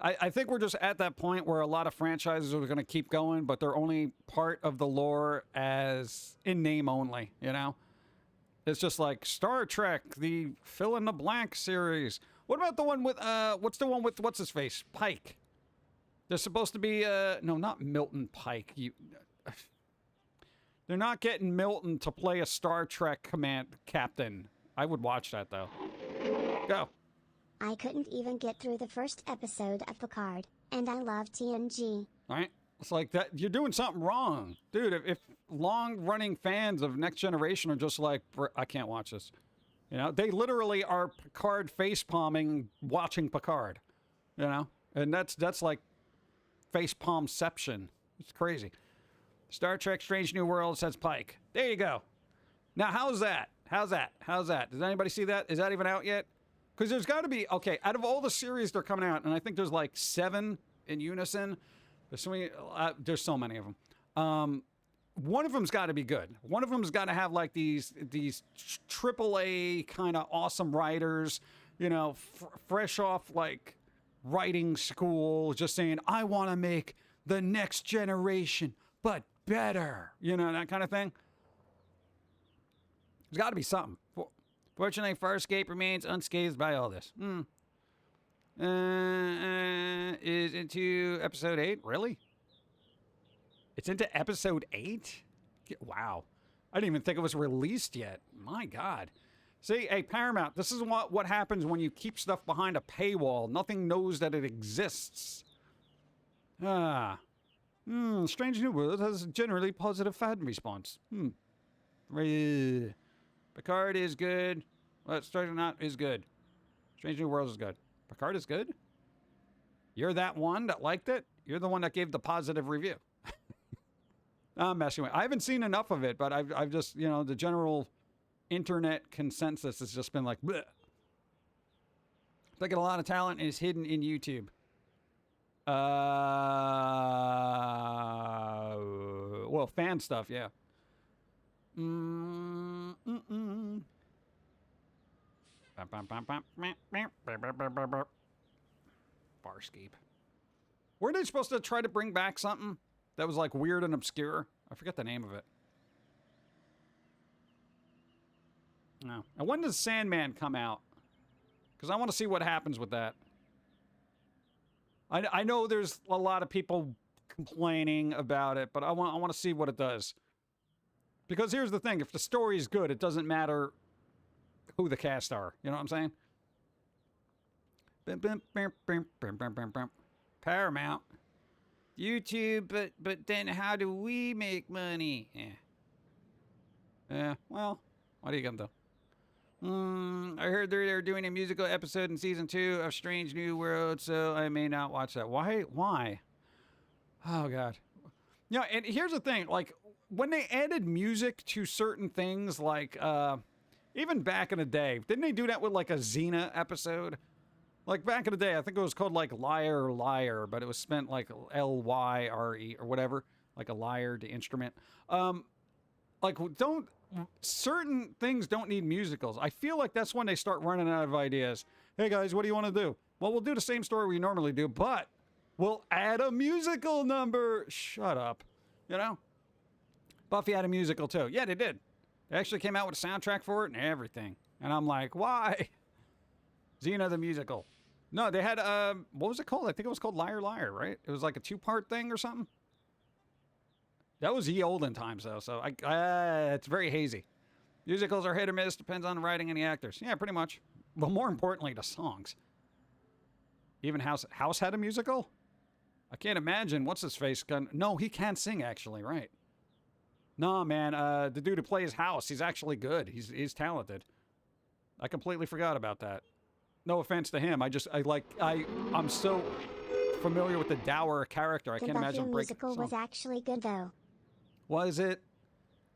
I think we're just at that point where a lot of franchises are going to keep going, but they're only part of the lore as in name only, you know? It's just like Star Trek, the fill-in-the-blank series. What about the one with, what's the one with, what's-his-face? Pike. There's supposed to be, no, not Milton Pike. They're not getting Milton to play a Star Trek command captain. I would watch that, though. Go. I couldn't even get through the first episode of Picard, and I love TNG. All right? It's like that. You're doing something wrong. Dude, if long-running fans of Next Generation are just like, I can't watch this. You know, they literally are Picard face-palming watching Picard. You know? And that's like face-palmception. It's crazy. Star Trek Strange New World, says Pike. There you go. Now, how's that? How's that? Does anybody see that? Is that even out yet? Because there's got to be, okay, out of all the series they're coming out, and I think there's like 7 in unison. There's so many of them. One of them's got to be good. One of them's got to have like these AAA kind of awesome writers, you know, fresh off like writing school, just saying, I want to make the Next Generation, but better. You know, that kind of thing. There's got to be something. Fortunately, Farscape remains unscathed by all this. Is into episode 8? Really? It's into episode 8? Wow. I didn't even think it was released yet. My God. See, hey, Paramount, this is what happens when you keep stuff behind a paywall. Nothing knows that it exists. Strange New World has a generally positive fan response. Picard is good. Well, Starting Out is good. Strange New World is good. Picard is good? You're that one that liked it? You're the one that gave the positive review. I'm messing with. I haven't seen enough of it, but I've just, you know, the general internet consensus has just been like, bleh. I think a lot of talent is hidden in YouTube. Well, fan stuff, yeah. Farscape. Weren't they supposed to try to bring back something that was like weird and obscure? I forget the name of it. No. And when does Sandman come out? Because I want to see what happens with that. I know there's a lot of people complaining about it, but I want to see what it does. Because here's the thing, if the story is good, it doesn't matter who the cast are. You know what I'm saying? Paramount. YouTube, but then how do we make money? Yeah, well, what are you gonna do? I heard they're doing a musical episode in season 2 of Strange New World, so I may not watch that. Why? Oh, God. You know, and here's the thing, like, when they added music to certain things, like, even back in the day, didn't they do that with, like, a Xena episode? Like, back in the day, I think it was called, like, Liar, Liar, but it was spent, like, L-Y-R-E, or whatever. Like a lyre, the instrument. Like, certain things don't need musicals. I feel like that's when they start running out of ideas. Hey, guys, what do you want to do? Well, we'll do the same story we normally do, but we'll add a musical number. Shut up. You know? Buffy had a musical, too. Yeah, they did. They actually came out with a soundtrack for it and everything. And I'm like, why? Xena the musical. No, they had, what was it called? I think it was called Liar Liar, right? It was like a 2-part thing or something. That was ye olden times, though, so it's very hazy. Musicals are hit or miss, depends on the writing and the actors. Yeah, pretty much. But more importantly, the songs. Even House had a musical? I can't imagine what's his face gun. No, he can't sing, actually, right? No, man, the dude who plays House, he's actually good. He's talented. I completely forgot about that. No offense to him. I'm so familiar with the dour character. I can't imagine breaking the musical was actually good, though. Was it?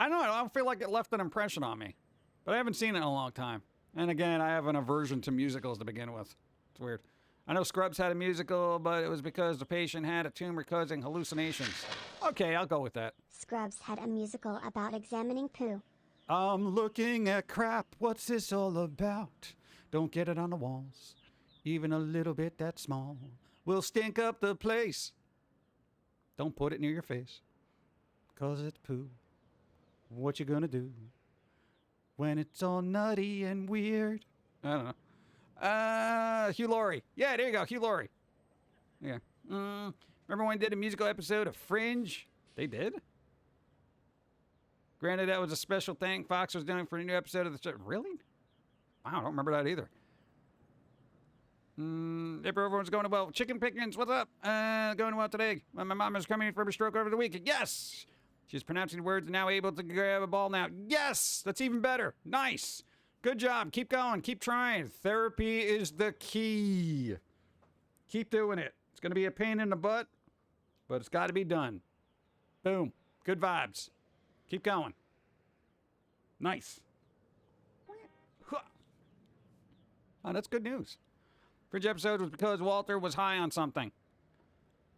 I don't know. I don't feel like it left an impression on me. But I haven't seen it in a long time. And again, I have an aversion to musicals to begin with. It's weird. I know Scrubs had a musical, but it was because the patient had a tumor causing hallucinations. Okay, I'll go with that. Scrubs had a musical about examining poo. I'm looking at crap. What's this all about? Don't get it on the walls. Even a little bit that small will stink up the place. Don't put it near your face. 'Cause it's poo. What you gonna do when it's all nutty and weird? I don't know. Hugh Laurie. Yeah, there you go, Hugh Laurie. Yeah. Remember when they did a musical episode of Fringe? They did? Granted, that was a special thing Fox was doing for a new episode of the show. Really? Wow, I don't remember that either. If everyone's going well. Chicken Pickens, what's up? Going well today. My mom is coming in for a stroke over the weekend. Yes! She's pronouncing words and now able to grab a ball now. Yes! That's even better. Nice. Good job. Keep going. Keep trying. Therapy is the key. Keep doing it. It's going to be a pain in the butt, but it's got to be done. Boom. Good vibes. Keep going. Nice. Oh, that's good news. Fringe episode was because Walter was high on something.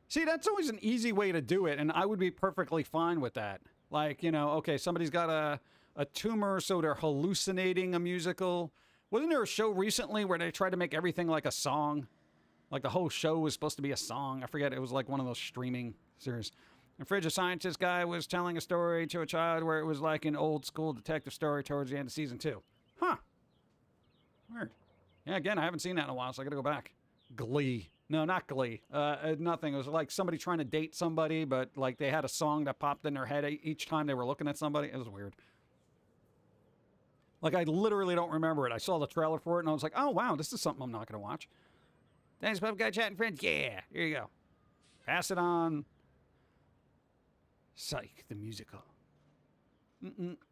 See, that's always an easy way to do it, and I would be perfectly fine with that. Like, you know, okay, somebody's got a tumor, so they're hallucinating a musical. Wasn't there a show recently where they tried to make everything like a song? Like the whole show was supposed to be a song. I forget, it was like one of those streaming series. And Fridge, a scientist guy, was telling a story to a child where it was like an old school detective story towards the end of season 2. Huh. Weird. Yeah, again, I haven't seen that in a while, so I gotta go back. Glee. No, not Glee. Nothing. It was like somebody trying to date somebody, but like they had a song that popped in their head each time they were looking at somebody. It was weird. Like, I literally don't remember it. I saw the trailer for it, and I was like, oh, wow, this is something I'm not going to watch. Thanks, Pub Guy Chatting Friends. Yeah, here you go. Pass it on. Psych, the musical. Oh, you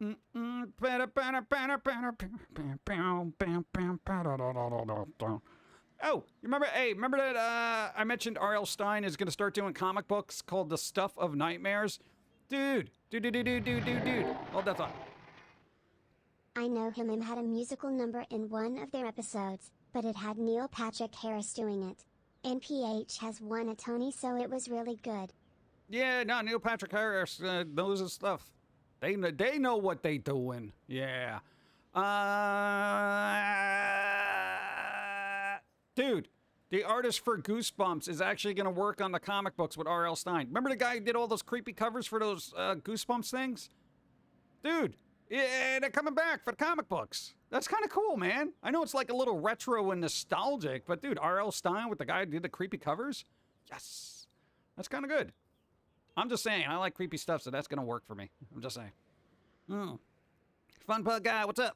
remember? Hey, remember that I mentioned R.L. Stine is going to start doing comic books called The Stuff of Nightmares? Dude. Hold that thought. I know him had a musical number in one of their episodes, but it had Neil Patrick Harris doing it. NPH has won a Tony, so it was really good. Yeah, no, Neil Patrick Harris knows his stuff. They know what they doing. Yeah. Dude, the artist for Goosebumps is actually going to work on the comic books with R.L. Stine. Remember the guy who did all those creepy covers for those Goosebumps things? Dude, yeah, they're coming back for the comic books. That's kind of cool, man. I know it's like a little retro and nostalgic, but dude, R.L. Stine with the guy who did the creepy covers? Yes. That's kind of good. I'm just saying, I like creepy stuff, so that's going to work for me. I'm just saying. Fun Pug Guy, what's up?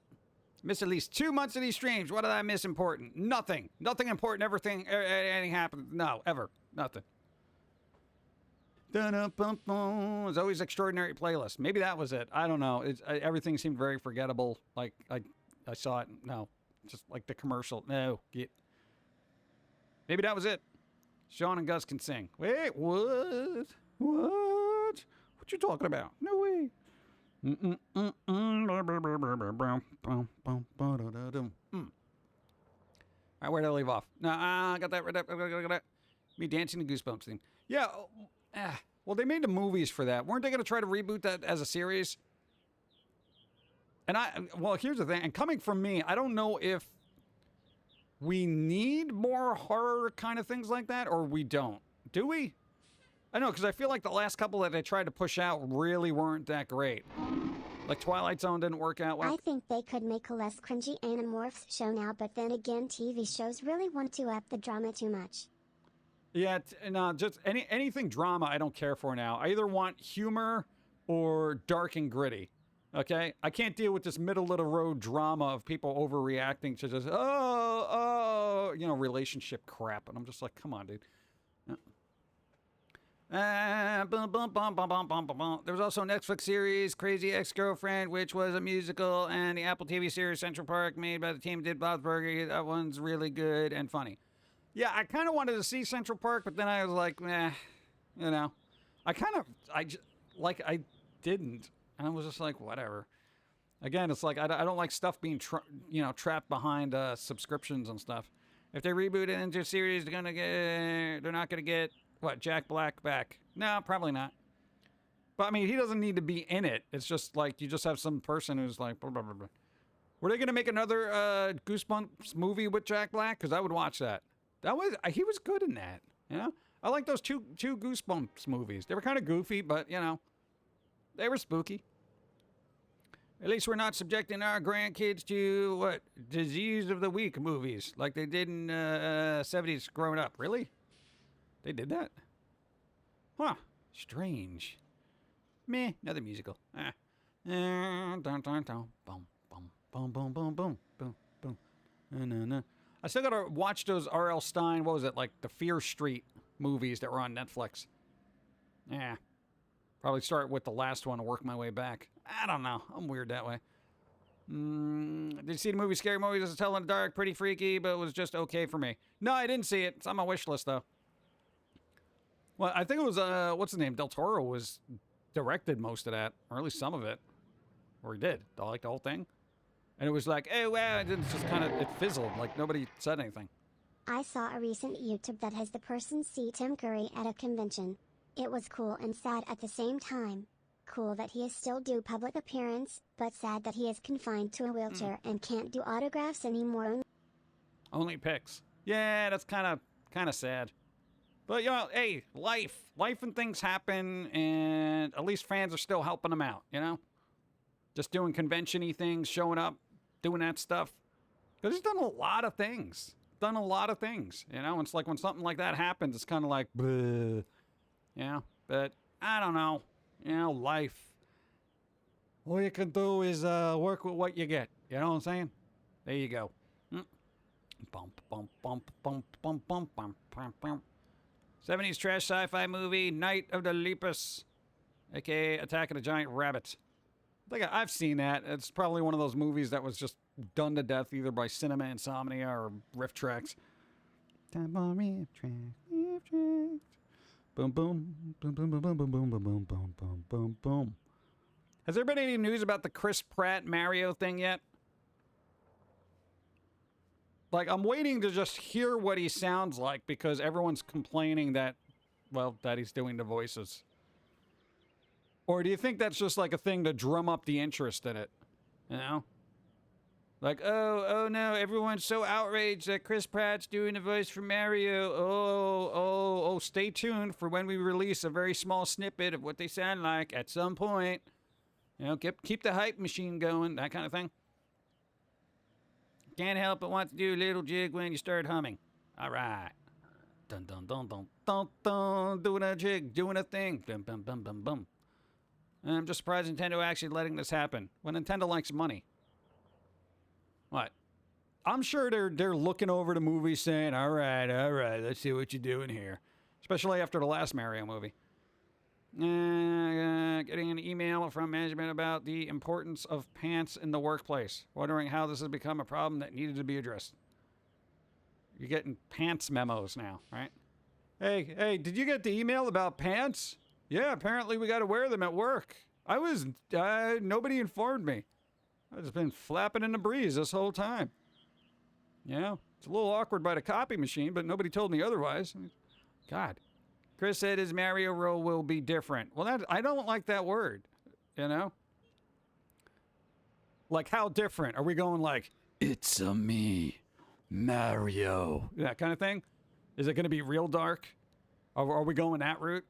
Missed at least 2 months of these streams. What did I miss important? Nothing. Nothing important. Anything happened. No, ever. Nothing. It's always extraordinary playlist. Maybe that was it. I don't know. Everything seemed very forgettable. Like, I saw it. No. Just like the commercial. No. Maybe that was it. Sean and Gus can sing. Wait, what? What? What you talking about? No way. All right, where did I leave off? No, I got that right up. Me dancing the Goosebumps theme. Yeah. Well, they made the movies for that. Weren't they going to try to reboot that as a series? And well, here's the thing. And coming from me, I don't know if we need more horror kind of things like that, or we don't. Do we? I know, because I feel like the last couple that they tried to push out really weren't that great. Like Twilight Zone didn't work out well. I think they could make a less cringy Animorphs show now, but then again, TV shows really want to up the drama too much. Yeah, no, just anything drama I don't care for now. I either want humor or dark and gritty. Okay? I can't deal with this middle of the road drama of people overreacting to just, relationship crap. And I'm just like, come on, dude. There was also a Netflix series, Crazy Ex-Girlfriend, which was a musical, and the Apple TV series Central Park, made by the team that did Bob's Burger. That one's really good and funny. Yeah, I kind of wanted to see Central Park, but then I was like, I didn't. And I was just like, whatever. Again, it's like, I don't like stuff being, trapped behind subscriptions and stuff. If they reboot it into a series, they're not going to get... What, Jack Black back? No, probably not. But, I mean, he doesn't need to be in it. It's just like, you just have some person who's like, blah, blah, blah, blah. Were they going to make another Goosebumps movie with Jack Black? Because I would watch that. He was good in that, you know? I like those two Goosebumps movies. They were kind of goofy, but, they were spooky. At least we're not subjecting our grandkids to, disease of the week movies, like they did in 70s growing up. Really? They did that? Huh. Strange. Meh. Another musical. Dun, dun, dun. Boom, boom, boom, boom, boom, boom, boom, boom. Na, na, na. I still gotta watch those R.L. Stine, what was it, like the Fear Street movies that were on Netflix. Yeah. Probably start with the last one and work my way back. I don't know. I'm weird that way. Did you see the movie Scary Movies as a Tell in the Dark? Pretty freaky, but it was just okay for me. No, I didn't see it. It's on my wish list, though. Well, I think it was, what's his name? Del Toro was directed most of that, or at least some of it. Or he did. Like the whole thing. And it was like, hey, wow, and it just kind of, it fizzled. Like nobody said anything. I saw a recent YouTube that has the person see Tim Curry at a convention. It was cool and sad at the same time. Cool that he is still do public appearance, but sad that he is confined to a wheelchair and can't do autographs anymore. Only pics. Yeah, that's kind of sad. But, you know, hey, life and things happen, and at least fans are still helping him out, you know? Just doing convention-y things, showing up, doing that stuff. Because he's done a lot of things. You know? It's like when something like that happens, it's kind of like, bleh. Yeah, but I don't know. You know, life. All you can do is work with what you get. You know what I'm saying? There you go. Bump, bump, bump, bump, bump, bump, bump, bump, bump. 70s trash sci-fi movie, Night of the Lepus, a.k.a. Attack of the Giant Rabbit. I think I've seen that. It's probably one of those movies that was just done to death either by Cinema Insomnia or Riff Tracks. Time on Riff Tracks. Boom, boom, boom, boom, boom, boom, boom, boom, boom, boom, boom, boom, boom, boom. Has there been any news about the Chris Pratt Mario thing yet? Like, I'm waiting to just hear what he sounds like because everyone's complaining that, well, that he's doing the voices. Or do you think that's just like a thing to drum up the interest in it? You know? Like, oh no, everyone's so outraged that Chris Pratt's doing the voice for Mario. Oh, stay tuned for when we release a very small snippet of what they sound like at some point. You know, keep the hype machine going, that kind of thing. Can't help but want to do a little jig when you start humming. All right. Dun, dun, dun, dun, dun, dun, doing a jig, doing a thing. Bum, bum, bum, bum, bum. And I'm just surprised Nintendo actually letting this happen. When Nintendo likes money. What? I'm sure they're looking over the movie saying, all right, let's see what you're doing here. Especially after the last Mario movie. Getting an email from management about the importance of pants in the workplace. Wondering how this has become a problem that needed to be addressed. You're getting pants memos now, right? Hey, did you get the email about pants? Yeah, apparently we got to wear them at work. Nobody informed me. I've just been flapping in the breeze this whole time. Yeah, it's a little awkward by the copy machine, but nobody told me otherwise. God. Chris said his Mario role will be different. Well, I don't like that word, you know? Like, how different? Are we going like, it's a me, Mario? That kind of thing? Is it going to be real dark? Are we going that route?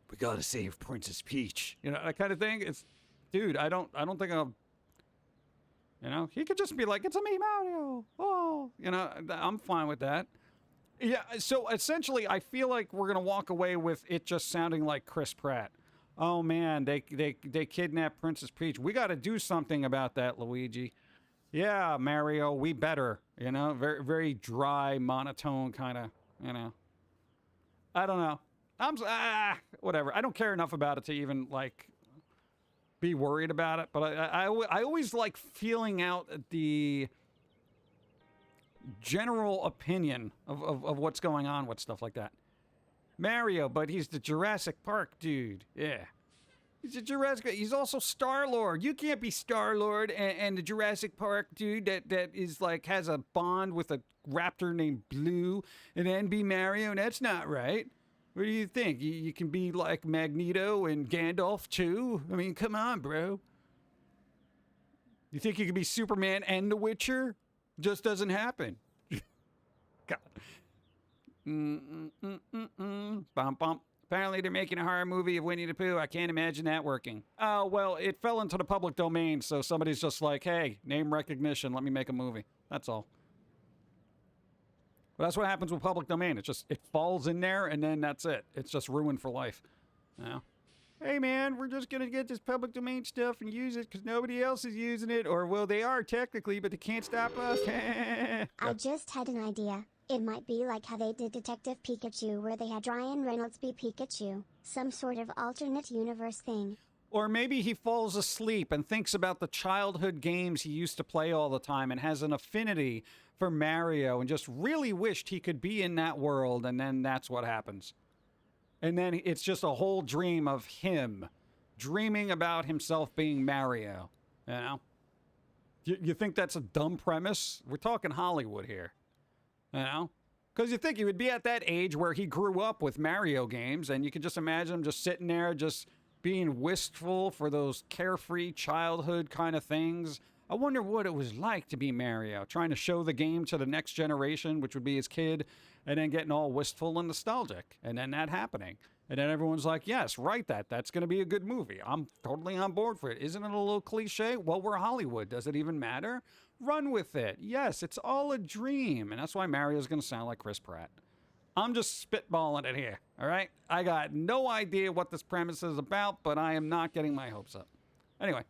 We got to save Princess Peach. You know, that kind of thing? It's, dude, I don't think I'll, you know? He could just be like, it's a me, Mario. Oh, you know, I'm fine with that. Yeah, so essentially, I feel like we're gonna walk away with it just sounding like Chris Pratt. Oh man, they kidnapped Princess Peach. We got to do something about that, Luigi. Yeah, Mario, we better. You know, very very dry, monotone kind of. You know, I don't know. Whatever. I don't care enough about it to even like be worried about it. But I always like feeling out the general opinion of what's going on with stuff like that. Mario, but he's the Jurassic Park dude. Yeah. He's a Jurassic. He's also Star-Lord. You can't be Star-Lord and the Jurassic Park dude that is like has a bond with a raptor named Blue and then be Mario. That's not right. What do you think? You can be like Magneto and Gandalf too? I mean, come on, bro. You think you can be Superman and The Witcher? Just doesn't happen. God. Bum, bum. Apparently they're making a horror movie of Winnie the Pooh. I can't imagine that working. Oh, well, it fell into the public domain, so somebody's just like, hey, name recognition, let me make a movie. That's all. But that's what happens with public domain. It falls in there, and then that's it. It's just ruined for life. You know? hey man, we're just going to get this public domain stuff and use it because nobody else is using it. Or, well, they are technically, but they can't stop us. I just had an idea. It might be like how they did Detective Pikachu where they had Ryan Reynolds be Pikachu. Some sort of alternate universe thing. Or maybe he falls asleep and thinks about the childhood games he used to play all the time and has an affinity for Mario and just really wished he could be in that world, and then that's what happens. And then it's just a whole dream of him dreaming about himself being Mario, you know? You think that's a dumb premise? We're talking Hollywood here, you know? Because you think he would be at that age where he grew up with Mario games, and you can just imagine him just sitting there just being wistful for those carefree childhood kind of things. I wonder what it was like to be Mario, trying to show the game to the next generation, which would be his kid, and then getting all wistful and nostalgic, and then that happening. And then everyone's like, yes, write that. That's going to be a good movie. I'm totally on board for it. Isn't it a little cliche? Well, we're Hollywood. Does it even matter? Run with it. Yes, it's all a dream. And that's why Mario's going to sound like Chris Pratt. I'm just spitballing it here, all right? I got no idea what this premise is about, but I am not getting my hopes up. Anyway.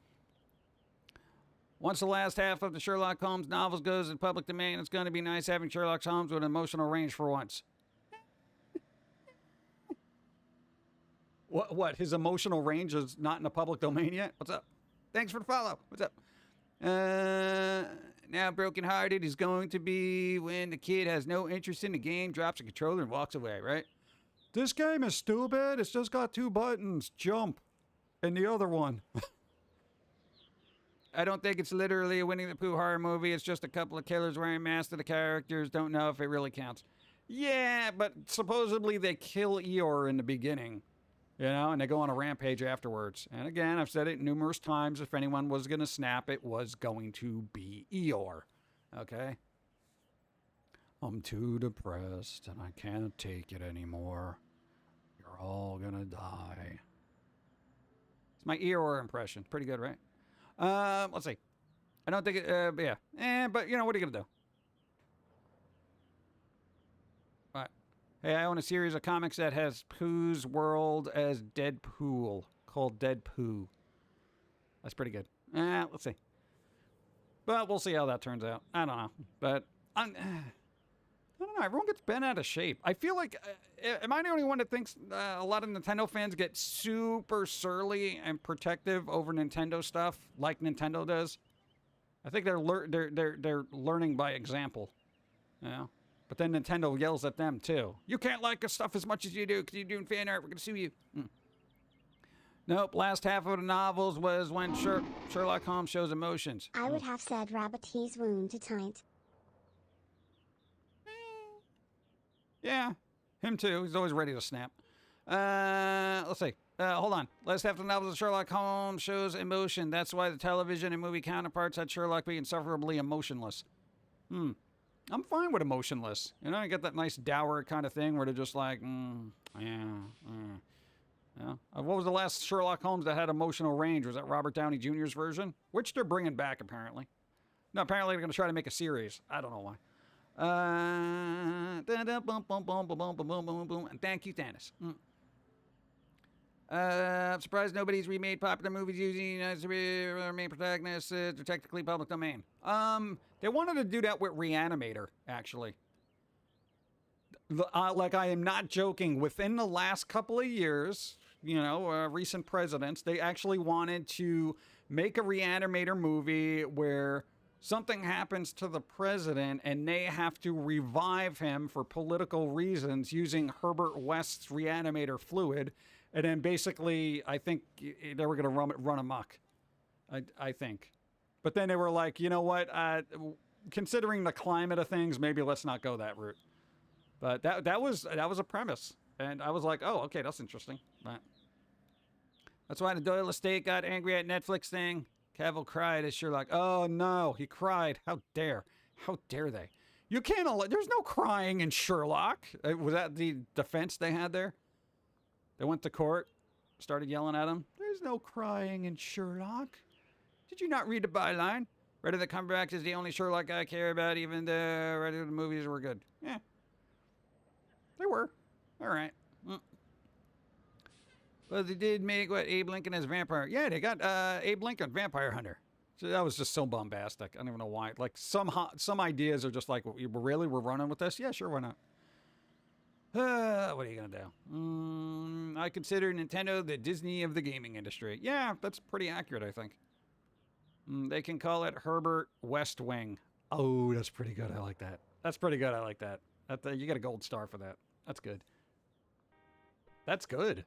Once the last half of the Sherlock Holmes novels goes in public domain, it's going to be nice having Sherlock Holmes with an emotional range for once. What? His emotional range is not in the public domain yet? What's up? Thanks for the follow. What's up? Now brokenhearted is going to be when the kid has no interest in the game, drops the controller, and walks away, right? This game is stupid. It's just got 2 buttons, jump, and the other one. I don't think it's literally a Winnie the Pooh horror movie. It's just a couple of killers wearing masks to the characters. Don't know if it really counts. Yeah, but supposedly they kill Eeyore in the beginning, you know, and they go on a rampage afterwards. And again, I've said it numerous times. If anyone was going to snap, it was going to be Eeyore. Okay? I'm too depressed and I can't take it anymore. You're all going to die. It's my Eeyore impression. Pretty good, right? Let's see. I don't think it, but yeah. But, you know, what are you going to do? All right. Hey, I own a series of comics that has Pooh's world as Deadpool, called Dead Pooh. That's pretty good. Let's see. But we'll see how that turns out. I don't know. But, I don't know. Everyone gets bent out of shape. I feel like, am I the only one that thinks a lot of Nintendo fans get super surly and protective over Nintendo stuff, like Nintendo does? I think they're learning by example, you know. But then Nintendo yells at them too. You can't like us stuff as much as you do because you're doing fan art. We're gonna sue you. Nope. Last half of the novels was when Sherlock Holmes shows emotions. I would have said rabbit he's wound to tight. Yeah, him too. He's always ready to snap. Let's see. Hold on. Last half of the novels of Sherlock Holmes shows emotion. That's why the television and movie counterparts had Sherlock be insufferably emotionless. I'm fine with emotionless. You know, you get that nice dour kind of thing where they're just like, yeah. What was the last Sherlock Holmes that had emotional range? Was that Robert Downey Jr.'s version? Which they're bringing back, apparently. No, apparently they're going to try to make a series. I don't know why. And thank you, Thanos. I'm surprised nobody's remade popular movies using as their main protagonists. They're technically public domain. They wanted to do that with Reanimator, actually. Like, I am not joking. Within the last couple of years, you know, recent presidents, they actually wanted to make a Reanimator movie where something happens to the president and they have to revive him for political reasons using Herbert West's Reanimator fluid. And then basically, I think they were going to run amok. I think. But then they were like, you know what? Considering the climate of things, maybe let's not go that route. But that was a premise. And I was like, oh, okay, that's interesting. But that's why the Doyle estate got angry at Netflix thing. Cavill cried as Sherlock. Oh, no, he cried. How dare. How dare they? You can't... There's no crying in Sherlock. Was that the defense they had there? They went to court, started yelling at him. There's no crying in Sherlock. Did you not read the byline? Ready to Cumberbatch is the only Sherlock I care about, even the rest of the movies were good. Yeah. They were. All right. Well, they did make what Abe Lincoln as vampire. Yeah, they got Abe Lincoln, Vampire Hunter. So that was just so bombastic. I don't even know why. Like some ideas are just like, really, we're running with this? Yeah, sure, why not? What are you gonna do? I consider Nintendo the Disney of the gaming industry. Yeah, that's pretty accurate, I think. They can call it Herbert West Wing. Oh, that's pretty good. I like that. That's pretty good. I like that. You get a gold star for that. That's good. That's good.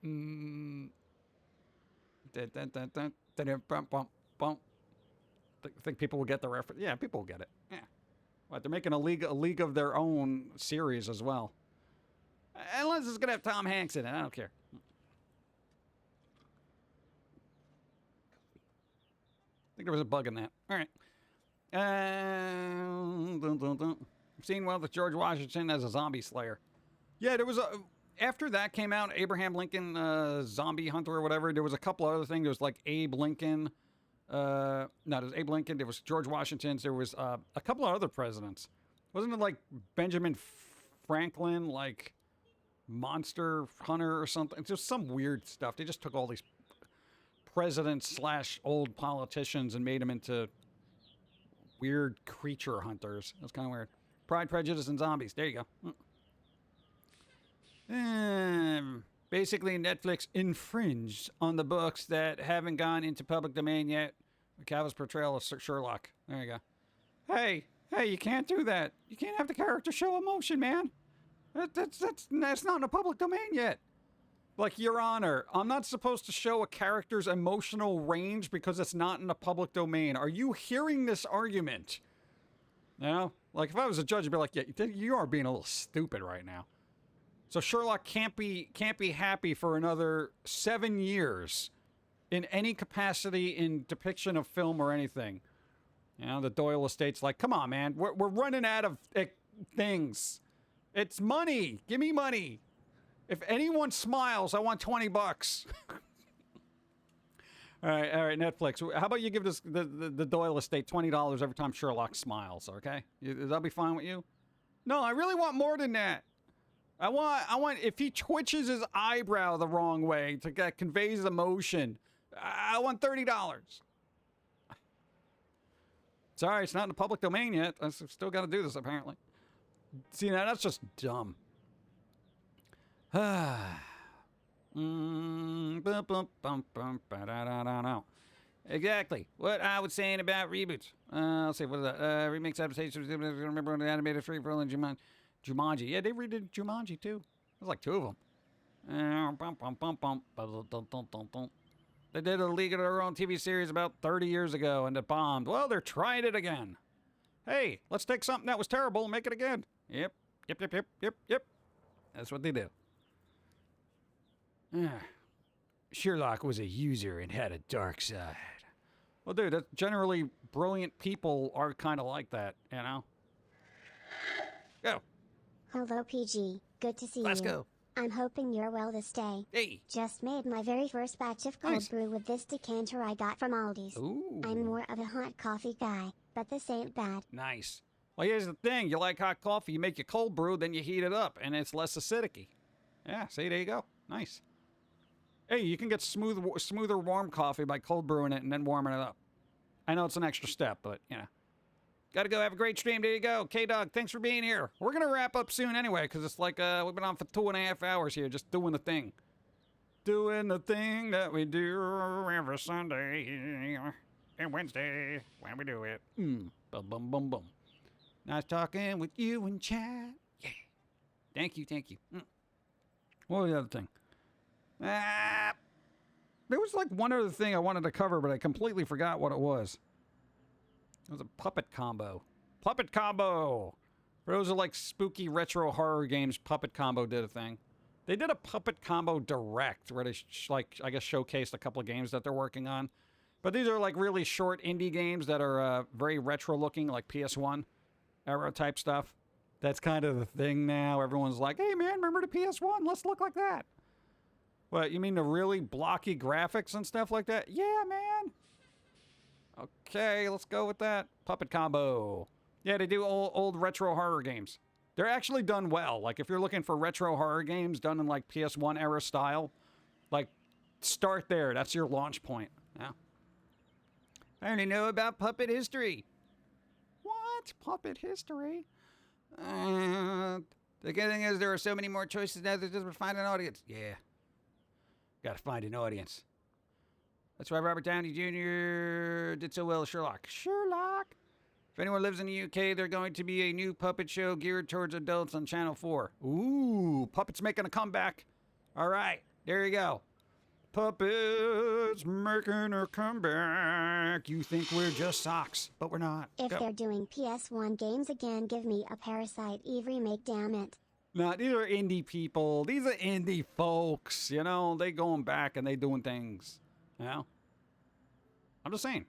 Think people will get the reference? Yeah, people will get it. Yeah. What, they're making a league of their own series as well. Unless it's gonna have Tom Hanks in it, I don't care. I think there was a bug in that. All right. I've seen one with George Washington as a zombie slayer. Yeah, there was a. After that came out, Abraham Lincoln, Zombie Hunter or whatever, there was a couple other things. There was like Abe Lincoln. No, there was Abe Lincoln. There was George Washington. There was a couple of other presidents. Wasn't it like Benjamin Franklin, like Monster Hunter or something? It's just some weird stuff. They just took all these presidents / old politicians and made them into weird creature hunters. That's kind of weird. Pride, Prejudice, and Zombies. There you go. Basically, Netflix infringed on the books that haven't gone into public domain yet. Calvin's portrayal of Sherlock. There you go. Hey, you can't do that. You can't have the character show emotion, man. That's not in the public domain yet. Like, Your Honor, I'm not supposed to show a character's emotional range because it's not in the public domain. Are you hearing this argument? You know? Like, if I was a judge, I'd be like, yeah, you are being a little stupid right now. So Sherlock can't be happy for another 7 years in any capacity in depiction of film or anything. You know, the Doyle estate's like, come on, man, we're running out of things. It's money. Give me money. If anyone smiles, I want $20. All right, Netflix. How about you give this the Doyle estate $20 every time Sherlock smiles? Okay, that'll be fine with you. No, I really want more than that. I want if he twitches his eyebrow the wrong way to conveys emotion, I want $30. Sorry, it's not in the public domain yet. I've still got to do this apparently. See, now that's just dumb. Exactly what I was saying about reboots. Let's see, what is that? Remakes, adaptations. Remember when the animated free for all in Jumanji. Yeah, they redid Jumanji too. There's like 2 of them. They did a League of Their Own TV series about 30 years ago and it bombed. Well, they're trying it again. Hey, let's take something that was terrible and make it again. Yep. That's what they do. Sherlock was a user and had a dark side. Well, dude, that's generally brilliant people are kind of like that, you know? Go. Hello, PG. Good to see you. Let's go. I'm hoping you're well this day. Hey. Just made my very first batch of cold Nice. brew with this decanter I got from Aldi's. Ooh. I'm more of a hot coffee guy, but this ain't bad. Nice. Well, here's the thing. You like hot coffee, you make your cold brew, then you heat it up, and it's less acidic-y. Yeah, see, there you go. Nice. Hey, you can get smoother warm coffee by cold brewing it and then warming it up. I know it's an extra step, but, you know. Gotta go. Have a great stream. There you go. K-Dog, thanks for being here. We're gonna wrap up soon anyway, because it's like, we've been on for 2.5 hours here, just doing the thing. Doing the thing that we do every Sunday and Wednesday when we do it. Bum, bum, bum, bum. Nice talking with you and chat. Yeah. Thank you. What was the other thing? There was like one other thing I wanted to cover, but I completely forgot what it was. It was a puppet combo. Puppet combo! For those are like spooky retro horror games, Puppet Combo did a thing. They did a Puppet Combo Direct where they I guess showcased a couple of games that they're working on. But these are like really short indie games that are very retro looking, like PS1 era type stuff. That's kind of the thing now. Everyone's like, hey man, remember the PS1? Let's look like that. What, you mean the really blocky graphics and stuff like that? Yeah, man. Okay, let's go with that. Puppet Combo. Yeah, they do old retro horror games. They're actually done well. Like, if you're looking for retro horror games done in, like, PS1 era style, start there. That's your launch point. Yeah. I only know about puppet history. What? Puppet history? The good thing is there are so many more choices now that just find an audience. Yeah. Gotta find an audience. That's why Robert Downey Jr. did so well as Sherlock. Sherlock! If anyone lives in the UK, there's going to be a new puppet show geared towards adults on Channel 4. Ooh, puppets making a comeback. All right, there you go. Puppets making a comeback. You think we're just socks, but we're not. If Go. they're doing PS1 games again, give me a Parasite Eve remake, damn it. No, these are indie people. These are indie folks. You know, they going back and they doing things. You know? I'm just saying.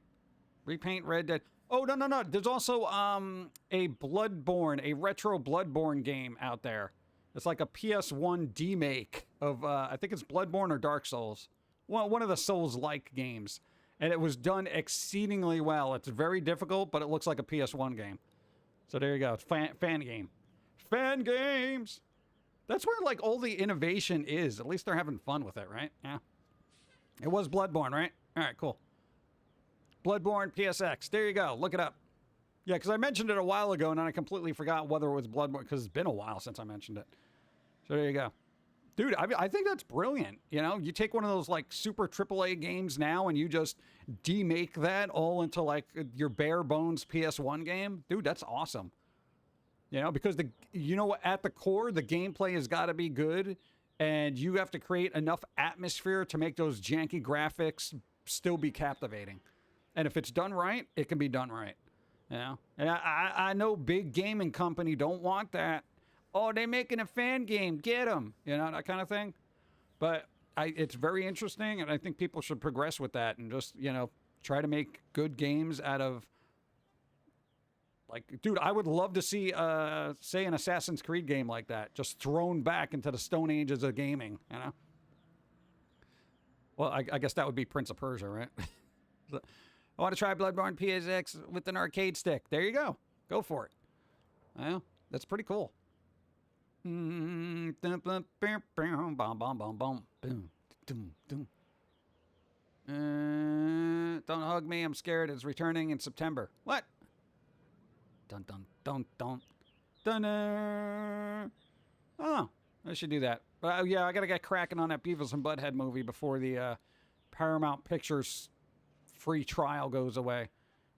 Repaint Red Dead. Oh, no. There's also a Bloodborne, a retro Bloodborne game out there. It's like a PS1 demake of, I think it's Bloodborne or Dark Souls. Well, one of the Souls-like games. And it was done exceedingly well. It's very difficult, but it looks like a PS1 game. So there you go. It's fan game. Fan games! That's where, like, all the innovation is. At least they're having fun with it, right? Yeah. It was Bloodborne, right? All right, cool. Bloodborne PSX. There you go. Look it up. Yeah, because I mentioned it a while ago, and then I completely forgot whether it was Bloodborne, because it's been a while since I mentioned it. So there you go. Dude, I think that's brilliant. You know, you take one of those, like, super AAA games now, and you just demake that all into, like, your bare bones PS1 game. Dude, that's awesome. You know, because at the core, the gameplay has got to be good, and you have to create enough atmosphere to make those janky graphics still be captivating. And if it's done right, it can be done right. You know? And I know big gaming company don't want that. Oh, they're making a fan game. Get them. You know, that kind of thing. But it's very interesting, and I think people should progress with that and just, you know, try to make good games out of... Like, dude, I would love to see, say, an Assassin's Creed game like that, just thrown back into the Stone Ages of gaming, you know? Well, I guess that would be Prince of Persia, right? I want to try Bloodborne PSX with an arcade stick. There you go. Go for it. Well, that's pretty cool. Don't hug me. I'm scared. It's returning in September. What? Dun dun dun dun dun. Oh, I should do that. But yeah, I gotta get cracking on that Beavis and Butthead movie before the Paramount Pictures free trial goes away.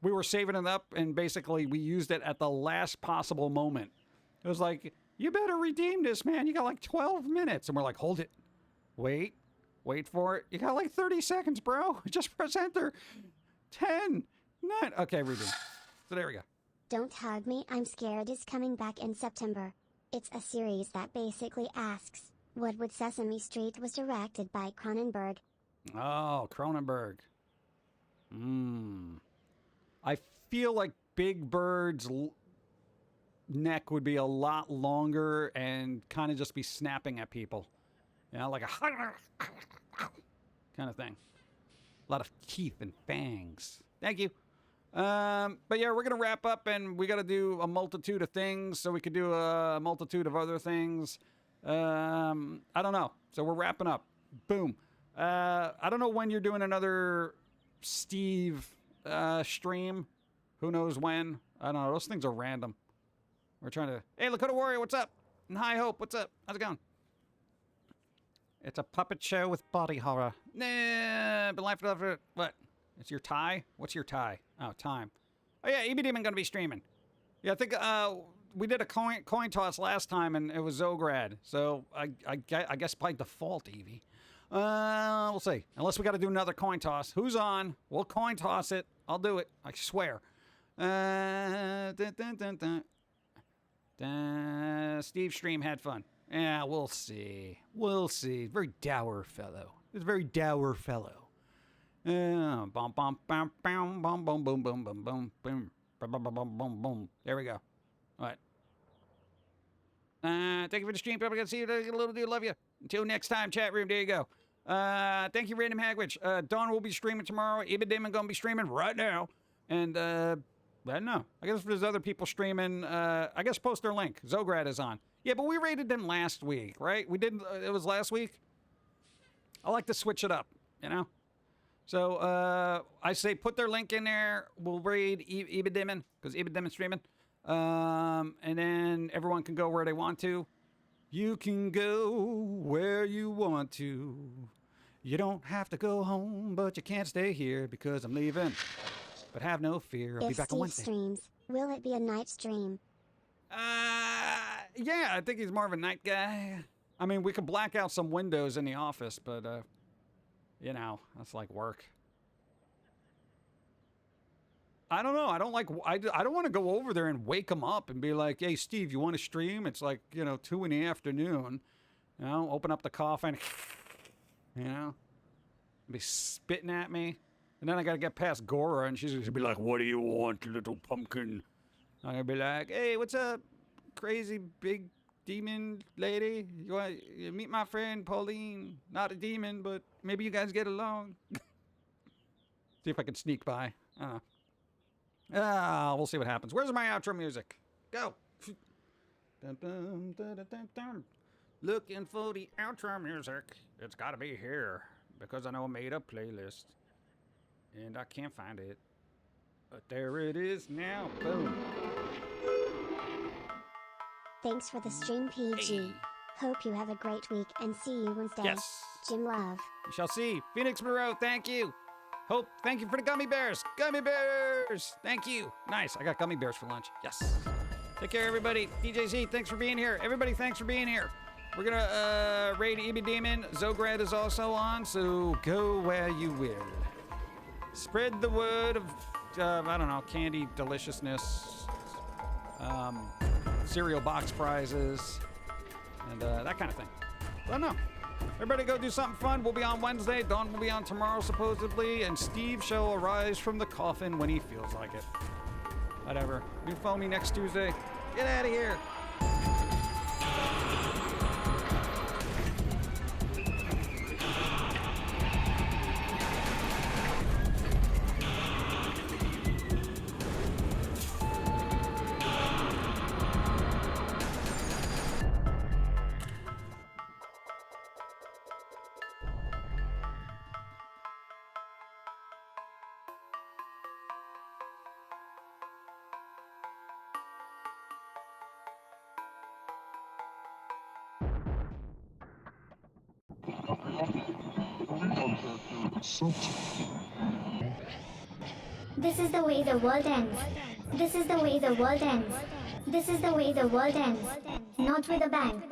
We were saving it up, and basically we used it at the last possible moment. It was like, you better redeem this, man. You got like 12 minutes, and we're like, hold it, wait for it. You got like 30 seconds, bro. Just press enter. 10, 9. Okay, redeem. So there we go. Don't Hug Me, I'm Scared is coming back in September. It's a series that basically asks, what would Sesame Street was directed by Cronenberg. Oh, Cronenberg. I feel like Big Bird's neck would be a lot longer and kind of just be snapping at people. You know, like a kind of thing. A lot of teeth and fangs. Thank you. But yeah, we're going to wrap up, and we got to do a multitude of things, so we could do a multitude of other things. I don't know. So we're wrapping up. Boom. I don't know when you're doing another Steve stream. Who knows when? I don't know. Those things are random. We're trying to... Hey, Lakota Warrior, what's up? And High Hope, what's up? How's it going? It's a puppet show with body horror. Nah, but life after... What? It's your tie? What's your tie? Oh, time. Oh, yeah, EB Demon going to be streaming. Yeah, I think we did a coin toss last time, and it was Zograd. So I guess by default, Evie. We'll see. Unless we got to do another coin toss. Who's on? We'll coin toss it. I'll do it. I swear. Steve stream had fun. Yeah, we'll see. We'll see. Very dour fellow. He's a very dour fellow. Bum bum bum bum bum bum boom boom boom boom boom boom boom boom boom boom. There we go. All right. Thank you for the stream. Probably gonna see you. Little dude, love you. Until next time, chat room. There you go. Thank you, Random Hagwitch. Dawn will be streaming tomorrow. Ibid Demon gonna be streaming right now. And I don't know. I guess if there's other people streaming, I guess post their link. Zograd is on. Yeah, but we rated them last week, right? We didn't. It was last week. I like to switch it up. you know? So I say put their link in there. We'll raid Ibidimon, because Ibidimon streaming. And then everyone can go where they want to. You can go where you want to. You don't have to go home, but you can't stay here because I'm leaving. But have no fear, I'll be If back on Steve Wednesday. streams, will it be a night stream? Yeah, I think he's more of a night guy. I mean, we could black out some windows in the office, but, you know, that's like work. I don't know. I don't like, I don't want to go over there and wake him up and be like, hey, Steve, you want to stream? It's like, 2 in the afternoon. You know, open up the coffin, be spitting at me. And then I got to get past Gora, and she's going to be like, what do you want, little pumpkin? I'm going to be like, hey, what's up, crazy big demon lady? You meet my friend Pauline? Not a demon, but maybe you guys get along. See if I can sneak by. I don't know. We'll see what happens. Where's my outro music? Go. Dun, dun, dun, dun, dun, dun. Looking for the outro music. It's got to be here because I know I made a playlist and I can't find it. But there it is now. Boom. Thanks for the stream, PG. Hey. Hope you have a great week and see you Wednesday. Yes. Jim Love. We shall see. Phoenix Moreau, thank you. Hope, thank you for the gummy bears. Gummy bears. Thank you. Nice. I got gummy bears for lunch. Yes. Take care, everybody. DJZ, thanks for being here. Everybody, thanks for being here. We're going to raid Ibidimon. Zograd is also on, so go where you will. Spread the word of, I don't know, candy deliciousness, cereal box prizes, and that kind of thing. I don't know. Everybody go do something fun. We'll be on Wednesday. Dawn will be on tomorrow, supposedly. And Steve shall arise from the coffin when he feels like it. Whatever. New Foamy next Tuesday. Get out of here. This is the way the world ends. This is the way the world ends. This is the way the world ends. Not with a bang.